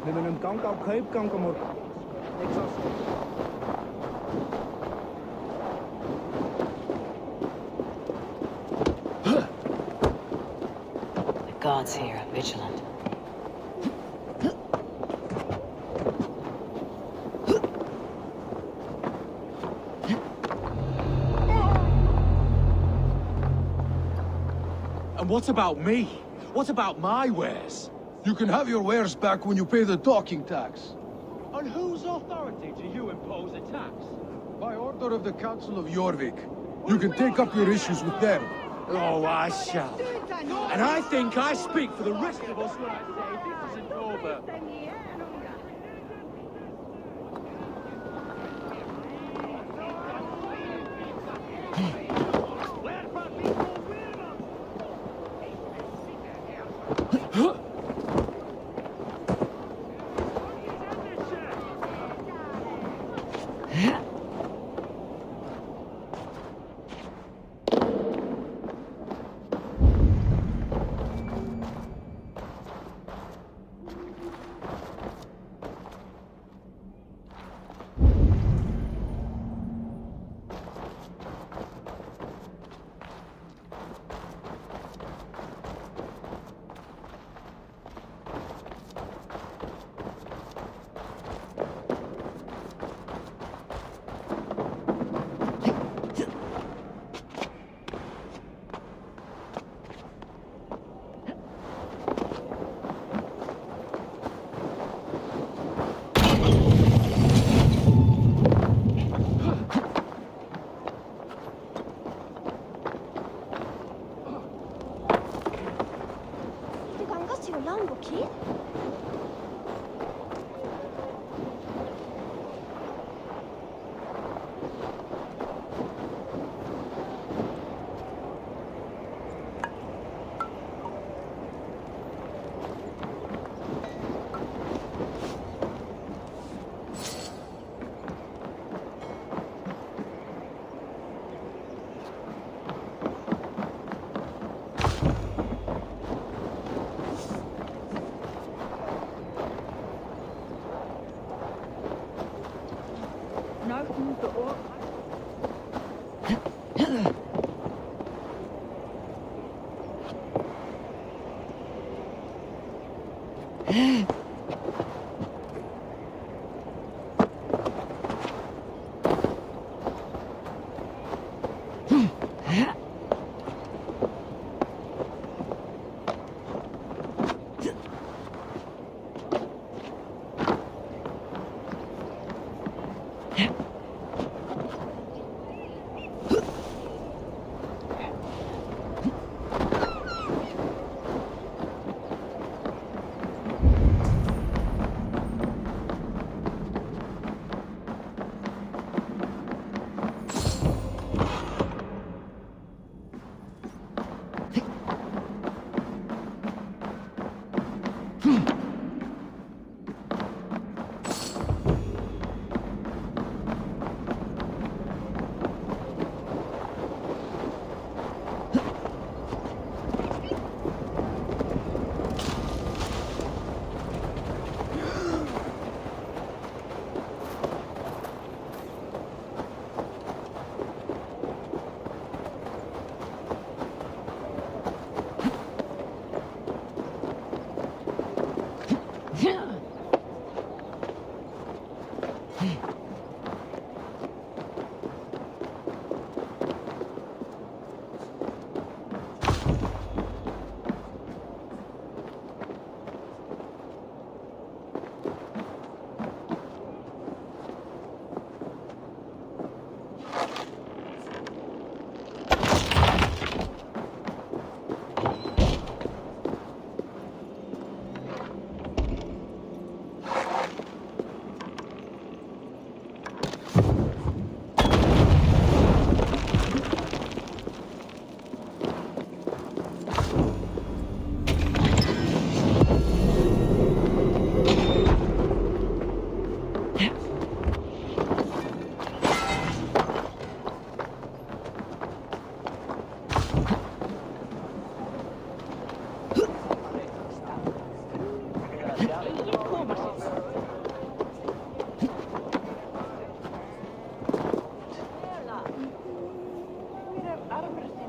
Við munum ganga á kaupgang á morgun. The guards here are vigilant. And what about me? What about my wares? You can have your wares back when you pay the docking tax. On whose authority do you impose a tax? By order of the Council of Jorvik. You can take up your issues with them. Oh, I shall. And I think I speak for the rest of us when I say this isn't over.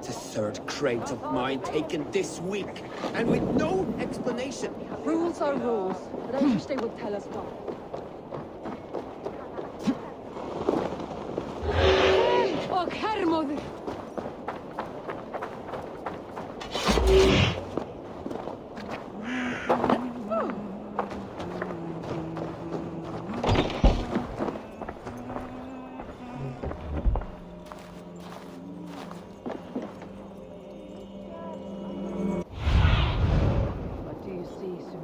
The third crate of mine taken this week, and with no explanation. Rules are rules, but I wish they would tell us why. Och herrmoder! What do you see, Sue?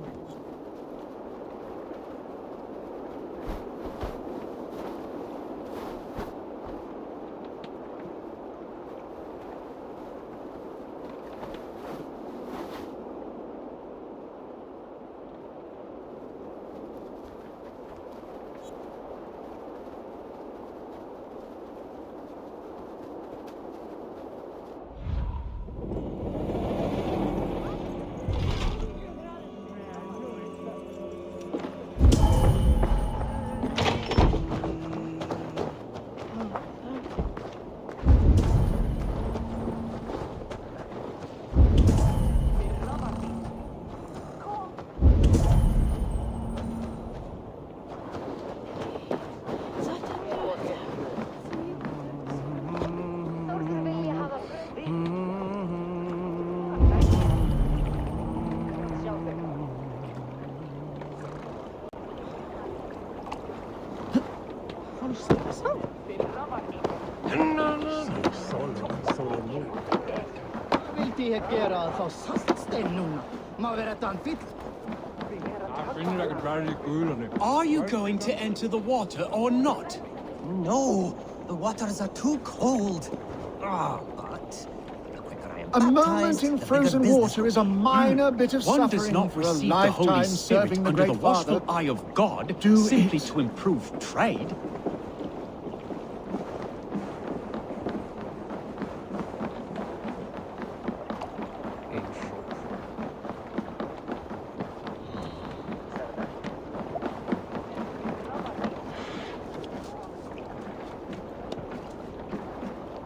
Are you going to enter the water or not? No, the waters are too cold. But the quicker I am A moment baptized, in the frozen bigger water is a minor bit of One suffering does not for a receive the Holy lifetime Spirit serving the under the Great watchful Father. eye of God Do simply it. to improve trade.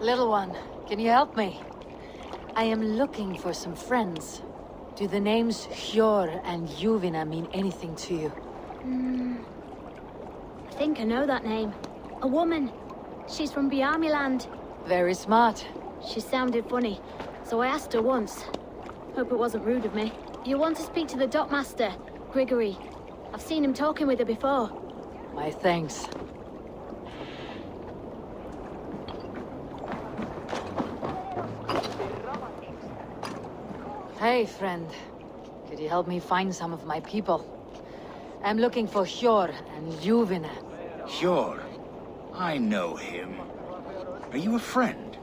Little one, can you help me? I am looking for some friends. Do the names Hjor and Juvina mean anything to you? I think I know that name. A woman. She's from Biamiland. Very smart. She sounded funny, so I asked her once. Hope it wasn't rude of me. You want to speak to the dockmaster, Grigory. I've seen him talking with her before. My thanks. Hey, friend. Could you help me find some of my people? I'm looking for Hjor and Ljuvina. Sure. I know him. Are you a friend?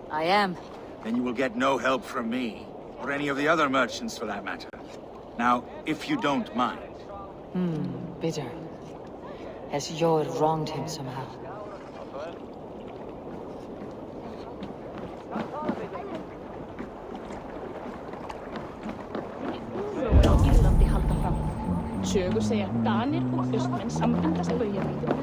I am. Then you will get no help from me, or any of the other merchants for that matter. Now, if you don't mind. Bitter. Has Hjor wronged him somehow? Irlanti halda fram. Sögur segja að Danir og Austmenn sambandast baujarvíðum.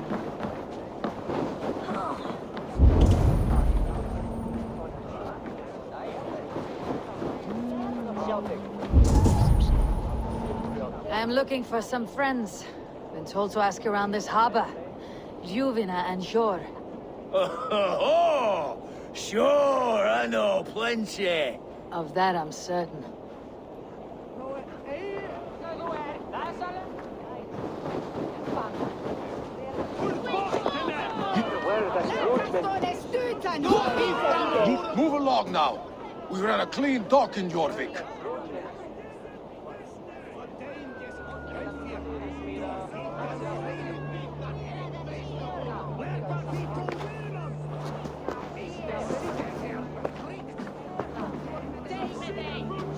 I'm looking for some friends. Been told to ask around this harbor. Ljuvina and Hjor. Oh, sure, I know plenty. Of that I'm certain. Move along now. We ran a clean dock in Jorvik.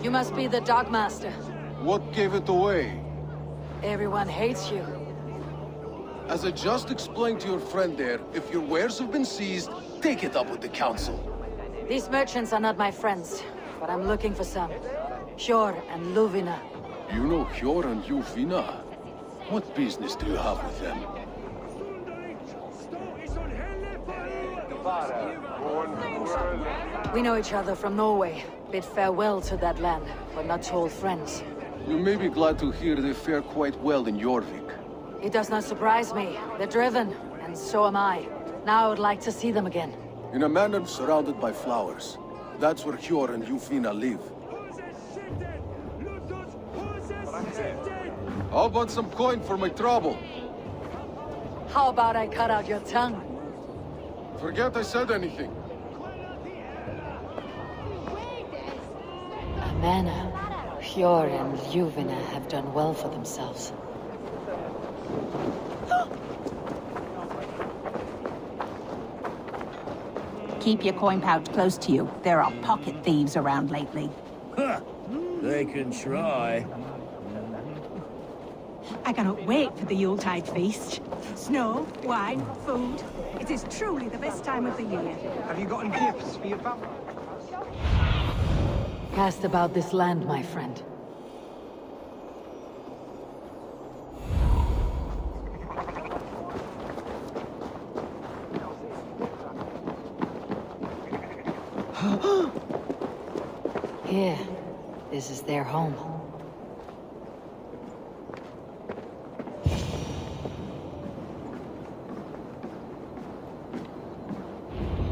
You must be the Dogmaster. What gave it away? Everyone hates you. As I just explained to your friend there, if your wares have been seized, take it up with the council. These merchants are not my friends, but I'm looking for some. Hjor and Ljuvina. You know Hjor and Ljuvina? What business do you have with them? We know each other from Norway. Bid farewell to that land, but not to old friends. You may be glad to hear they fare quite well in Jorvik. It does not surprise me. They're driven, and so am I. Now I would like to see them again. In a manor surrounded by flowers. That's where Hjor and Ljuvina live. How about some coin for my trouble? How about I cut out your tongue? Forget I said anything. A manor. Hjor and Ljuvina have done well for themselves. Keep your coin pouch close to you. There are pocket thieves around lately. Huh. They can try. I cannot wait for the Yuletide feast. Snow, wine, food. It is truly the best time of the year. Have you gotten gifts for your family? Cast about this land, my friend. Here. This is their home.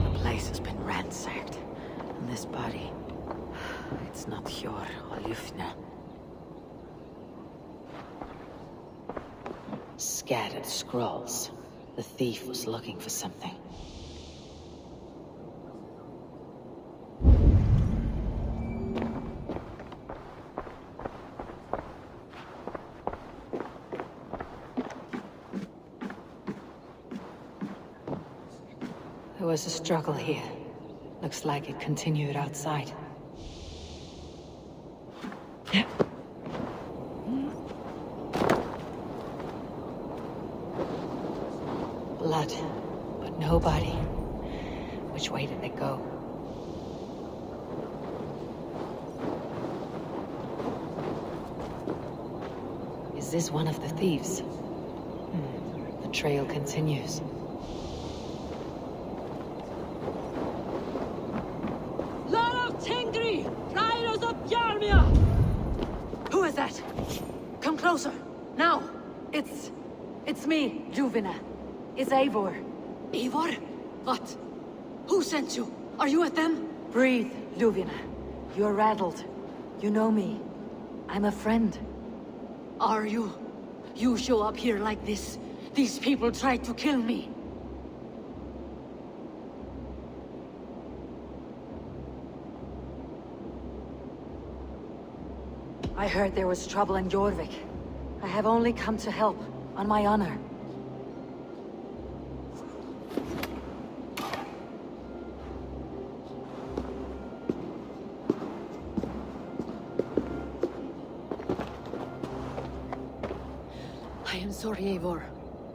The place has been ransacked. And this body... It's not Hjor or Ljuvina. Scattered scrolls. The thief was looking for something. There was a struggle here. Looks like it continued outside. Blood, but no body. Which way did they go? Is this one of the thieves? The trail continues. Who is that? Come closer. Now. It's me, Ljuvina. It's Eivor. Eivor? What? Who sent you? Are you with them? Breathe, Ljuvina. You're rattled. You know me. I'm a friend. Are you? You show up here like this. These people tried to kill me. I heard there was trouble in Jorvik. I have only come to help, on my honor. I am sorry, Eivor.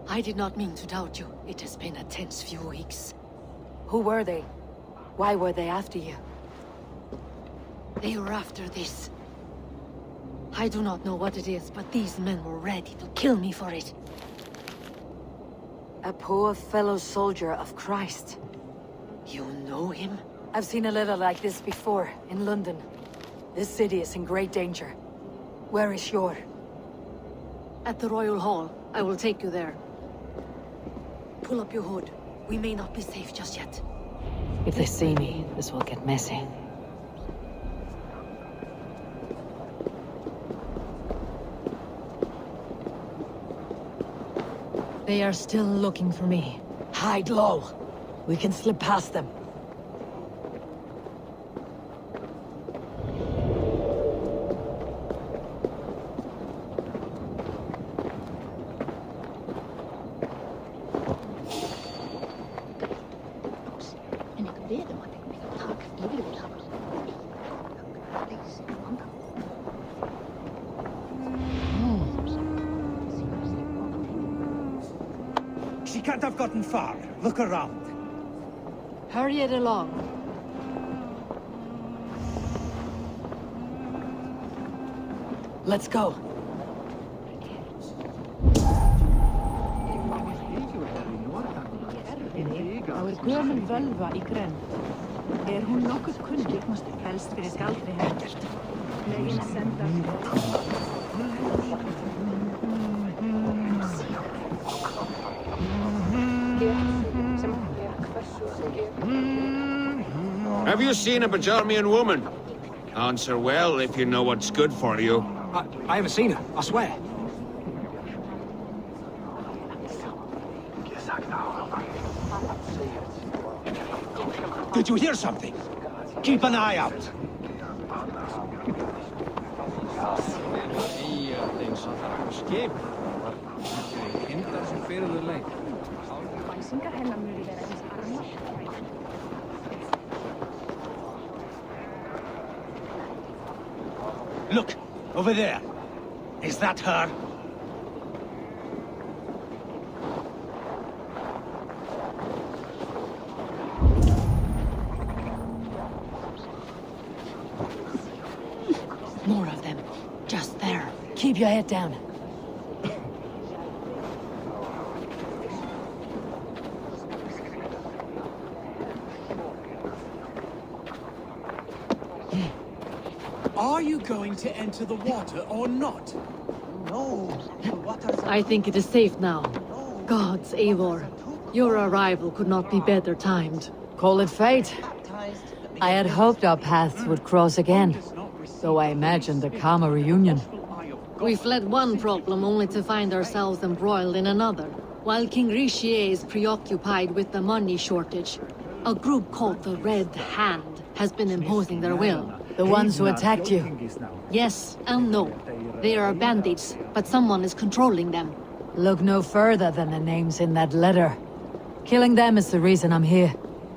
I did not mean to doubt you. It has been a tense few weeks. Who were they? Why were they after you? They were after this. I do not know what it is, but these men were ready to kill me for it. A poor fellow soldier of Christ. You know him? I've seen a letter like this before, in London. This city is in great danger. Where is Yor? At the Royal Hall. I will take you there. Pull up your hood. We may not be safe just yet. If they see me, this will get messy. They are still looking for me. Hide low. We can slip past them. She can't have gotten far. Look around. Hurry it along. Let's go. Þá gömul völva í grennd. Hún nokkuð kunnig? Helst fyrir skaldri Herbert. Leginn senda. Have you seen a Bajarmian woman? Answer well if you know what's good for you. I haven't seen her, I swear. Did you hear something? Keep an eye out. Look, over there. Is that her? More of them. Just there. Keep your head down. Are you going to enter the water or not? No, the waters are... I think it is safe now. Gods, Eivor. Your arrival could not be better timed. Call it fate. I had hoped our paths would cross again, though I imagined a calmer reunion. We fled one problem only to find ourselves embroiled in another. While King Richier is preoccupied with the money shortage, a group called the Red Hand has been imposing their will. The ones who attacked you? Yes and no. They are bandits, but someone is controlling them. Look no further than the names in that letter. Killing them is the reason I'm here.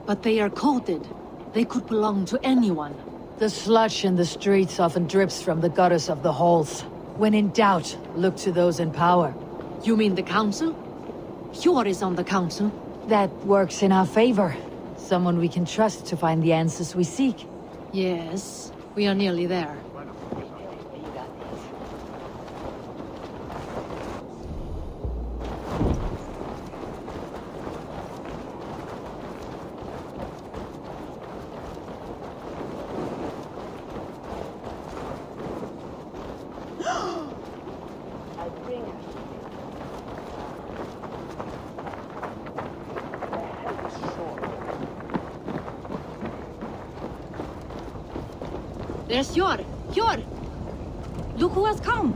But they are coded. They could belong to anyone. The sludge in the streets often drips from the gutters of the halls. When in doubt, look to those in power. You mean the council? Hjor is on the council. That works in our favor. Someone we can trust to find the answers we seek. Yes, we are nearly there. There's Hjor! Hjor! Look who has come!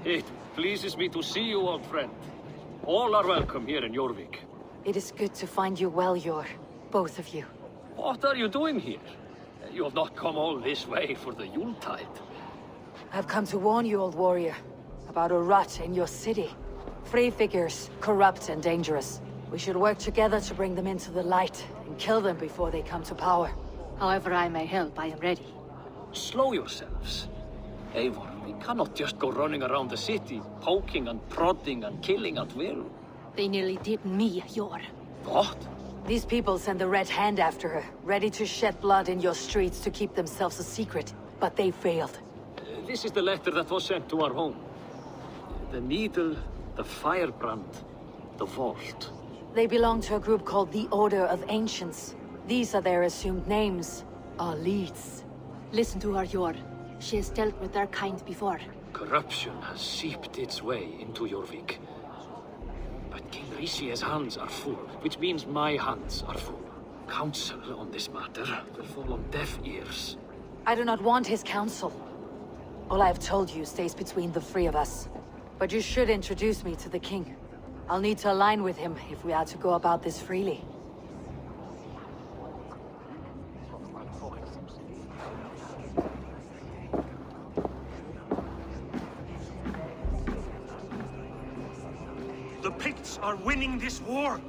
It pleases me to see you, old friend. All are welcome here in Jorvik. It is good to find you well, Yor. Both of you. What are you doing here? You have not come all this way for the Yuletide. I've come to warn you, old warrior, about a rot in your city. Free figures, corrupt and dangerous. We should work together to bring them into the light and kill them before they come to power. However I may help, I am ready. Slow yourselves. Eivor, we cannot just go running around the city, poking and prodding and killing at will. They nearly did me, Yor. What? These people send the Red Hand after her, ready to shed blood in your streets to keep themselves a secret. But they failed. This is the letter that was sent to our home. The needle, the firebrand, the vault. They belong to a group called the Order of Ancients. These are their assumed names, our leads. Listen to her, Yor. She has dealt with their kind before. Corruption has seeped its way into Jorvik. But King Rishi's hands are full, which means my hands are full. Counsel on this matter will fall on deaf ears. I do not want his counsel. All I have told you stays between the three of us. But you should introduce me to the king. I'll need to align with him if we are to go about this freely. The Picts are winning this war.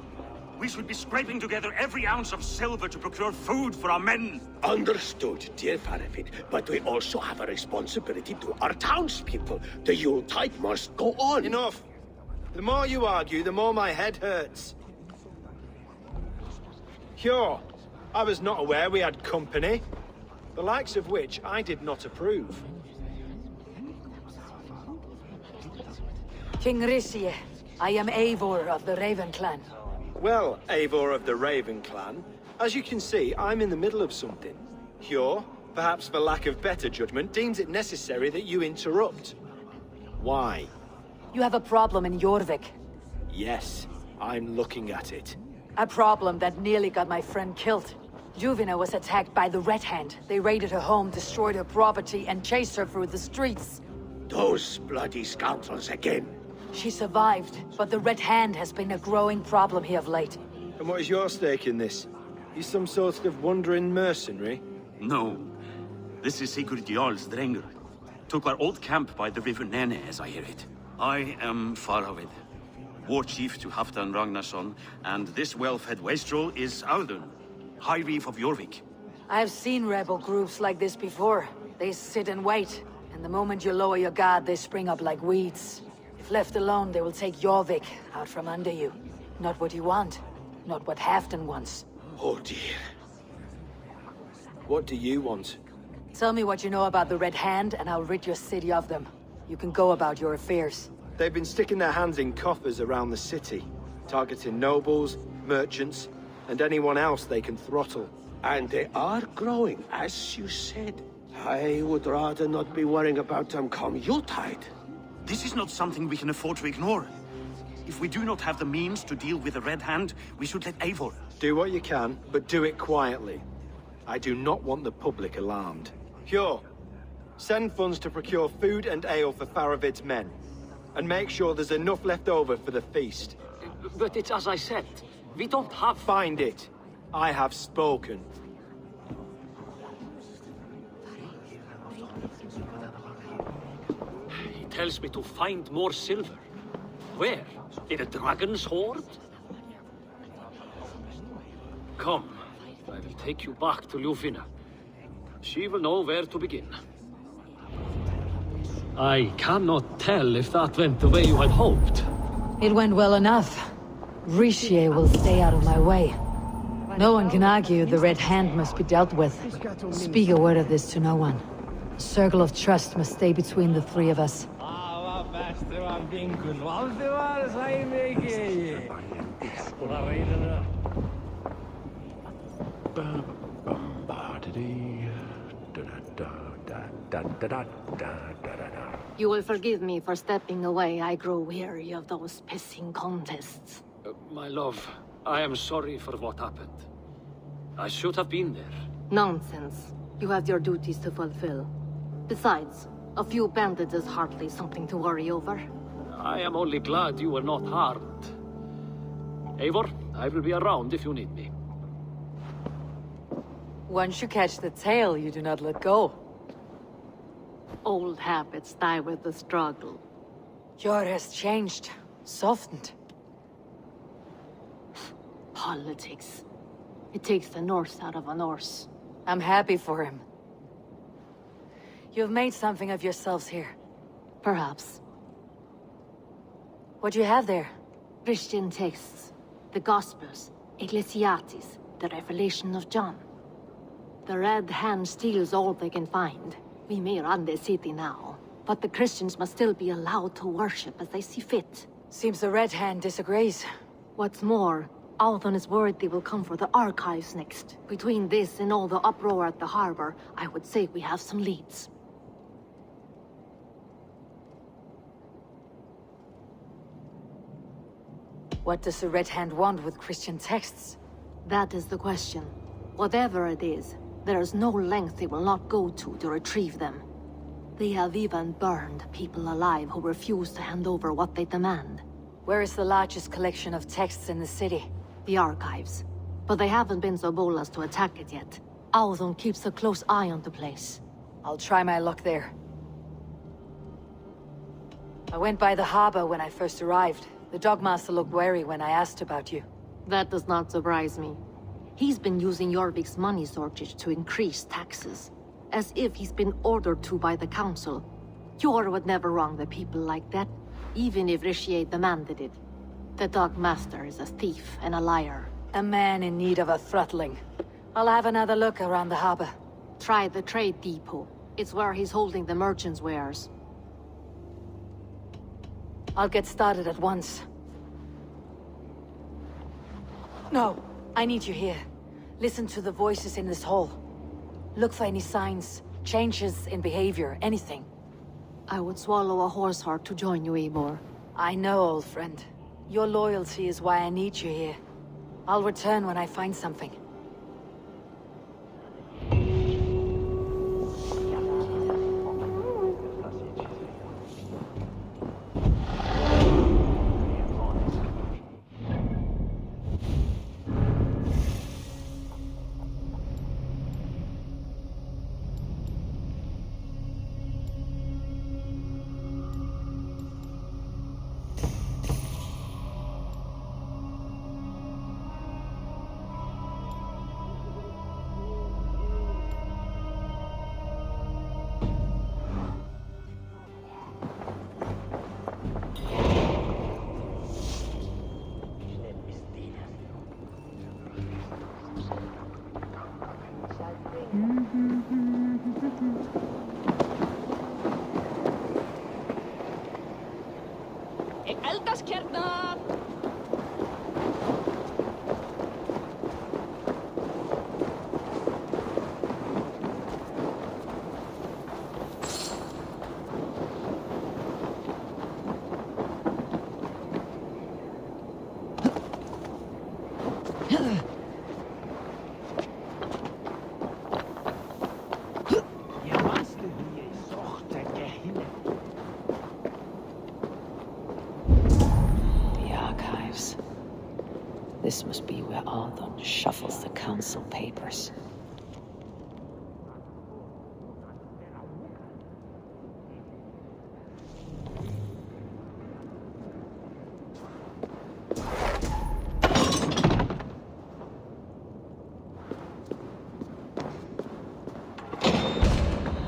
We should be scraping together every ounce of silver to procure food for our men. Understood, dear Faravid, but we also have a responsibility to our townspeople. The Yuletide must go on. Enough. The more you argue, the more my head hurts. Sure, I was not aware we had company, the likes of which I did not approve. King Rishi, I am Eivor of the Raven Clan. Well, Eivor of the Raven Clan, as you can see, I'm in the middle of something. Hjor, perhaps for lack of better judgment, deems it necessary that you interrupt. Why? You have a problem in Jorvik. Yes, I'm looking at it. A problem that nearly got my friend killed. Juvina was attacked by the Red Hand. They raided her home, destroyed her property, and chased her through the streets. Those bloody scoundrels again. She survived, but the Red Hand has been a growing problem here of late. And what is your stake in this? You some sort of wandering mercenary? No. This is Sigurd Jarl's Drengr. Took our old camp by the river Nene, as I hear it. I am Faravid, war chief to Halfdan Ragnarsson, and this well-fed wastrel is Audun, High Reef of Jorvik. I have seen rebel groups like this before. They sit and wait, and the moment you lower your guard, they spring up like weeds. If left alone, they will take Jorvik out from under you. Not what you want, not what Halfdan wants. Oh dear. What do you want? Tell me what you know about the Red Hand, and I'll rid your city of them. You can go about your affairs. They've been sticking their hands in coffers around the city, targeting nobles, merchants, and anyone else they can throttle. And they are growing, as you said. I would rather not be worrying about them come Yuletide. This is not something we can afford to ignore. If we do not have the means to deal with the Red Hand, we should let Eivor. Do what you can, but do it quietly. I do not want the public alarmed. Hjor, send funds to procure food and ale for Faravid's men. And make sure there's enough left over for the feast. But it's as I said, we don't have... Find it. I have spoken. He tells me to find more silver. Where? In a dragon's hoard? Come, I will take you back to Ljufina. She will know where to begin. I cannot tell if that went the way you had hoped. It went well enough. Rishi will stay out of my way. No one can argue the Red Hand must be dealt with. Speak a word of this to no one. A circle of trust must stay between the three of us. You will forgive me for stepping away. I grow weary of those pissing contests. My love, I am sorry for what happened. I should have been there. Nonsense. You have your duties to fulfill. Besides, a few bandits is hardly something to worry over. I am only glad you were not harmed. Eivor, I will be around if you need me. Once you catch the tail, you do not let go. Old habits die with the struggle. Jor has changed, softened. Politics. It takes the Norse out of a Norse. I'm happy for him. You've made something of yourselves here. Perhaps. What do you have there? Christian texts. The Gospels. Ecclesiastes. The Revelation of John. The Red Hand steals all they can find. We may run the city now, but the Christians must still be allowed to worship as they see fit. Seems the Red Hand disagrees. What's more, Althon is worried they will come for the archives next. Between this and all the uproar at the harbor, I would say we have some leads. What does the Red Hand want with Christian texts? That is the question. Whatever it is, there is no length they will not go to retrieve them. They have even burned people alive who refuse to hand over what they demand. Where is the largest collection of texts in the city? The archives. But they haven't been so bold as to attack it yet. Althon keeps a close eye on the place. I'll try my luck there. I went by the harbor when I first arrived. The Dogmaster looked wary when I asked about you. That does not surprise me. He's been using Jorvik's money shortage to increase taxes. As if he's been ordered to by the council. Jor would never wrong the people like that, even if Rishi demanded it. The Dogmaster is a thief and a liar. A man in need of a throttling. I'll have another look around the harbor. Try the trade depot. It's where he's holding the merchants' wares. I'll get started at once. No, I need you here. Listen to the voices in this hall. Look for any signs, changes in behavior, anything. I would swallow a horse heart to join you, Eivor. I know, old friend. Your loyalty is why I need you here. I'll return when I find something. Ik eldast hérna! This must be where Althon shuffles the council papers.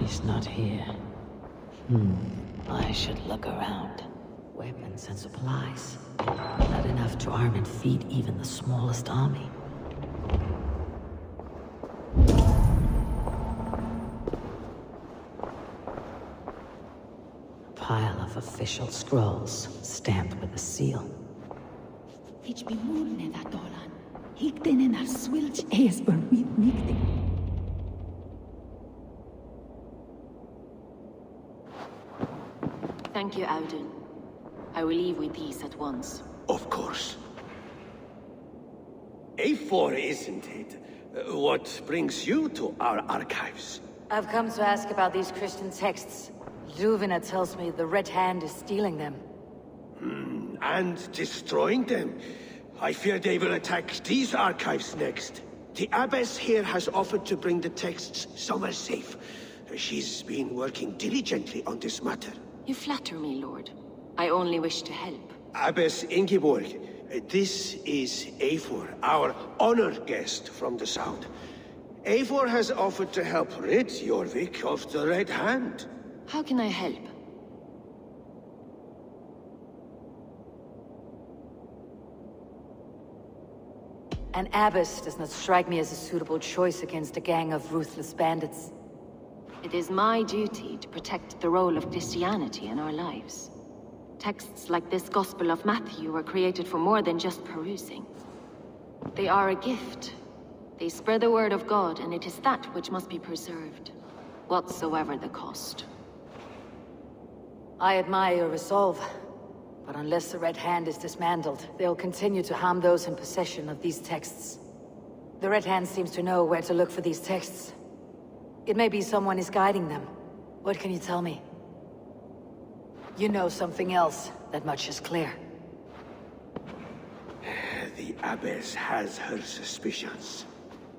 He's not here. I should look around. Weapons and supplies. Not enough to arm and feed even the smallest army. A pile of official scrolls, stamped with a seal. Ich bin murne da dolan. Ik denen ar swilch esber with nikti. Thank you, Audun. I will leave with these at once. Of course. A4, isn't it? What brings you to our archives? I've come to ask about these Christian texts. Luvina tells me the Red Hand is stealing them. And destroying them. I fear they will attack these archives next. The Abbess here has offered to bring the texts somewhere safe. She's been working diligently on this matter. You flatter me, Lord. I only wish to help. Abbess Ingeborg, this is Eivor, our honored guest from the south. Eivor has offered to help rid Jorvik of the Red Hand. How can I help? An abbess does not strike me as a suitable choice against a gang of ruthless bandits. It is my duty to protect the role of Christianity in our lives. Texts like this Gospel of Matthew were created for more than just perusing. They are a gift. They spread the word of God, and it is that which must be preserved, whatsoever the cost. I admire your resolve, but unless the Red Hand is dismantled, they'll continue to harm those in possession of these texts. The Red Hand seems to know where to look for these texts. It may be someone is guiding them. What can you tell me? You know something else. That much is clear. The Abbess has her suspicions.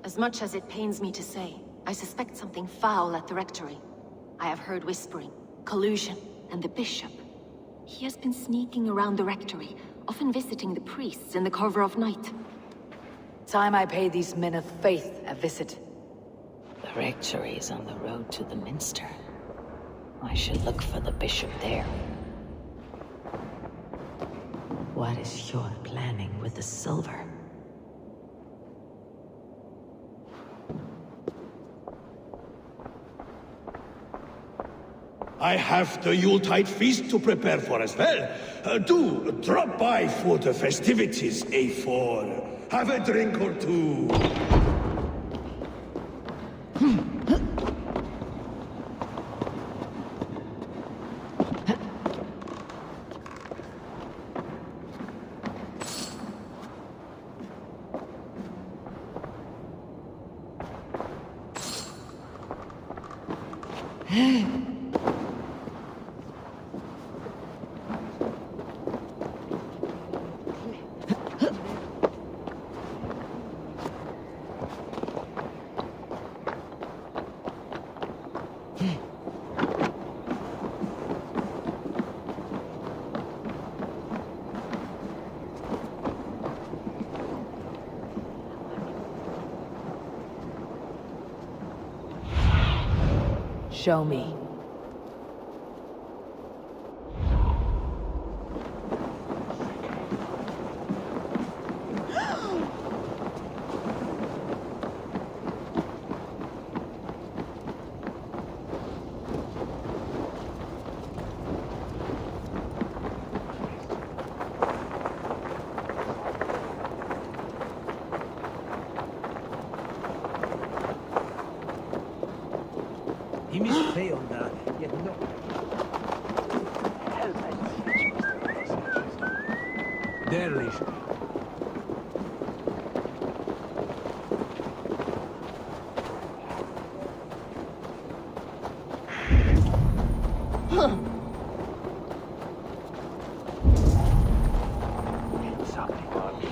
As much as it pains me to say, I suspect something foul at the Rectory. I have heard whispering, collusion, and the Bishop. He has been sneaking around the Rectory, often visiting the priests in the cover of night. Time I pay these men of faith a visit. The Rectory is on the road to the Minster. I should look for the Bishop there. What is your planning with the silver? I have the Yuletide feast to prepare for as well. Do drop by for the festivities, Eivor. Have a drink or two. Show me. He must pay on that, yet no. There, Lish.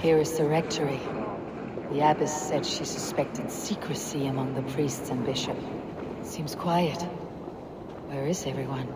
Here is the Rectory. The Abbess said she suspected secrecy among the priests and bishop. Seems quiet. Where is everyone?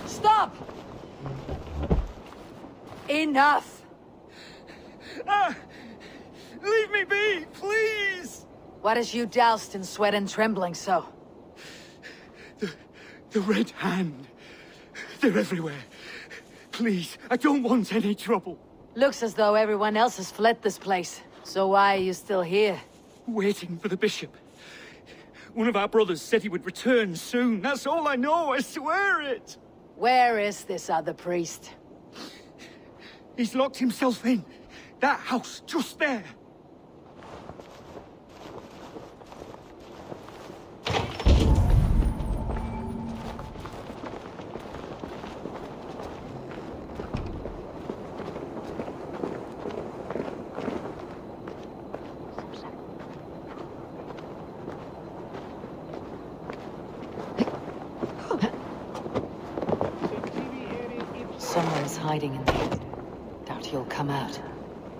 Stop! Enough! Leave me be, please! What has you doused in sweat and trembling so? The Red Hand. They're everywhere. Please, I don't want any trouble. Looks as though everyone else has fled this place. So why are you still here? Waiting for the bishop. One of our brothers said he would return soon. That's all I know, I swear it! Where is this other priest? He's locked himself in. That house, just there. Someone's hiding in there. Doubt he'll come out.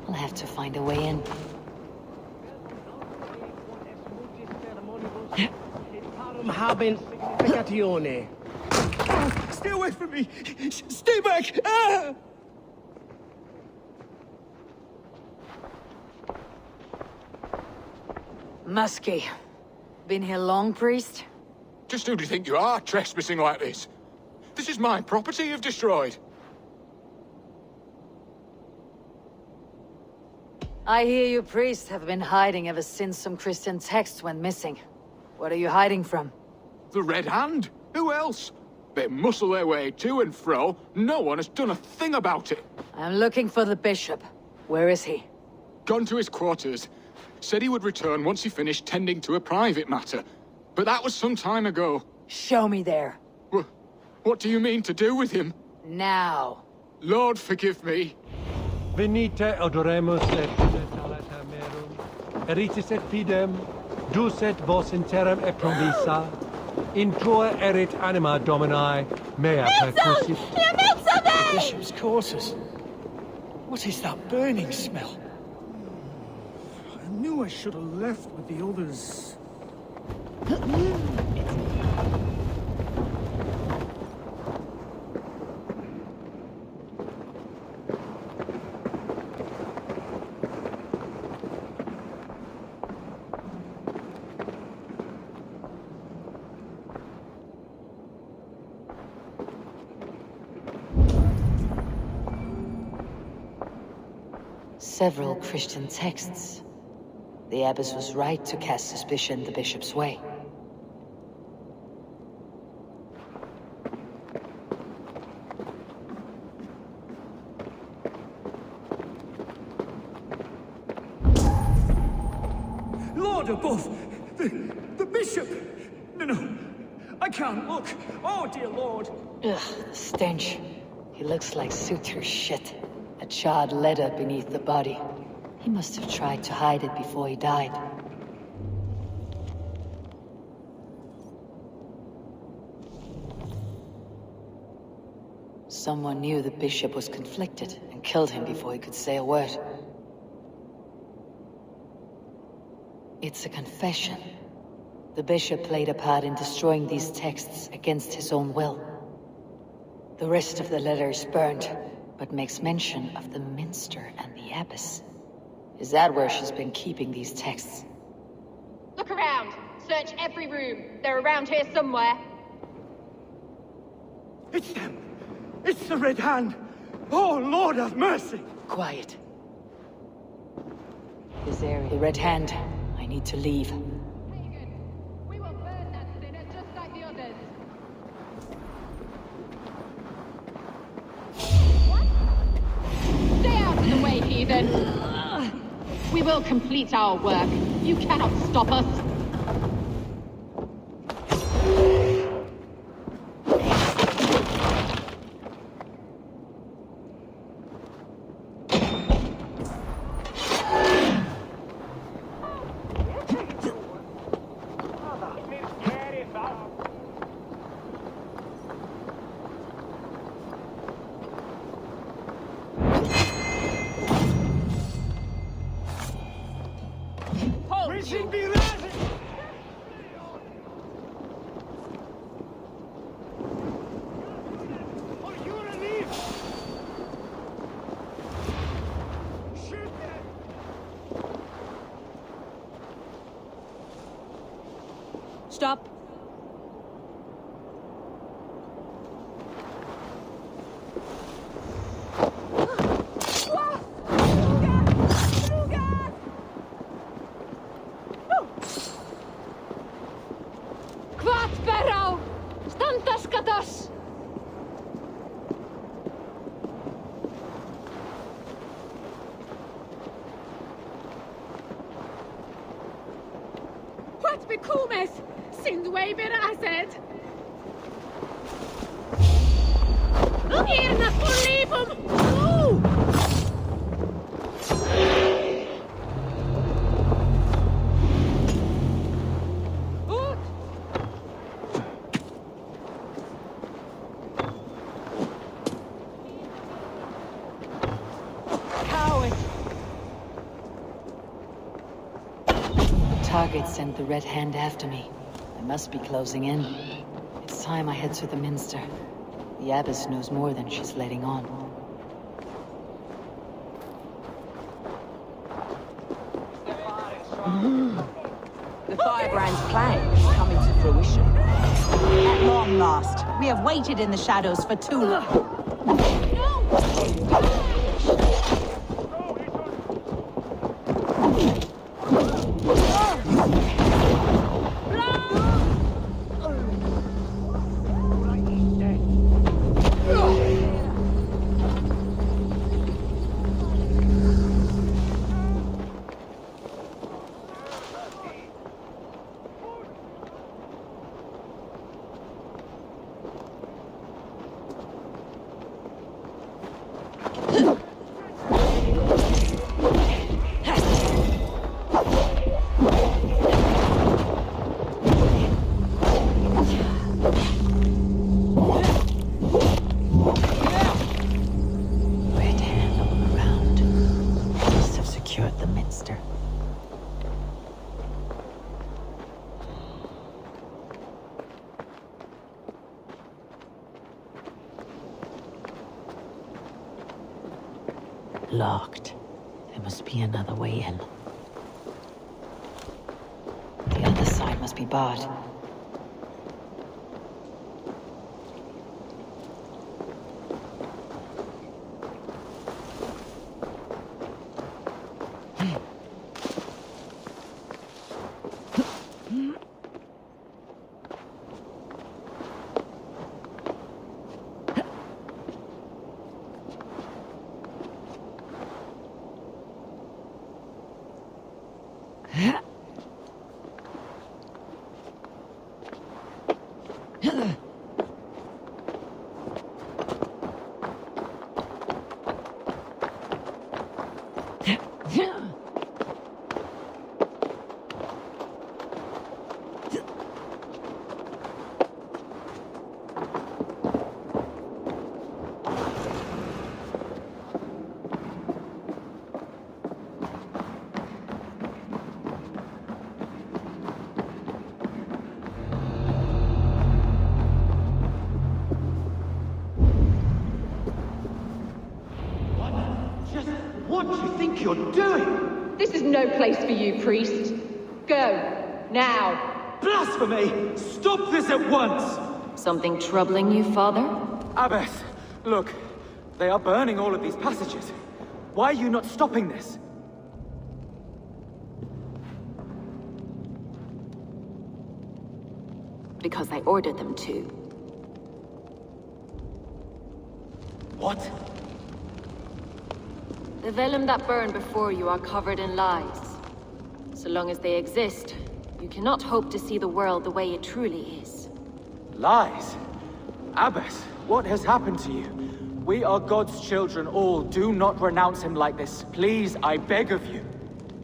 I'll have to find a way in. Haben Pecatione. Stay away from me! Stay back! Ah! Muskie. Been here long, priest? Just who do you think you are, trespassing like this? This is my property you've destroyed. I hear you priests have been hiding ever since some Christian texts went missing. What are you hiding from? The Red Hand? Who else? They muscle their way to and fro. No one has done a thing about it. I'm looking for the bishop. Where is he? Gone to his quarters. Said he would return once he finished tending to a private matter. But that was some time ago. Show me there. What do you mean to do with him? Now. Lord, forgive me. Venite odoremus et talata merum, eritis et fidem, ducet vos in terram e promissa, in tua erit anima Domini, mea percussit. The bishop's quarters. What is that burning smell? I knew I should have left with the others. Several Christian texts. The abbess was right to cast suspicion the bishop's way. Lord above! The bishop! No, I can't look. Oh, dear Lord. Ugh, the stench. He looks like suture shit. A charred leather beneath the body. He must have tried to hide it before he died. Someone knew the bishop was conflicted and killed him before he could say a word. It's a confession. The bishop played a part in destroying these texts against his own will. The rest of the letter is burned, but makes mention of the minster and the abbess. Is that where she's been keeping these texts? Look around! Search every room. They're around here somewhere. It's them! It's the Red Hand! Oh, Lord have mercy! Quiet. This area. The Red Hand. I need to leave. We will burn that sinner just like the others. Stay out of the way, heathen! We will complete our work. You cannot stop us. Stop. Kantas katas! What bekumes? Sindwaver ased! Erna forlebum! Oh! Target sent the Red Hand after me. I must be closing in. It's time I head to the Minster. The Abbess knows more than she's letting on. The Firebrand's plan is coming to fruition. At long last, we have waited in the shadows for too long. Locked. There must be another way in. The other side must be barred. What do you think you're doing? This is no place for you, priest. Go, now. Blasphemy! Stop this at once! Something troubling you, Father? Abbess, look. They are burning all of these passages. Why are you not stopping this? Because I ordered them to. What? The vellum that burn before you are covered in lies. So long as they exist, you cannot hope to see the world the way it truly is. Lies? Abbess, what has happened to you? We are God's children all. Do not renounce him like this. Please, I beg of you.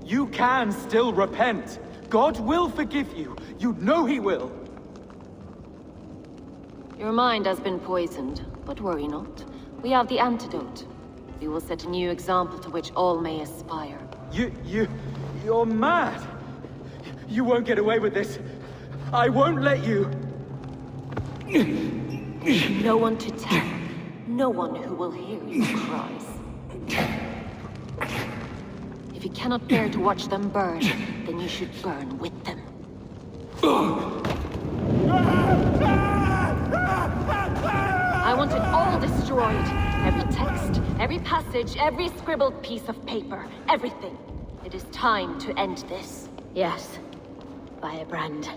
You can still repent. God will forgive you. You know he will. Your mind has been poisoned, but worry not. We have the antidote. We will set a new example to which all may aspire. You're mad! You won't get away with this. I won't let you! No one to tell. No one who will hear your cries. If you cannot bear to watch them burn, then you should burn with them. I want it all destroyed. Every text, every passage, every scribbled piece of paper. Everything. It is time to end this. Yes. Firebrand.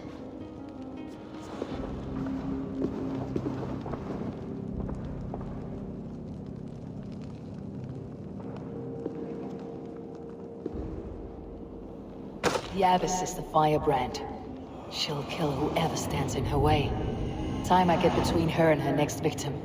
The Abbess is the firebrand. She'll kill whoever stands in her way. Time I get between her and her next victim.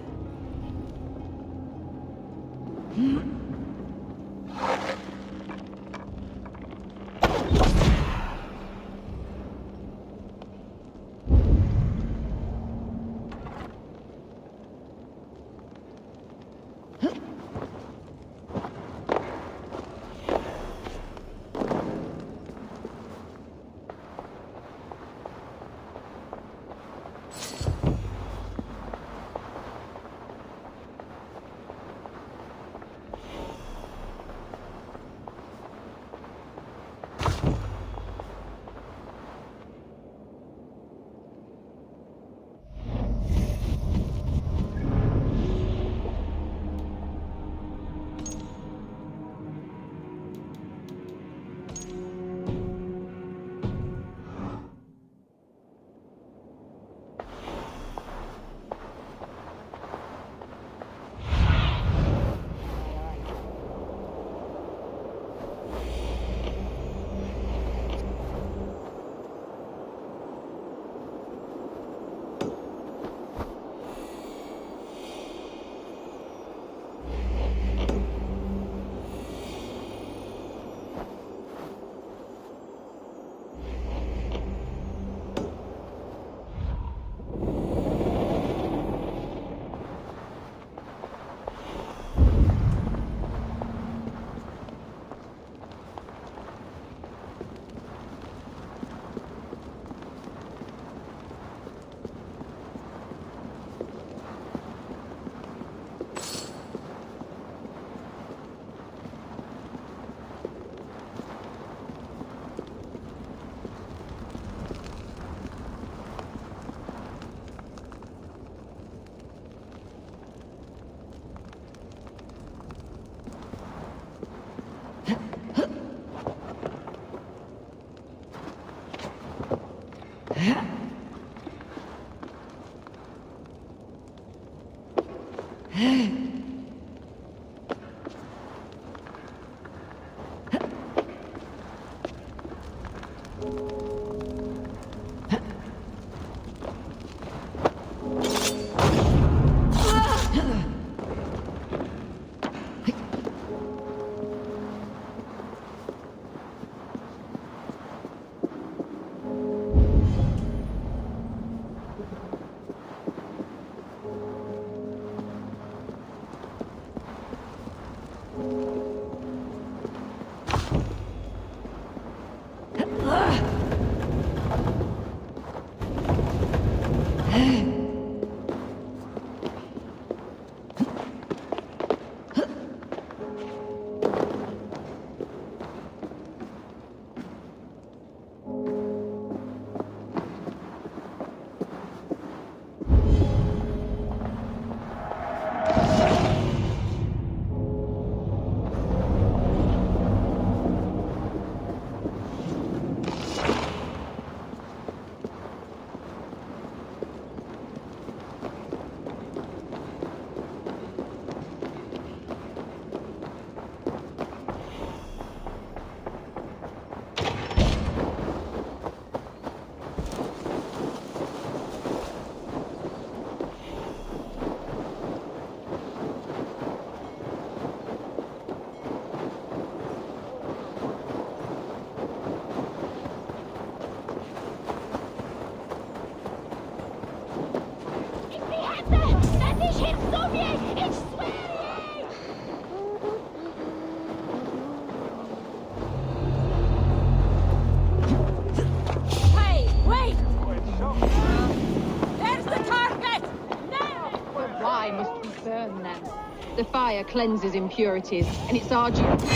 The fire cleanses impurities, and it's our duty.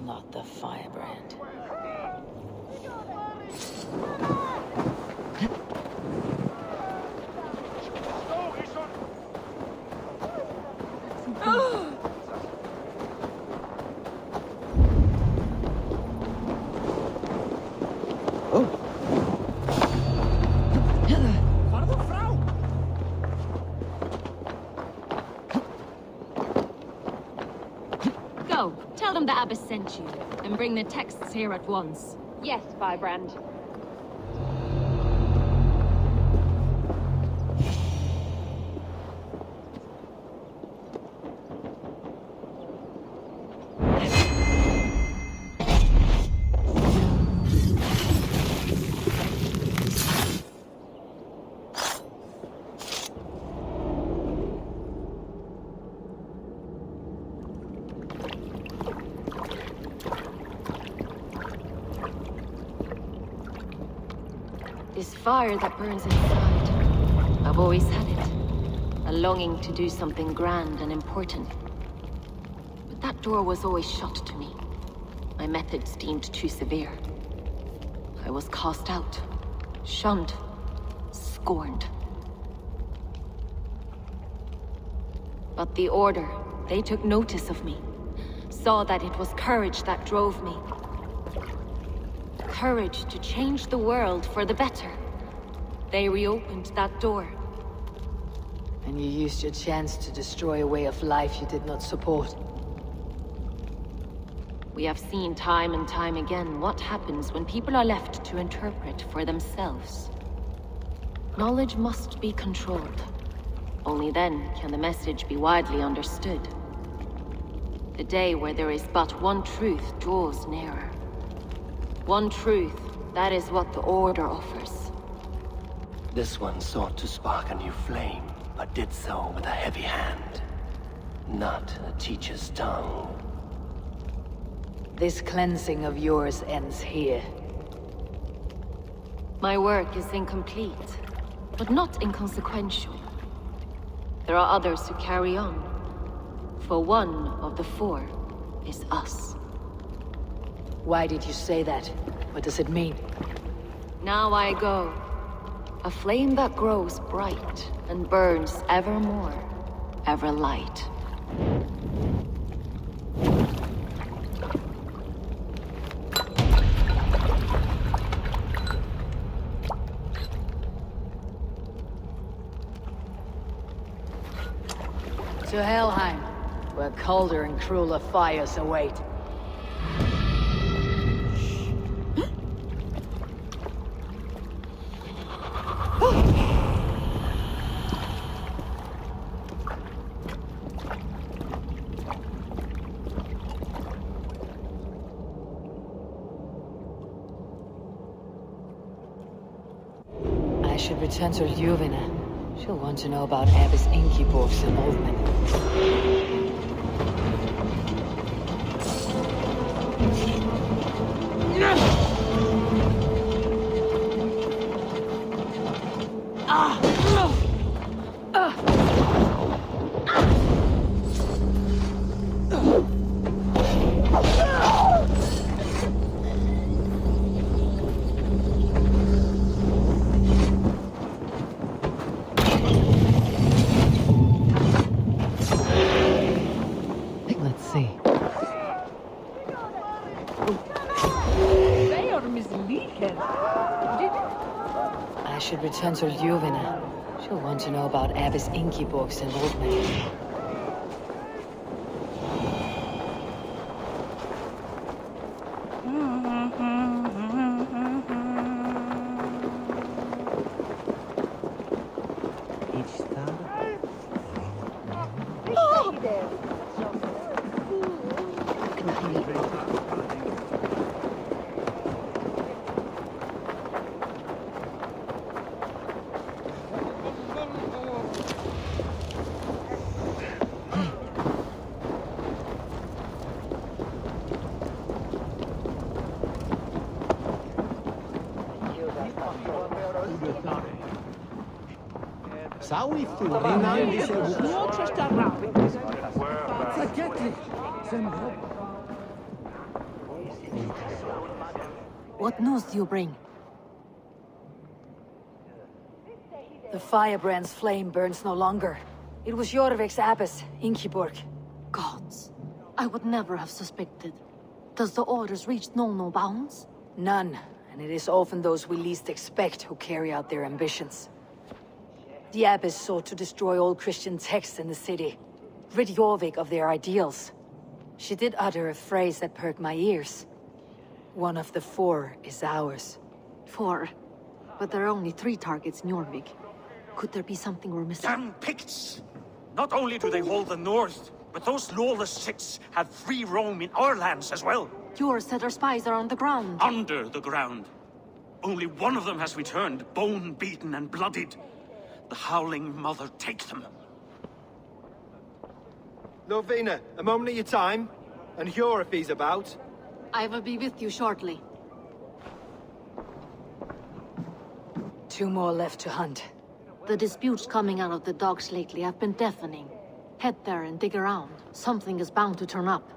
Not the firebrand. Go. So, tell them the Abbess sent you, and bring the texts here at once. Yes, Firebrand. This fire that burns inside, I've always had it. A longing to do something grand and important. But that door was always shut to me. My methods deemed too severe. I was cast out, shunned, scorned. But the Order, they took notice of me. Saw that it was courage that drove me. Courage to change the world for the better. They reopened that door. And you used your chance to destroy a way of life you did not support. We have seen time and time again what happens when people are left to interpret for themselves. Knowledge must be controlled. Only then can the message be widely understood. The day where there is but one truth draws nearer. One truth, that is what the Order offers. This one sought to spark a new flame, but did so with a heavy hand. Not a teacher's tongue. This cleansing of yours ends here. My work is incomplete, but not inconsequential. There are others who carry on. For one of the four is us. Why did you say that? What does it mean? Now I go. A flame that grows bright and burns ever more, ever light. To Helheim, where colder and crueler fires await. I should return to Ljuvina. She'll want to know about Abbess Ingeborg's involvement. Let's see. I should return to Ljuvina. She'll want to know about Abbess Ingeborg's involvement. What news do you bring? The firebrand's flame burns no longer. It was Jorvik's abbess, Ingeborg. Gods, I would never have suspected. Does the orders reach no bounds? None, and it is often those we least expect who carry out their ambitions. The abbess sought to destroy all Christian texts in the city, rid Jorvik of their ideals. She did utter a phrase that perked my ears. One of the 4 is ours. 4? But there are only 3 targets in Jorvik. Could there be something we're missing? Damn Picts! Not only do they hold the north, but those lawless Siths have free roam in our lands as well. Yours said our spies are on the ground. Under the ground. Only one of them has returned, bone-beaten and bloodied. The Howling Mother take them. Lovina, a moment of your time. And Hjor if he's about. I will be with you shortly. 2 more left to hunt. The disputes coming out of the docks lately have been deafening. Head there and dig around. Something is bound to turn up.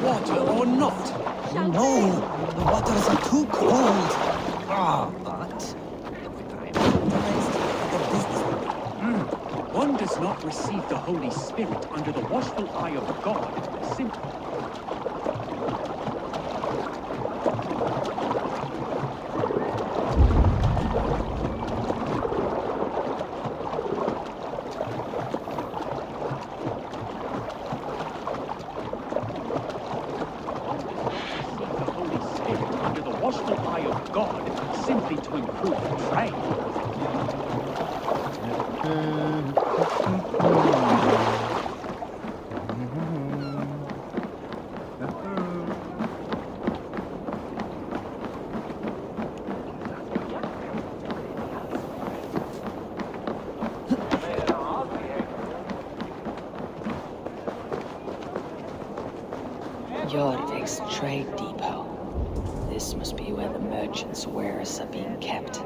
water or not? No, the waters are too cold. But one does not receive the Holy Spirit under the watchful eye of God simply. To improve trade. Jorvik's trade depot. This must be where the merchants' wares are being kept.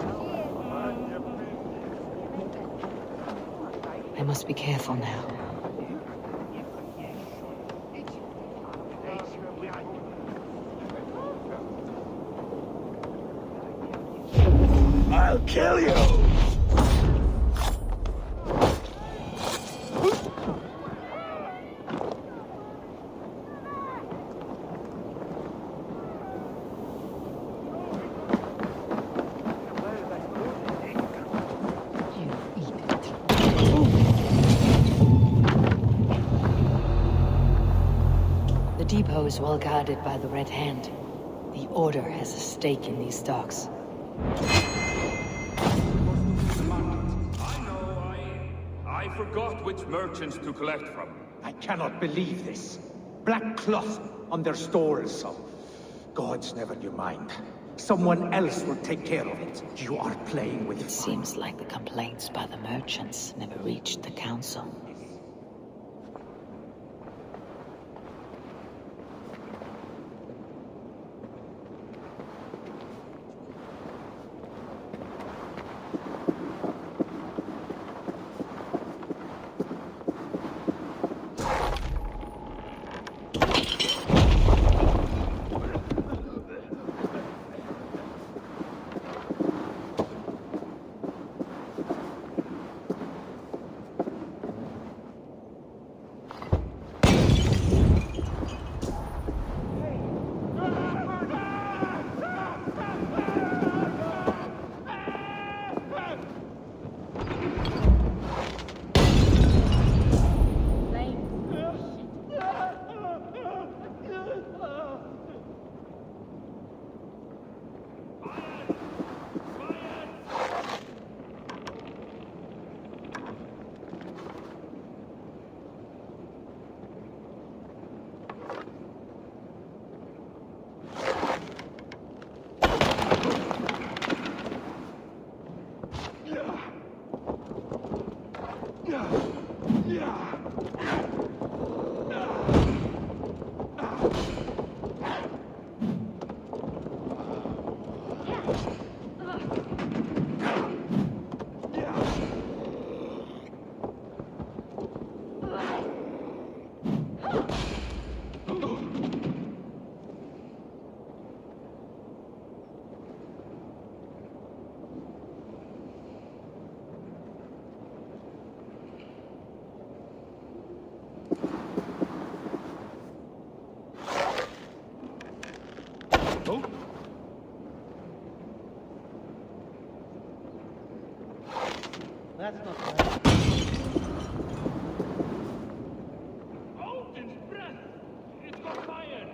I must be careful now. I'll kill you! The depot is well guarded by the Red Hand. The Order has a stake in these docks. I forgot which merchants to collect from. I cannot believe this. Black cloth on their stores. Gods never knew mind. Someone else will take care of it. You are playing with fire. It seems like the complaints by the merchants never reached the council. That's not bad. Odin's breath! It's got fire!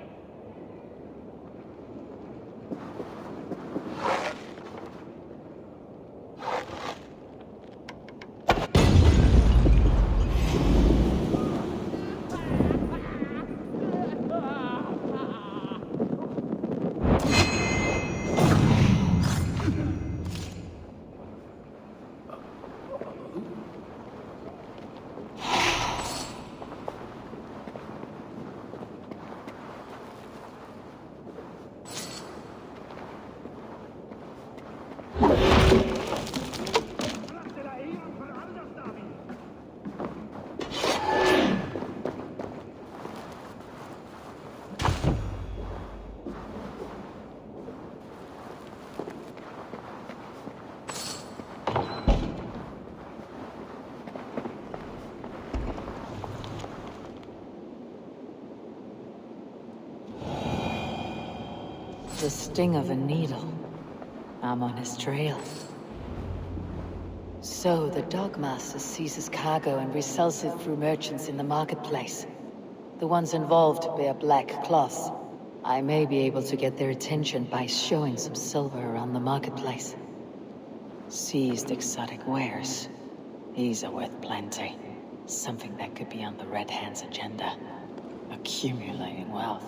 The sting of a needle. I'm on his trail. So, the Dogmaster seizes cargo and resells it through merchants in the marketplace. The ones involved bear black cloths. I may be able to get their attention by showing some silver around the marketplace. Seized exotic wares. These are worth plenty. Something that could be on the Red Hand's agenda. Accumulating wealth.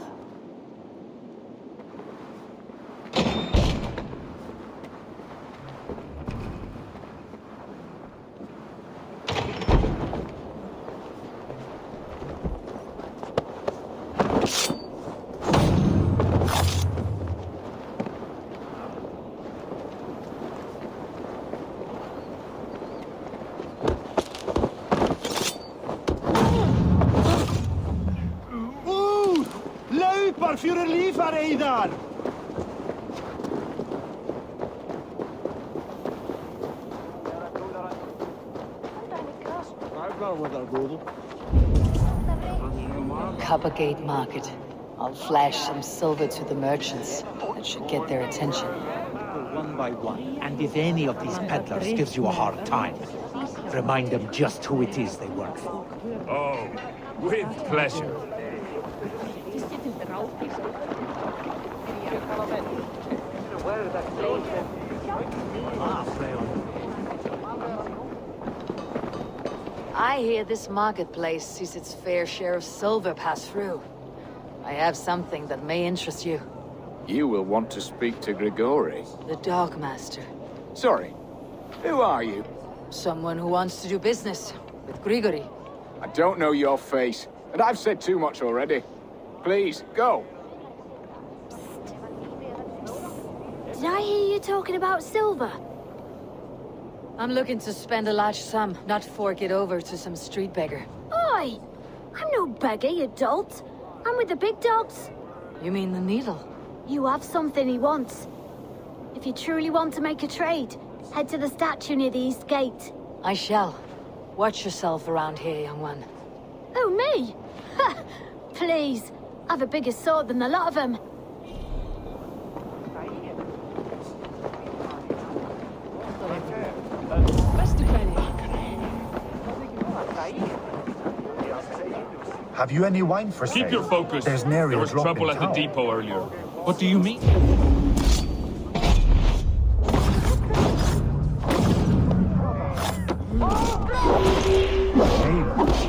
Für ihr Lieferräder! Coppergate Market. I'll flash some silver to the merchants. That should get their attention. One by one, and if any of these peddlers gives you a hard time, remind them just who it is they work for. Oh, with pleasure. I hear this marketplace sees its fair share of silver pass through. I have something that may interest you. You will want to speak to Grigori. The Dogmaster. Sorry, who are you? Someone who wants to do business with Grigori. I don't know your face, and I've said too much already. Please, go. Did I hear you talking about silver? I'm looking to spend a large sum, not fork it over to some street beggar. Oi! I'm no beggar, you dolt. I'm with the big dogs. You mean the needle? You have something he wants. If you truly want to make a trade, head to the statue near the east gate. I shall. Watch yourself around here, young one. Oh, me? Ha! Please. I've a bigger sword than the lot of them. Have you any wine for sale? Keep your focus. There's nary There a was drop trouble in at the town. depot earlier. What do you mean?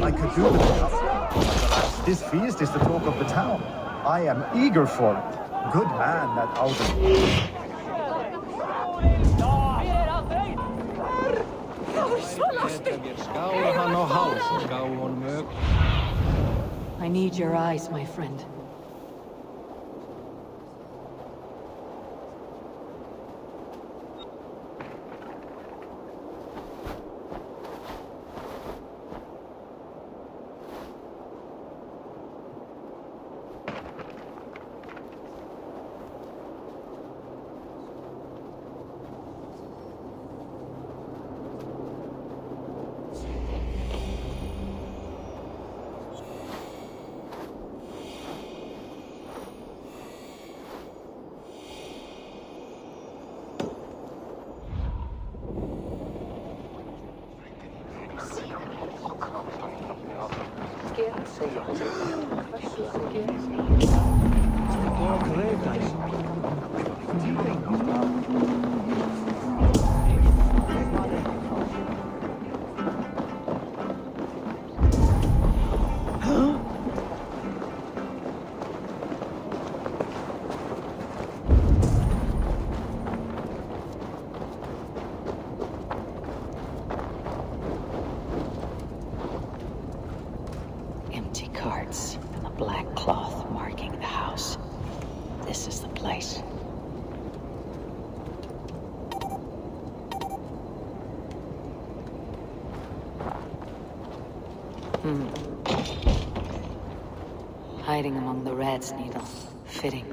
I could do with a cup. But alas, this feast is the talk of the town. I am eager for it. Good man, that Alden. I need your eyes, my friend. Empty carts and a black cloth marking the house. This is the place. Hiding among the rat's needle. Fitting.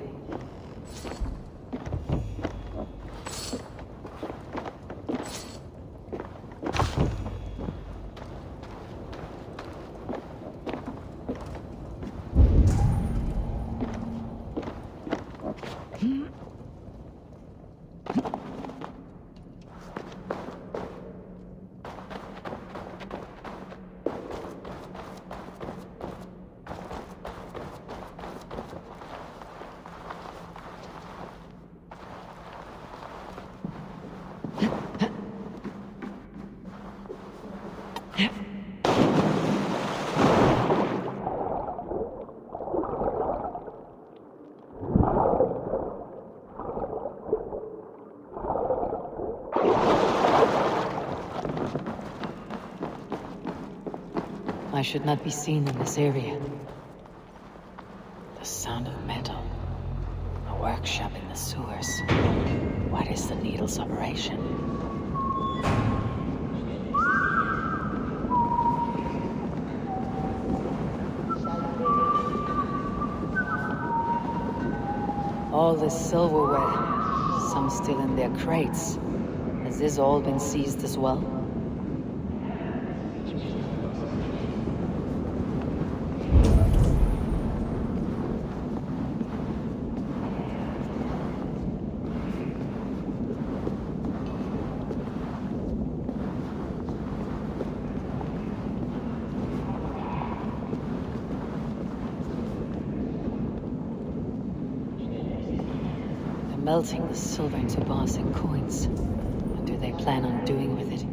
I should not be seen in this area. The sound of metal. A workshop in the sewers. What is the Needle's operation? All this silverware, some still in their crates. Has this all been seized as well? Melting the silver into bars and coins. What do they plan on doing with it?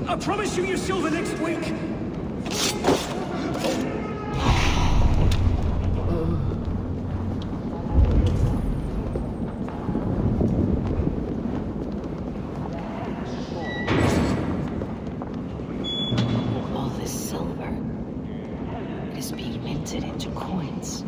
I promise you your silver next week! All this silver, it is being minted into coins.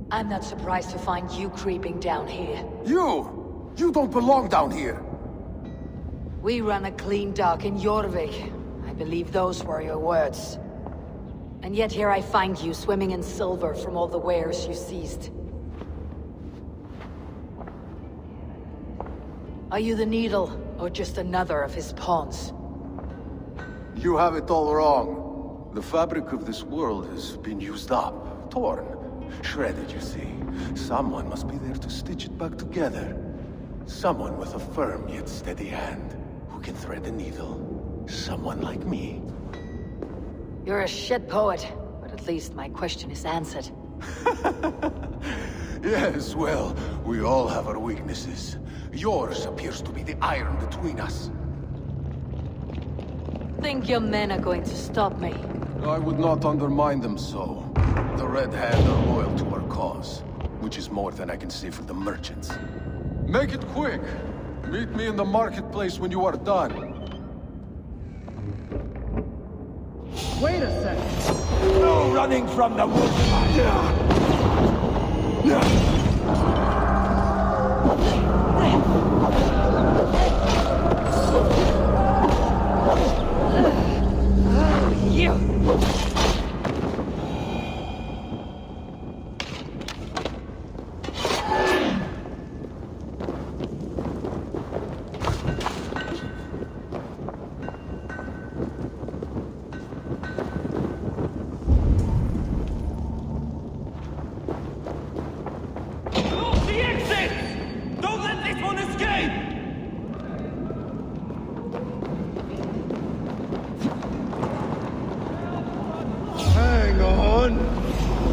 I'm not surprised to find you creeping down here. You! You don't belong down here! We run a clean dock in Jorvik. I believe those were your words. And yet here I find you swimming in silver from all the wares you seized. Are you the Needle, or just another of his pawns? You have it all wrong. The fabric of this world has been used up, torn, shredded, you see. Someone must be there to stitch it back together. Someone with a firm yet steady hand, who can thread the needle. Someone like me. You're a shit poet, but at least my question is answered. Yes, well, we all have our weaknesses. Yours appears to be the iron between us. Think your men are going to stop me? I would not undermine them so. The Red Hand are loyal to our cause, which is more than I can say for the merchants. Make it quick! Meet me in the marketplace when you are done. Wait a second! No running from the wolf! Hang on!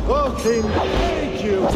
Okay, thank you!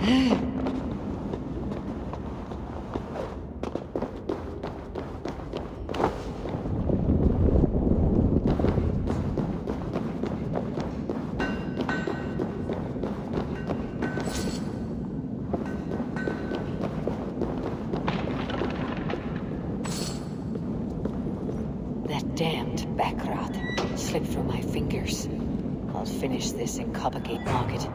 That damned backrot slipped through my fingers. I'll finish this in Coppergate Market.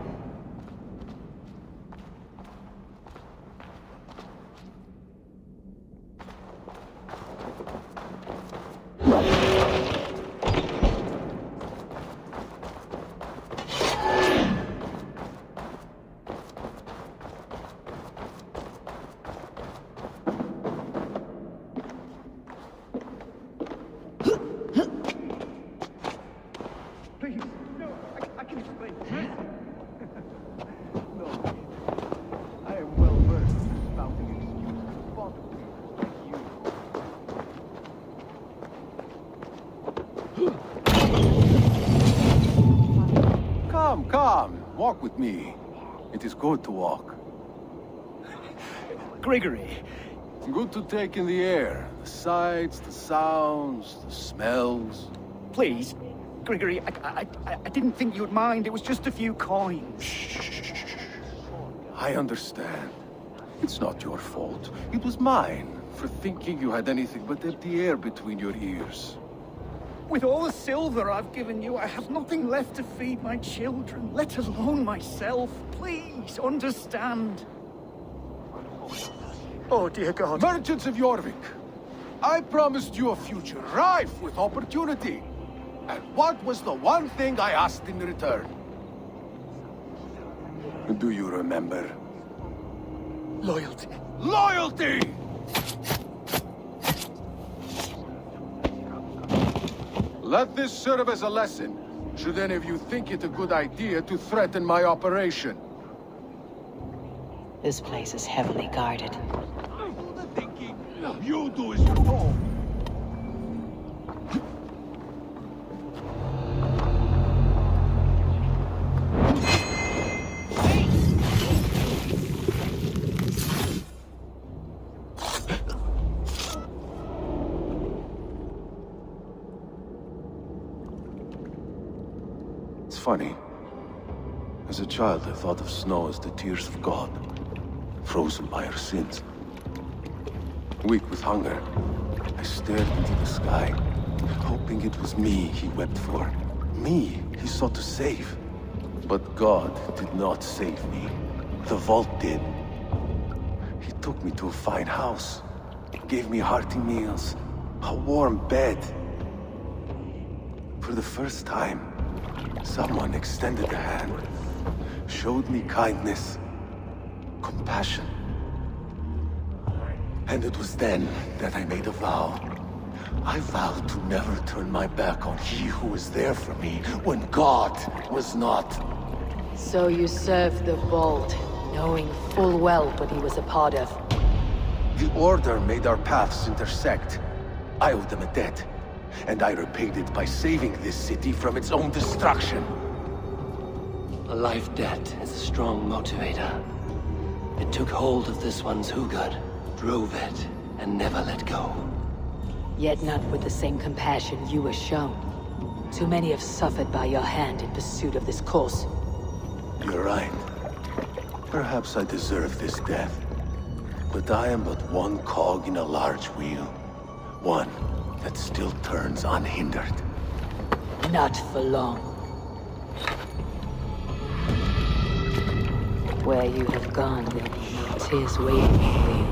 Come, walk with me. It is good to walk. Gregory. Good to take in the air. The sights, the sounds, the smells. Please, Gregory, I didn't think you'd mind. It was just a few coins. I understand. It's not your fault. It was mine, for thinking you had anything but empty air between your ears. With all the silver I've given you, I have nothing left to feed my children, let alone myself. Please, understand. Oh, dear God. Merchants of Jorvik, I promised you a future rife with opportunity. And what was the one thing I asked in return? Do you remember? Loyalty. Loyalty! Let this serve as a lesson, should any of you think it a good idea to threaten my operation. This place is heavily guarded. You do as you're told. It's funny. As a child, I thought of snow as the tears of God, frozen by our sins. Weak with hunger, I stared into the sky, hoping it was me he wept for. Me he sought to save. But God did not save me. The vault did. He took me to a fine house, gave me hearty meals, a warm bed. For the first time, someone extended a hand, showed me kindness, compassion. And it was then that I made a vow. I vowed to never turn my back on he who was there for me when God was not. So you served the Vault, knowing full well what he was a part of. The Order made our paths intersect. I owed them a debt, and I repaid it by saving this city from its own destruction. A life debt is a strong motivator. It took hold of this one's Hugad, drove it, and never let go. Yet not with the same compassion you were shown. Too many have suffered by your hand in pursuit of this cause. You're right. Perhaps I deserve this death. But I am but one cog in a large wheel. One that still turns unhindered. Not for long. Where you have gone, then, 'tis waiting for you.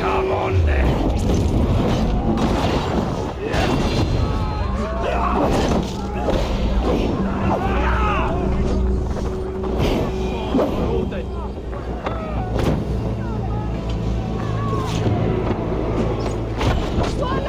Come on then. Swallow!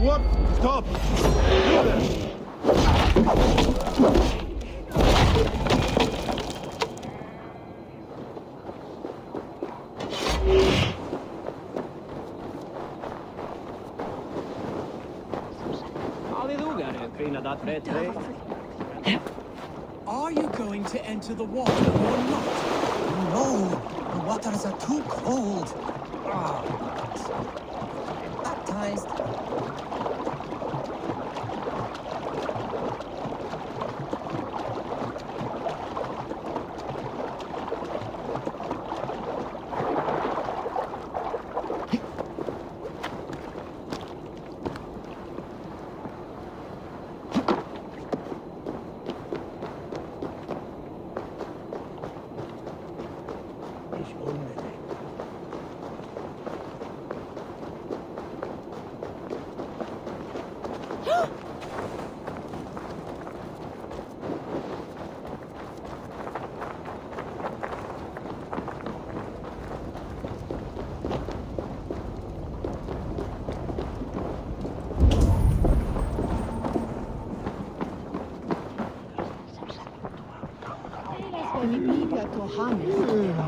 What? Stop! Are you going to enter the water or not? No, the waters are too cold. Baptized.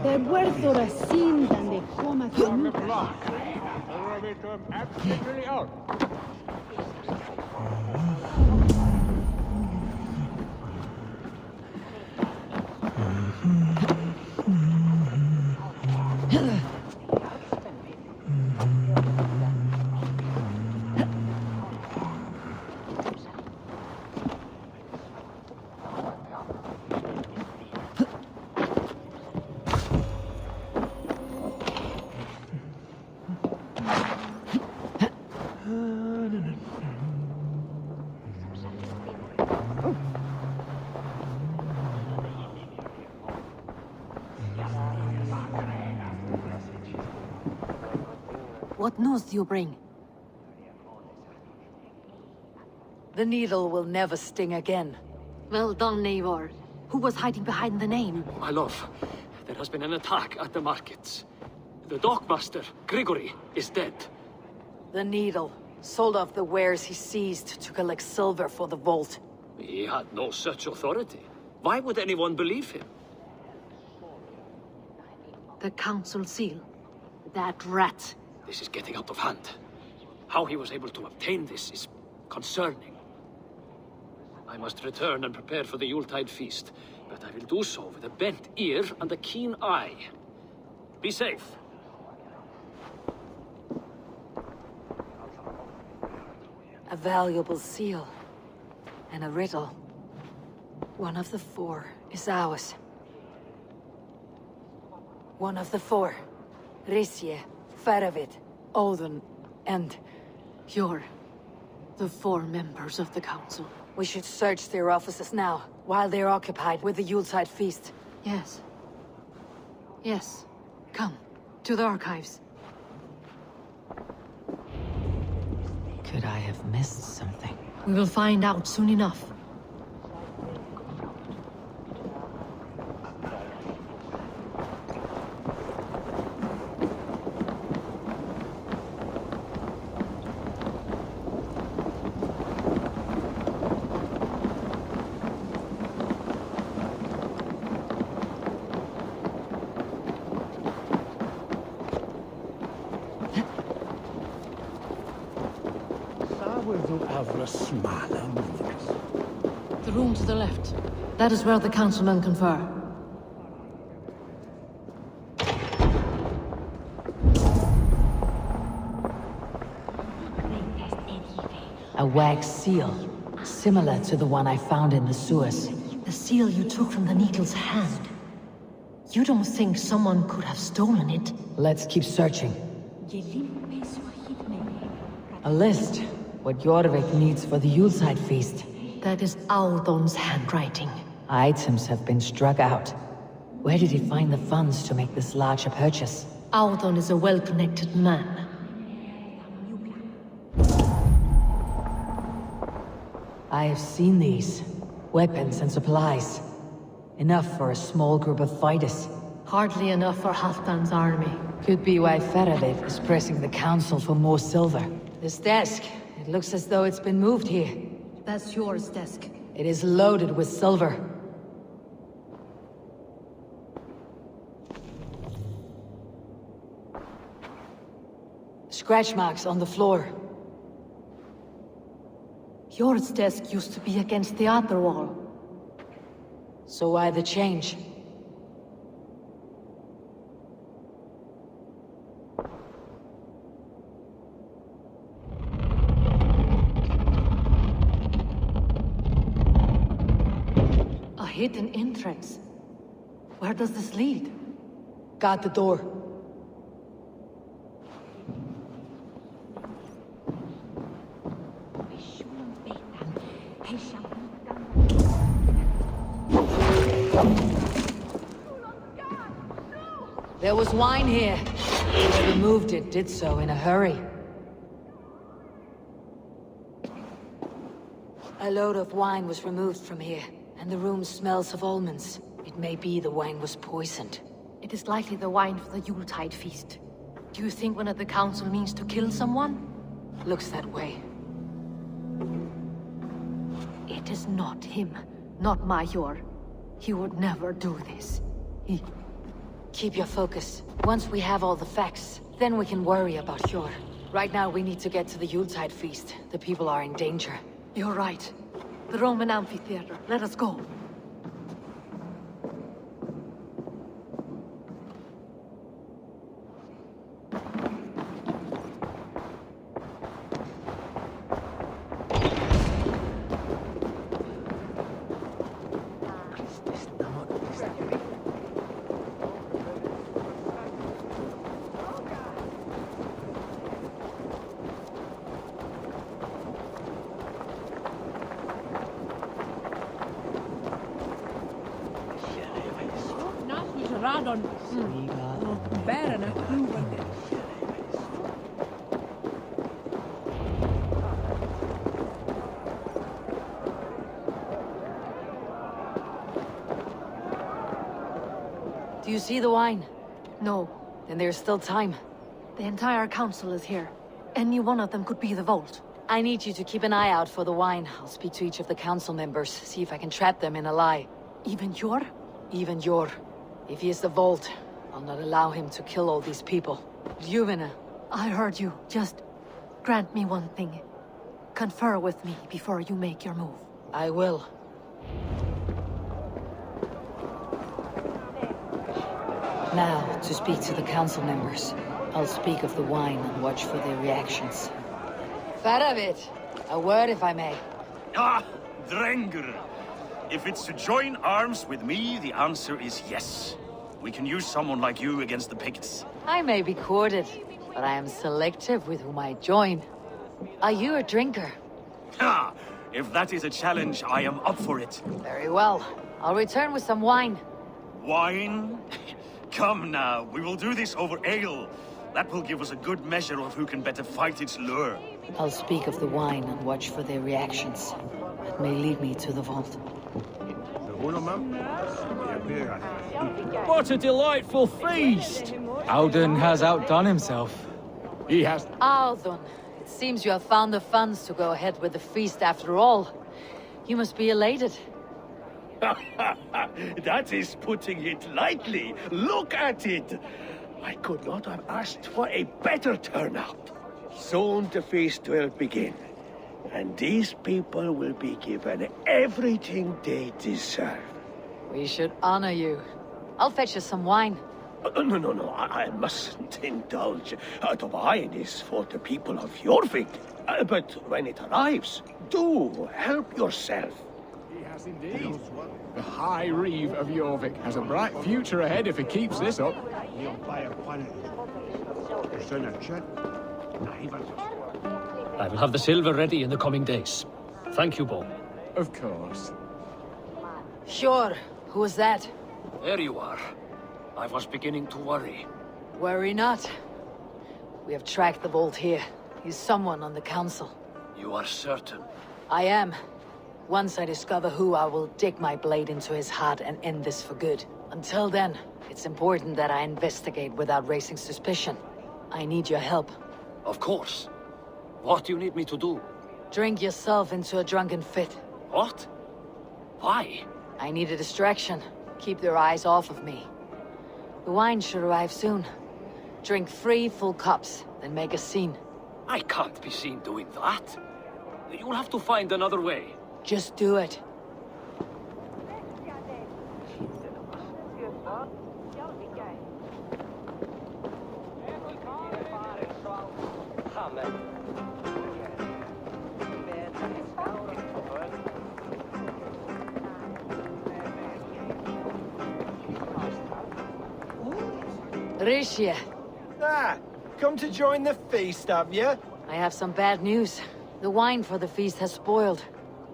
De huerto racindan de coma Absolutely out. What news do you bring? The needle will never sting again. Well done, Eivor. Who was hiding behind the name? My love, there has been an attack at the markets. The dockmaster, Grigory, is dead. The needle sold off the wares he seized to collect silver for the vault. He had no such authority. Why would anyone believe him? The council seal. That rat. This is getting out of hand. How he was able to obtain this is concerning. I must return and prepare for the Yuletide feast, but I will do so with a bent ear and a keen eye. Be safe. A valuable seal. And a riddle. One of the four is ours. One of the four. Risje, Faravid, Odin, and... You're the four members of the council. We should search their offices now, while they're occupied with the Yuletide feast. Yes. Yes. Come, to the archives. Could I have missed something? We will find out soon enough. The room to the left. That is where the councilmen confer. A wax seal, similar to the one I found in the sewers. The seal you took from the needle's hand. You don't think someone could have stolen it? Let's keep searching. A list. What Jorvik needs for the Yuletide feast. That is Aldon's handwriting. Items have been struck out. Where did he find the funds to make this larger purchase? Aldon is a well-connected man. I have seen these. Weapons and supplies. Enough for a small group of fighters. Hardly enough for Halfdan's army. Could be why Faravid is pressing the council for more silver. This desk, it looks as though it's been moved here. That's yours, desk. It is loaded with silver. Scratch marks on the floor. Yours desk used to be against the other wall. So why the change? A hidden entrance. Where does this lead? Guard the door. There was wine here. Whoever moved it did so in a hurry. A load of wine was removed from here, and the room smells of almonds. It may be the wine was poisoned. It is likely the wine for the Yuletide feast. Do you think one of the council means to kill someone? Looks that way. It is not him, not Major. He would never do this. Keep your focus. Once we have all the facts, then we can worry about Hjor. Right now we need to get to the Yuletide feast. The people are in danger. You're right. The Roman amphitheater. Let us go. Do you see the wine? No. Then there's still time. The entire council is here. Any one of them could be the vault. I need you to keep an eye out for the wine. I'll speak to each of the council members, see if I can trap them in a lie. Even Hjor? Even Hjor. If he is the vault, I'll not allow him to kill all these people. Ljuvina. I heard you. Just grant me one thing. Confer with me before you make your move. I will. Now, to speak to the council members. I'll speak of the wine and watch for their reactions. Faravit! A word, if I may. Ah, Drengr! If it's to join arms with me, the answer is yes. We can use someone like you against the Picts. I may be courted, but I am selective with whom I join. Are you a drinker? Ha! If that is a challenge, I am up for it. Very well. I'll return with some wine. Wine? Come now, we will do this over ale. That will give us a good measure of who can better fight its lure. I'll speak of the wine and watch for their reactions. It may lead me to the vault. What a delightful feast! Alden has outdone himself. He has. Alden, it seems you have found the funds to go ahead with the feast after all. You must be elated. That is putting it lightly. Look at it. I could not have asked for a better turnout. Soon the feast will begin. And these people will be given everything they deserve. We should honor you. I'll fetch you some wine. No, I mustn't indulge. The wine is for the people of Jorvik. But when it arrives, do help yourself. He has indeed. The High Reeve of Jorvik has a bright future ahead if he keeps this up. I will have the silver ready in the coming days. Thank you, Bo. Of course. Sure. Who was that? There you are. I was beginning to worry. Worry not. We have tracked the vault here. He's someone on the council. You are certain? I am. Once I discover who, I will dig my blade into his heart and end this for good. Until then, it's important that I investigate without raising suspicion. I need your help. Of course. What do you need me to do? Drink yourself into a drunken fit. What? Why? I need a distraction. Keep their eyes off of me. The wine should arrive soon. Drink 3 full cups, then make a scene. I can't be seen doing that. You'll have to find another way. Just do it. Rishi. Ah, come to join the feast, have you? I have some bad news. The wine for the feast has spoiled.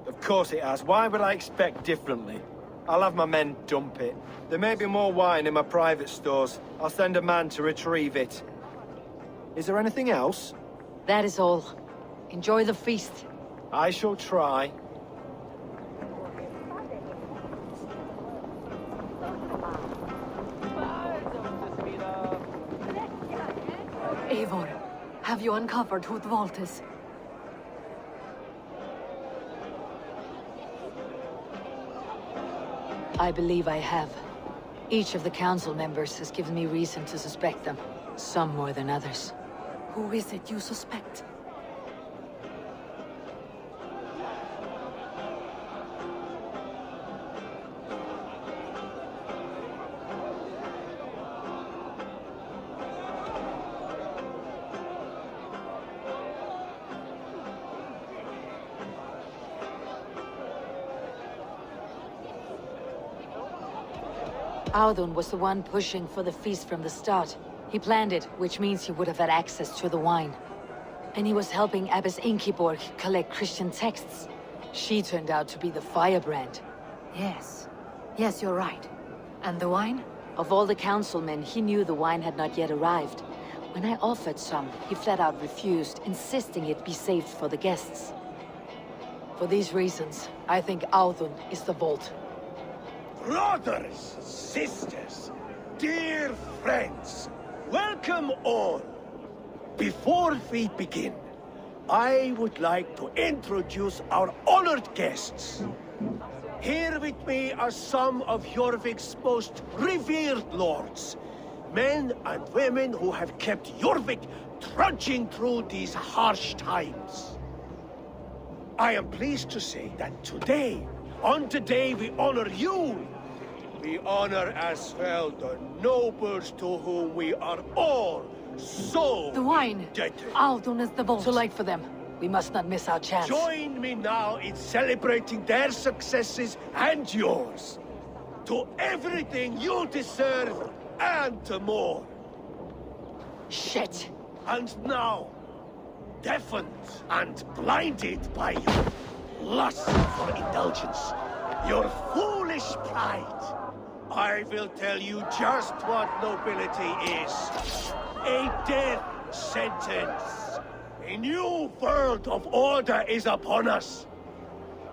Of course it has. Why would I expect differently? I'll have my men dump it. There may be more wine in my private stores. I'll send a man to retrieve it. Is there anything else? That is all. Enjoy the feast. I shall try. Eivor, have you uncovered who the vault is? I believe I have. Each of the council members has given me reason to suspect them. Some more than others. Who is it you suspect? Audun was the one pushing for the feast from the start. He planned it, which means he would have had access to the wine. And he was helping Abbess Ingeborg collect Christian texts. She turned out to be the firebrand. Yes. Yes, you're right. And the wine? Of all the councilmen, he knew the wine had not yet arrived. When I offered some, he flat out refused, insisting it be saved for the guests. For these reasons, I think Audun is the vault. Brothers, sisters, dear friends, welcome all. Before we begin, I would like to introduce our honored guests. Here with me are some of Jorvik's most revered lords, men and women who have kept Jorvik trudging through these harsh times. I am pleased to say that today, on the day we honor you, we honor as well the nobles to whom we are all so the wine. indebted. Audun is the vault. Too late for them. We must not miss our chance. Join me now in celebrating their successes and yours. To everything you deserve and to more. Shit. And now, deafened and blinded by your lust for indulgence, your foolish pride, I will tell you just what nobility is. A death sentence. A new world of order is upon us.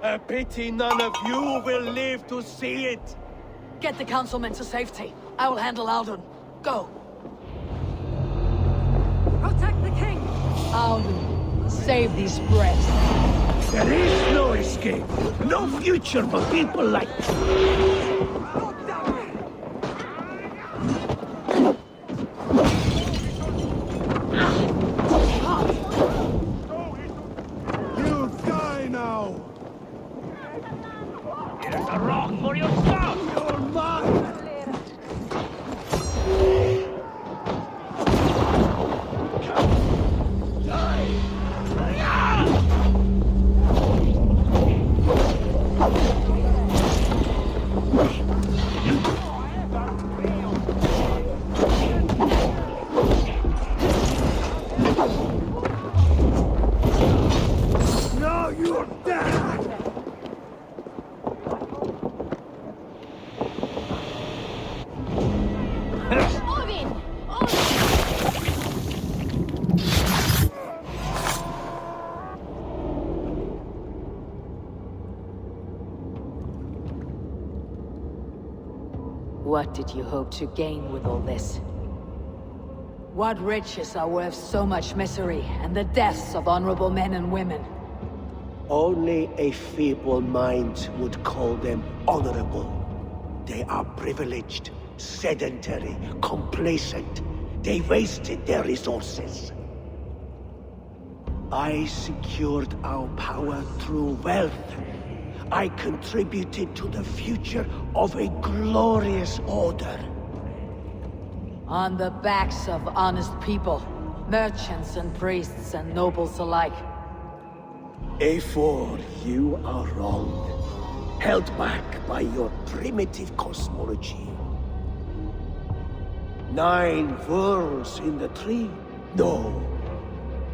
A pity none of you will live to see it. Get the councilmen to safety. I will handle Audun. Go. Protect the king! Audun, save these breaths. There is no escape. No future for people like You die now! Here's a rock for your stuff! You're mine! Now you're dead! What did you hope to gain with all this? What riches are worth so much misery and the deaths of honorable men and women? Only a feeble mind would call them honorable. They are privileged, sedentary, complacent. They wasted their resources. I secured our power through wealth. I contributed to the future of a glorious order. On the backs of honest people, merchants and priests and nobles alike. A4, you are wrong. Held back by your primitive cosmology. 9 worlds in the tree? No.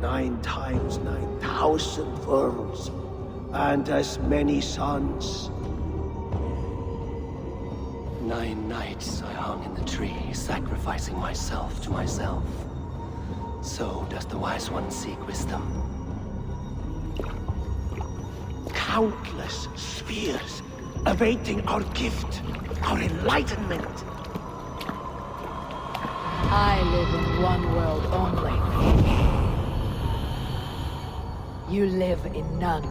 9 times 9,000 worlds. And as many suns. 9 nights I hung in the tree, sacrificing myself to myself. So does the Wise One seek wisdom. Countless spheres, awaiting our gift, our enlightenment. I live in one world only. You live in none.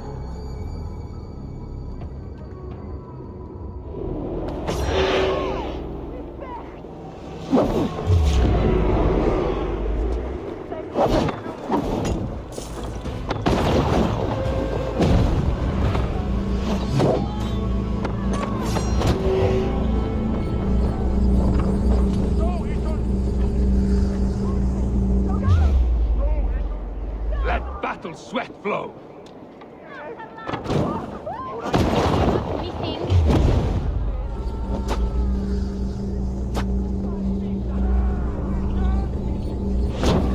Sweat flow.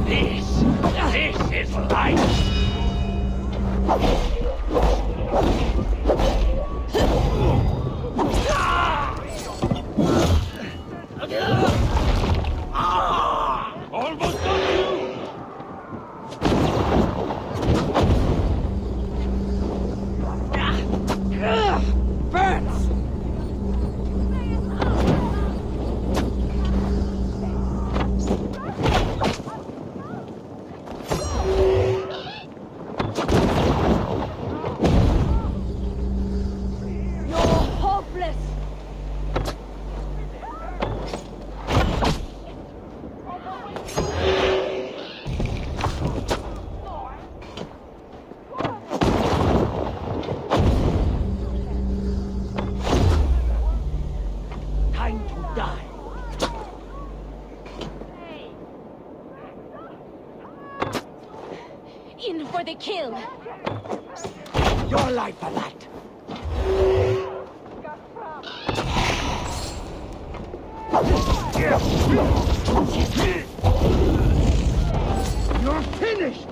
This is life. Almost got you. Burns! You're hopeless! Time to die. In for the kill! Your life, a lad. You're finished!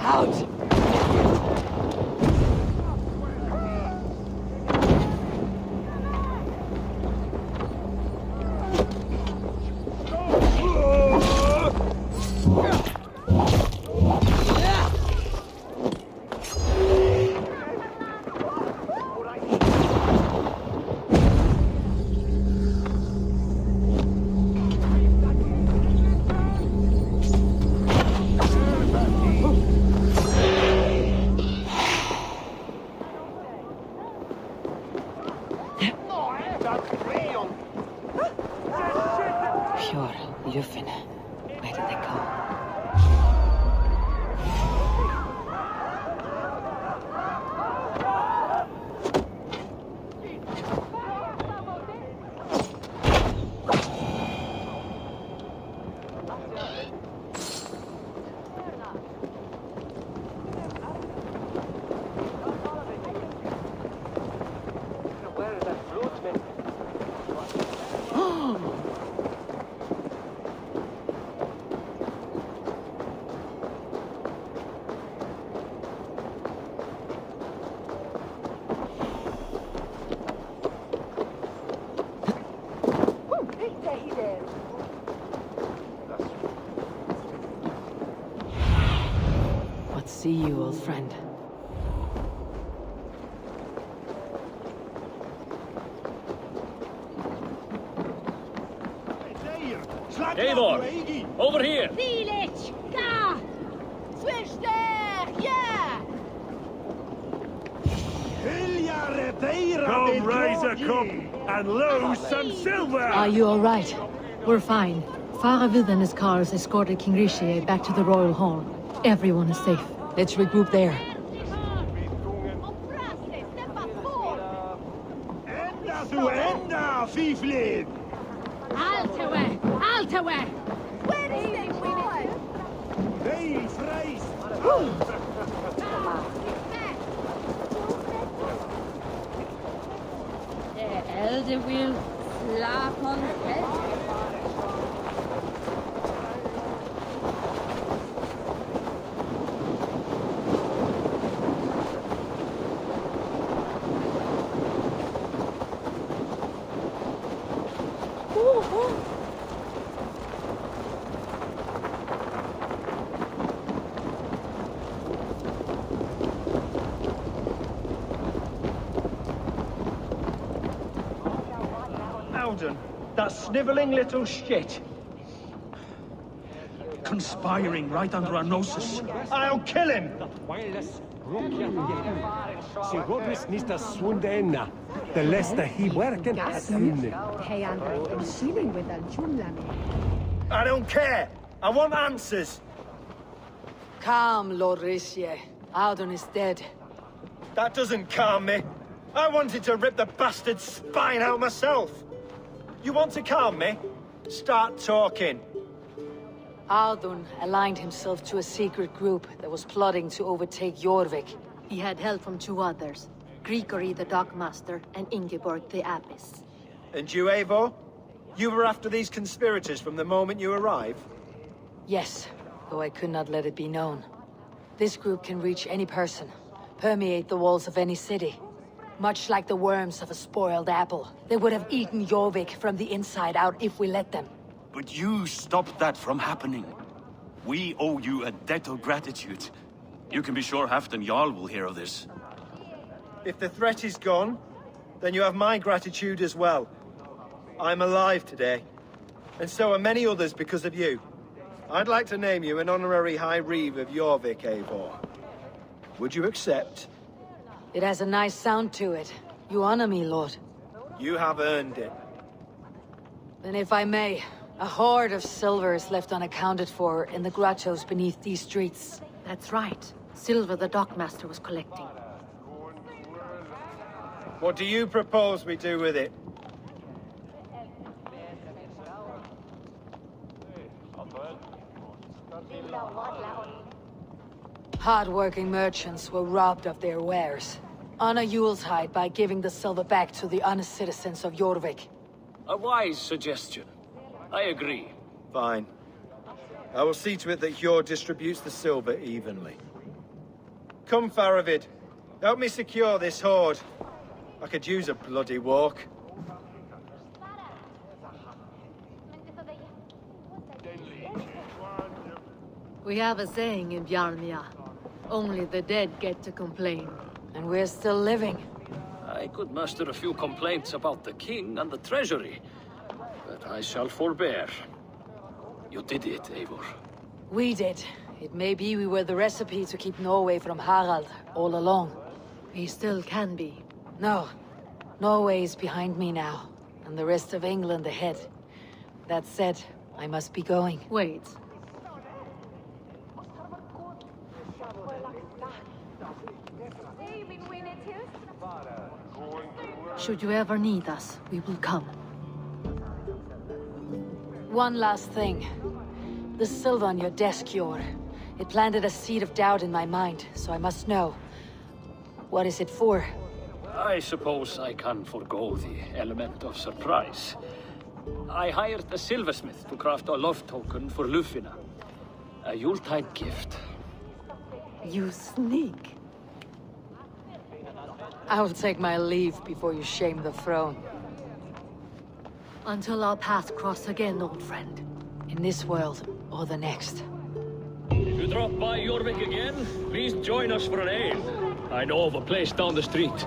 Out! Pure Lufin. Where did they go? see you, old friend. Eivor, over here! Village! Ka! Switch there! Yeah! Come raise a cup and lose some silver! Are you alright? We're fine. Faravid and his cars escorted King Rishi back to the Royal Hall. Everyone is safe. Let's regroup there. Enda to enda, fiflin! Altawe! Altawe! Where is they going? Veil freis! The elder will slap on the head. That sniveling little shit. Conspiring right under our noses. I'll kill him! The less he working I don't care! I want answers! Calm, Lord Rishi. Audun is dead. That doesn't calm me. I wanted to rip the bastard's spine out myself. You want to calm me? Start talking. Audun aligned himself to a secret group that was plotting to overtake Jorvik. He had help from two others. Grigory the Dockmaster and Ingeborg the Abbess. And you, Eivor? You were after these conspirators from the moment you arrived? Yes, though I could not let it be known. This group can reach any person, permeate the walls of any city. Much like the worms of a spoiled apple. They would have eaten Jorvik from the inside out if we let them. But you stopped that from happening. We owe you a debt of gratitude. You can be sure Halfdan Jarl will hear of this. If the threat is gone, then you have my gratitude as well. I'm alive today. And so are many others because of you. I'd like to name you an honorary High Reeve of Jorvik, Eivor. Would you accept? It has a nice sound to it. You honor me, Lord. You have earned it. Then if I may, a hoard of silver is left unaccounted for in the grottos beneath these streets. That's right. Silver the Dockmaster was collecting. What do you propose we do with it? Hard-working merchants were robbed of their wares. Honor Yuletide by giving the silver back to the honest citizens of Jorvik. A wise suggestion. I agree. Fine. I will see to it that Hjord distributes the silver evenly. Come, Faravid. Help me secure this hoard. I could use a bloody walk. We have a saying in Bjarmia. Only the dead get to complain. And we're still living. I could muster a few complaints about the king and the treasury, but I shall forbear. You did it, Eivor. We did. It may be we were the recipe to keep Norway from Harald all along. We still can be. No. Norway is behind me now, and the rest of England ahead. That said, I must be going. Wait. Should you ever need us, we will come. One last thing. The silver on your desk, Hjord. It planted a seed of doubt in my mind, so I must know. What is it for? I suppose I can forego the element of surprise. I hired a silversmith to craft a love token for Lufina. A Yuletide gift. You sneak. I will take my leave before you shame the throne. Until our paths cross again, old friend. In this world or the next. If you drop by Jorvik again, please join us for an ale. I know of a place down the street.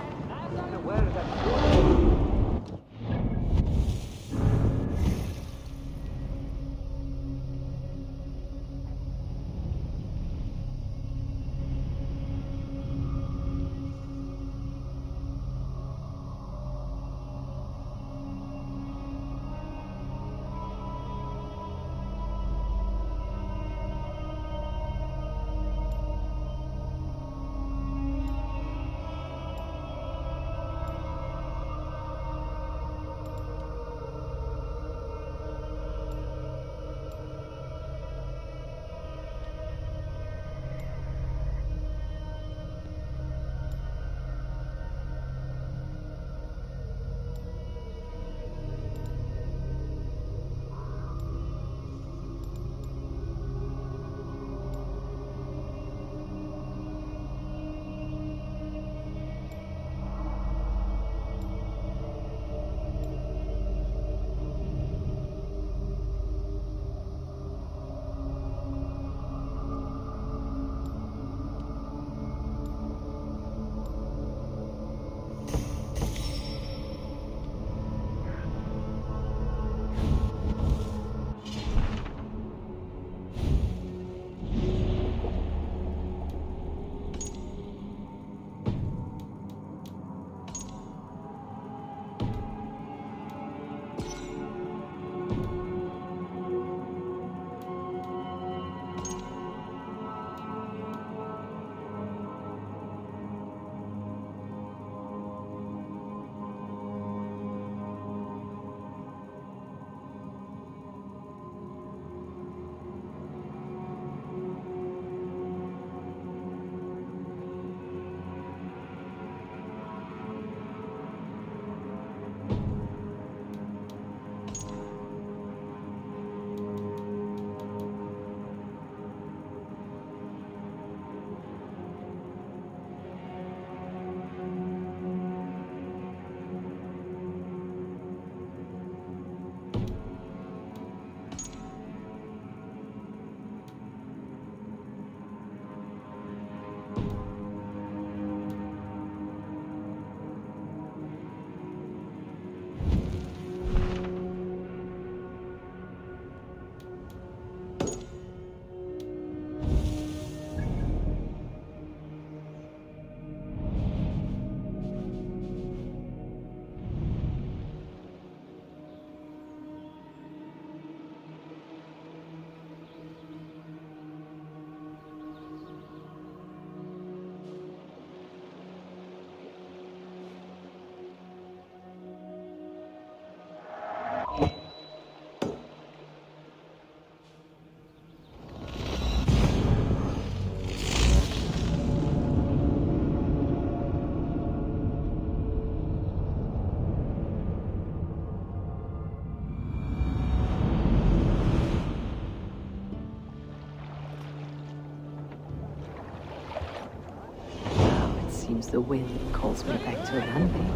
Seems the wind calls me back to Runway.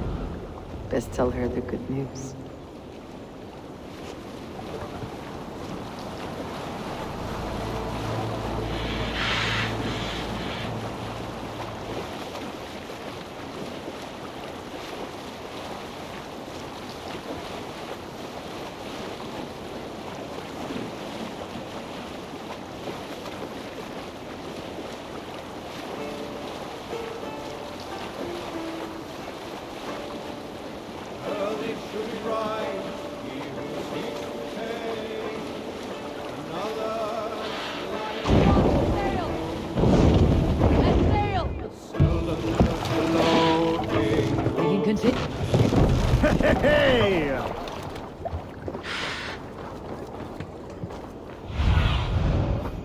Best tell her the good news. Hey!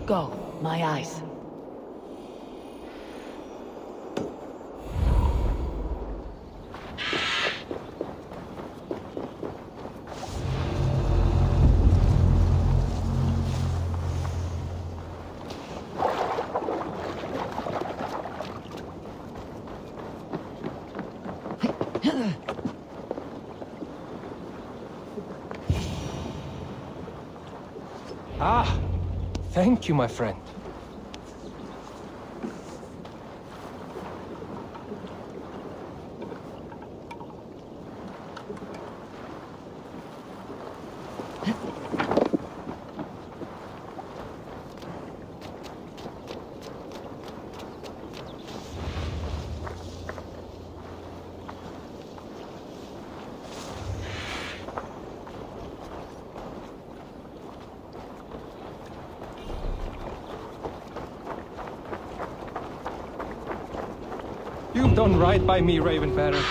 Go, my eyes. Ah, thank you, my friend. You've done right by me, Ravenbearer.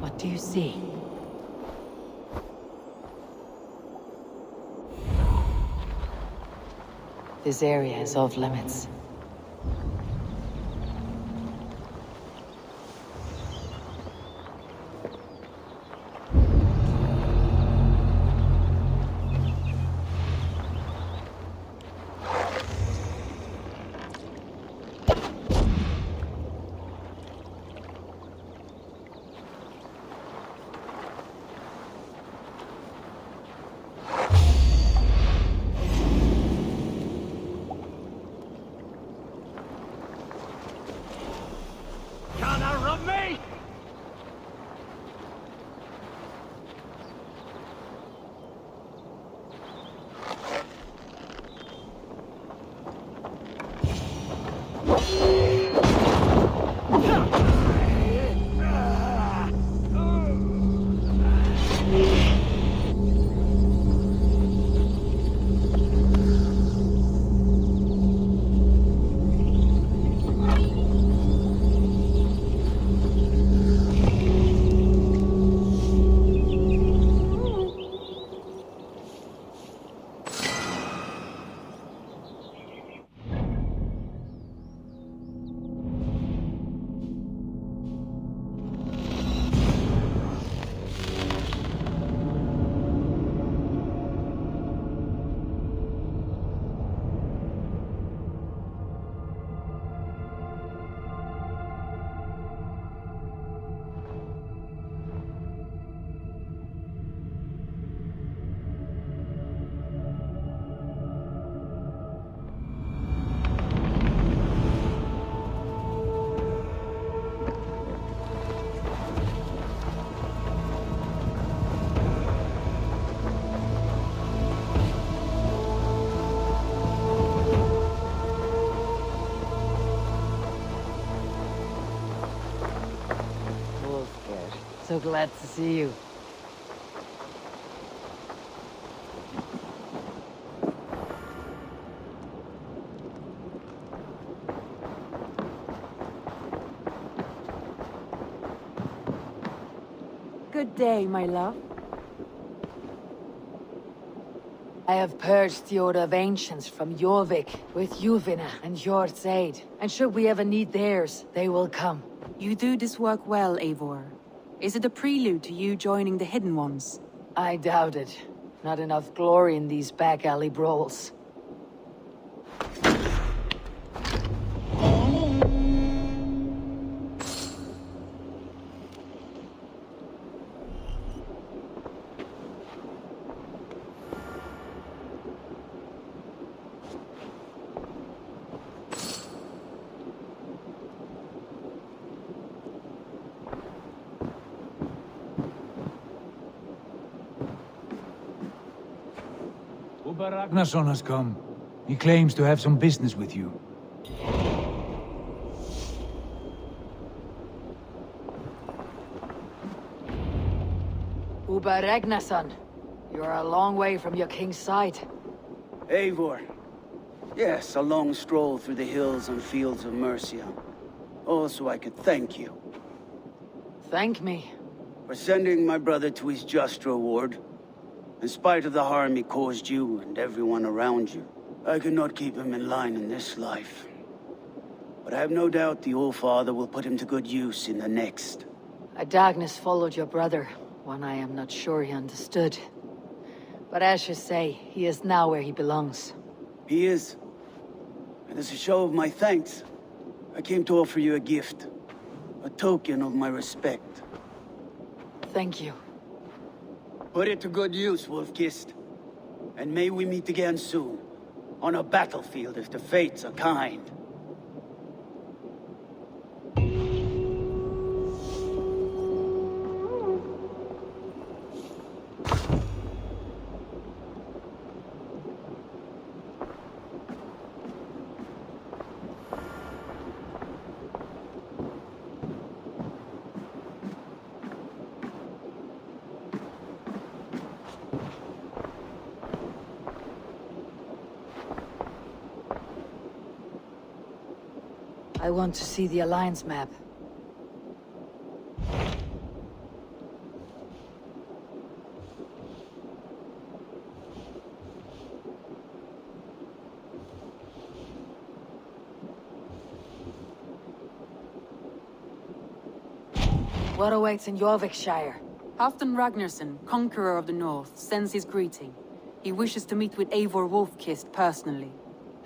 What do you see? This area is off limits. So glad to see you. Good day, my love. I have purged the Order of Ancients from Jorvik with Yuvina and Jor's aid. And should we ever need theirs, they will come. You do this work well, Eivor. Is it a prelude to you joining the Hidden Ones? I doubt it. Not enough glory in these back alley brawls. Ragnarsson has come. He claims to have some business with you. Uber Ragnarsson, you are a long way from your king's side. Eivor. Yes, a long stroll through the hills and fields of Mercia. Also, I could thank you. Thank me? For sending my brother to his just reward. In spite of the harm he caused you and everyone around you, I could not keep him in line in this life. But I have no doubt the Old Father will put him to good use in the next. A darkness followed your brother, one I am not sure he understood. But as you say, he is now where he belongs. He is. And as a show of my thanks, I came to offer you a gift. A token of my respect. Thank you. Put it to good use, Wolf-Kissed. And may we meet again soon. On a battlefield if the fates are kind. I want to see the Alliance map. What awaits in Jorvikshire? Halfdan Ragnarsson, conqueror of the north, sends his greeting. He wishes to meet with Eivor Wolf-Kissed personally.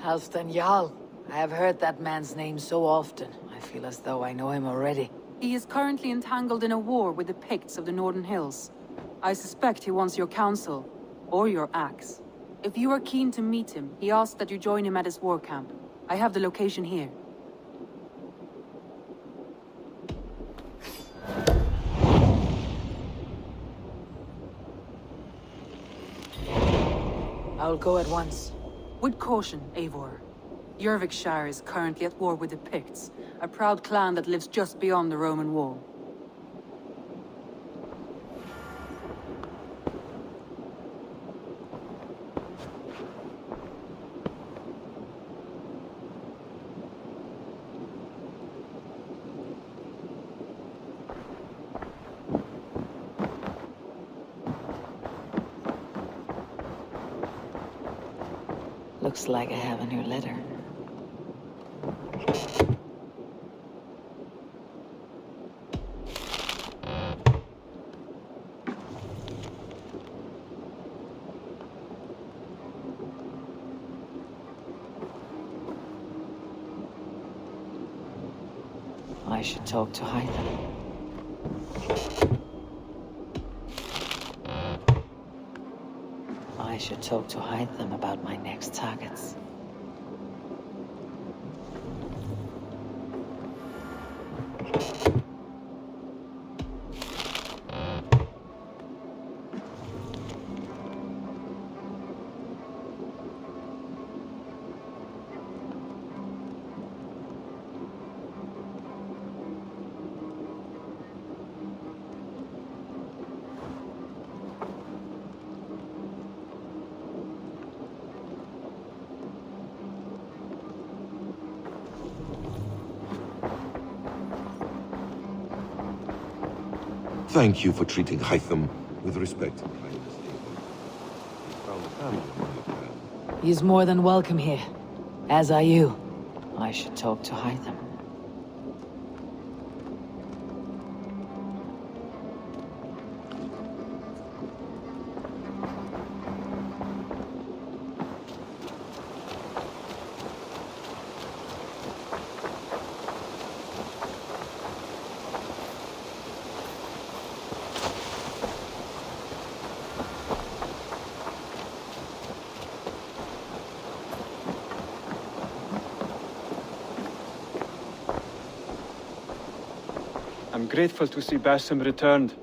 Halfdan Jarl. I have heard that man's name so often. I feel as though I know him already. He is currently entangled in a war with the Picts of the Northern Hills. I suspect he wants your counsel, or your axe. If you are keen to meet him, he asks that you join him at his war camp. I have the location here. I'll go at once. With caution, Eivor. Jorvikshire is currently at war with the Picts, a proud clan that lives just beyond the Roman wall. Looks like I have a new letter. I should talk to Hytham. I should talk to Hytham about my next targets. Thank you for treating Hytham with respect. He's more than welcome here. As are you. I should talk to Hytham. grateful to see Basim returned.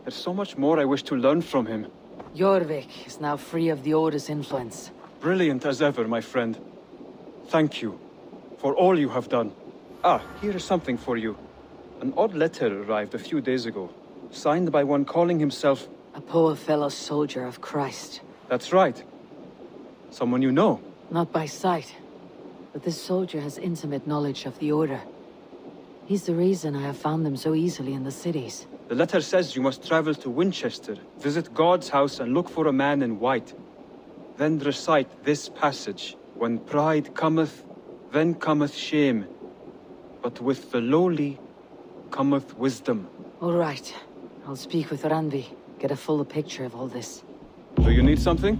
There's so much more I wish to learn from him. Jorvik is now free of the Order's influence. Brilliant as ever, my friend. Thank you for all you have done. Ah, here is something for you. An odd letter arrived a few days ago, signed by one calling himself... A poor fellow soldier of Christ. That's right. Someone you know. Not by sight, but this soldier has intimate knowledge of the Order. He's the reason I have found them so easily in the cities. The letter says you must travel to Winchester, visit God's house and look for a man in white. Then recite this passage. When pride cometh, then cometh shame. But with the lowly cometh wisdom. All right. I'll speak with Randvi. Get a fuller picture of all this. Do you need something?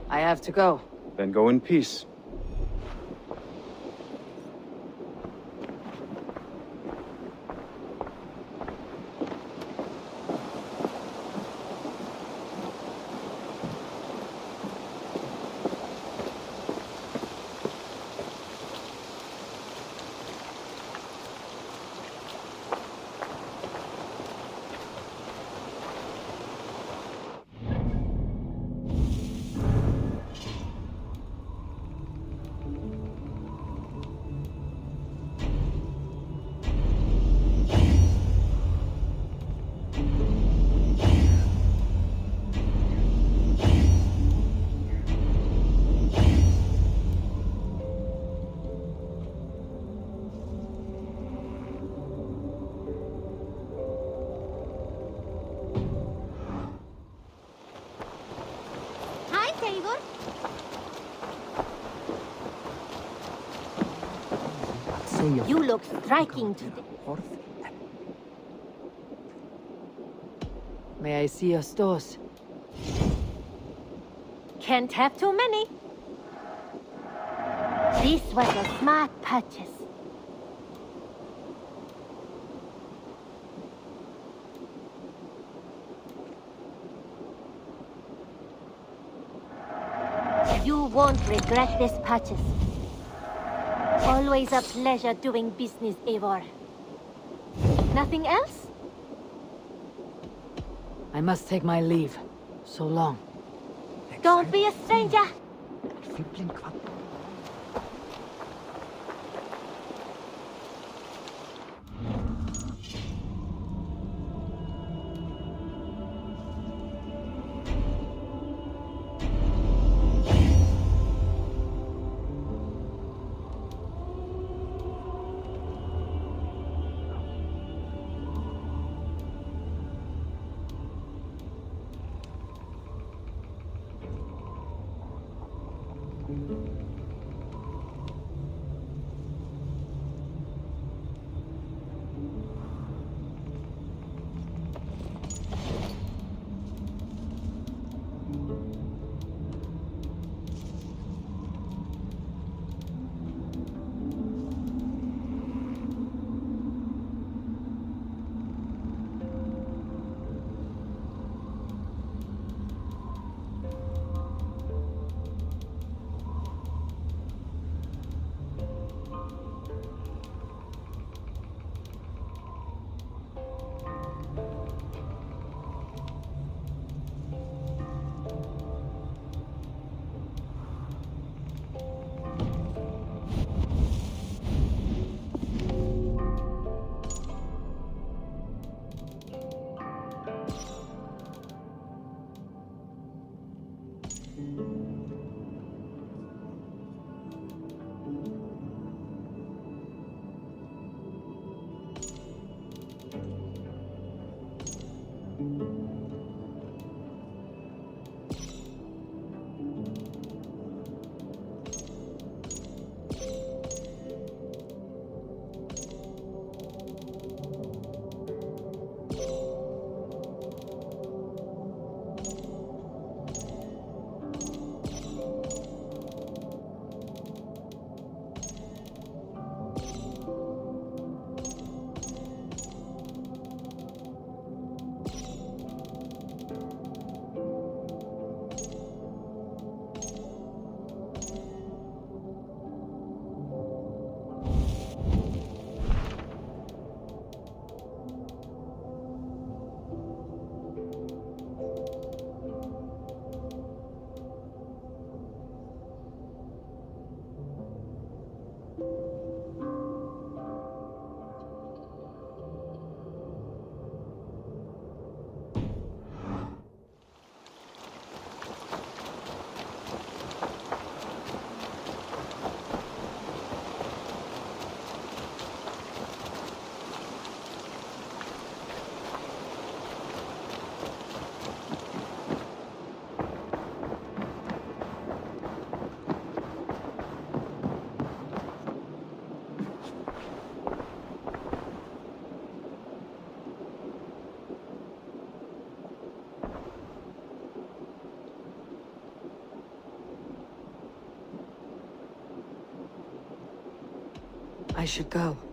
I have to go. Then go in peace. You look striking today. May I see your stores? Can't have too many. This was a smart purchase. You won't regret this purchase. Always a pleasure doing business, Eivor. Nothing else? I must take my leave. So long. Don't be a stranger. I should go.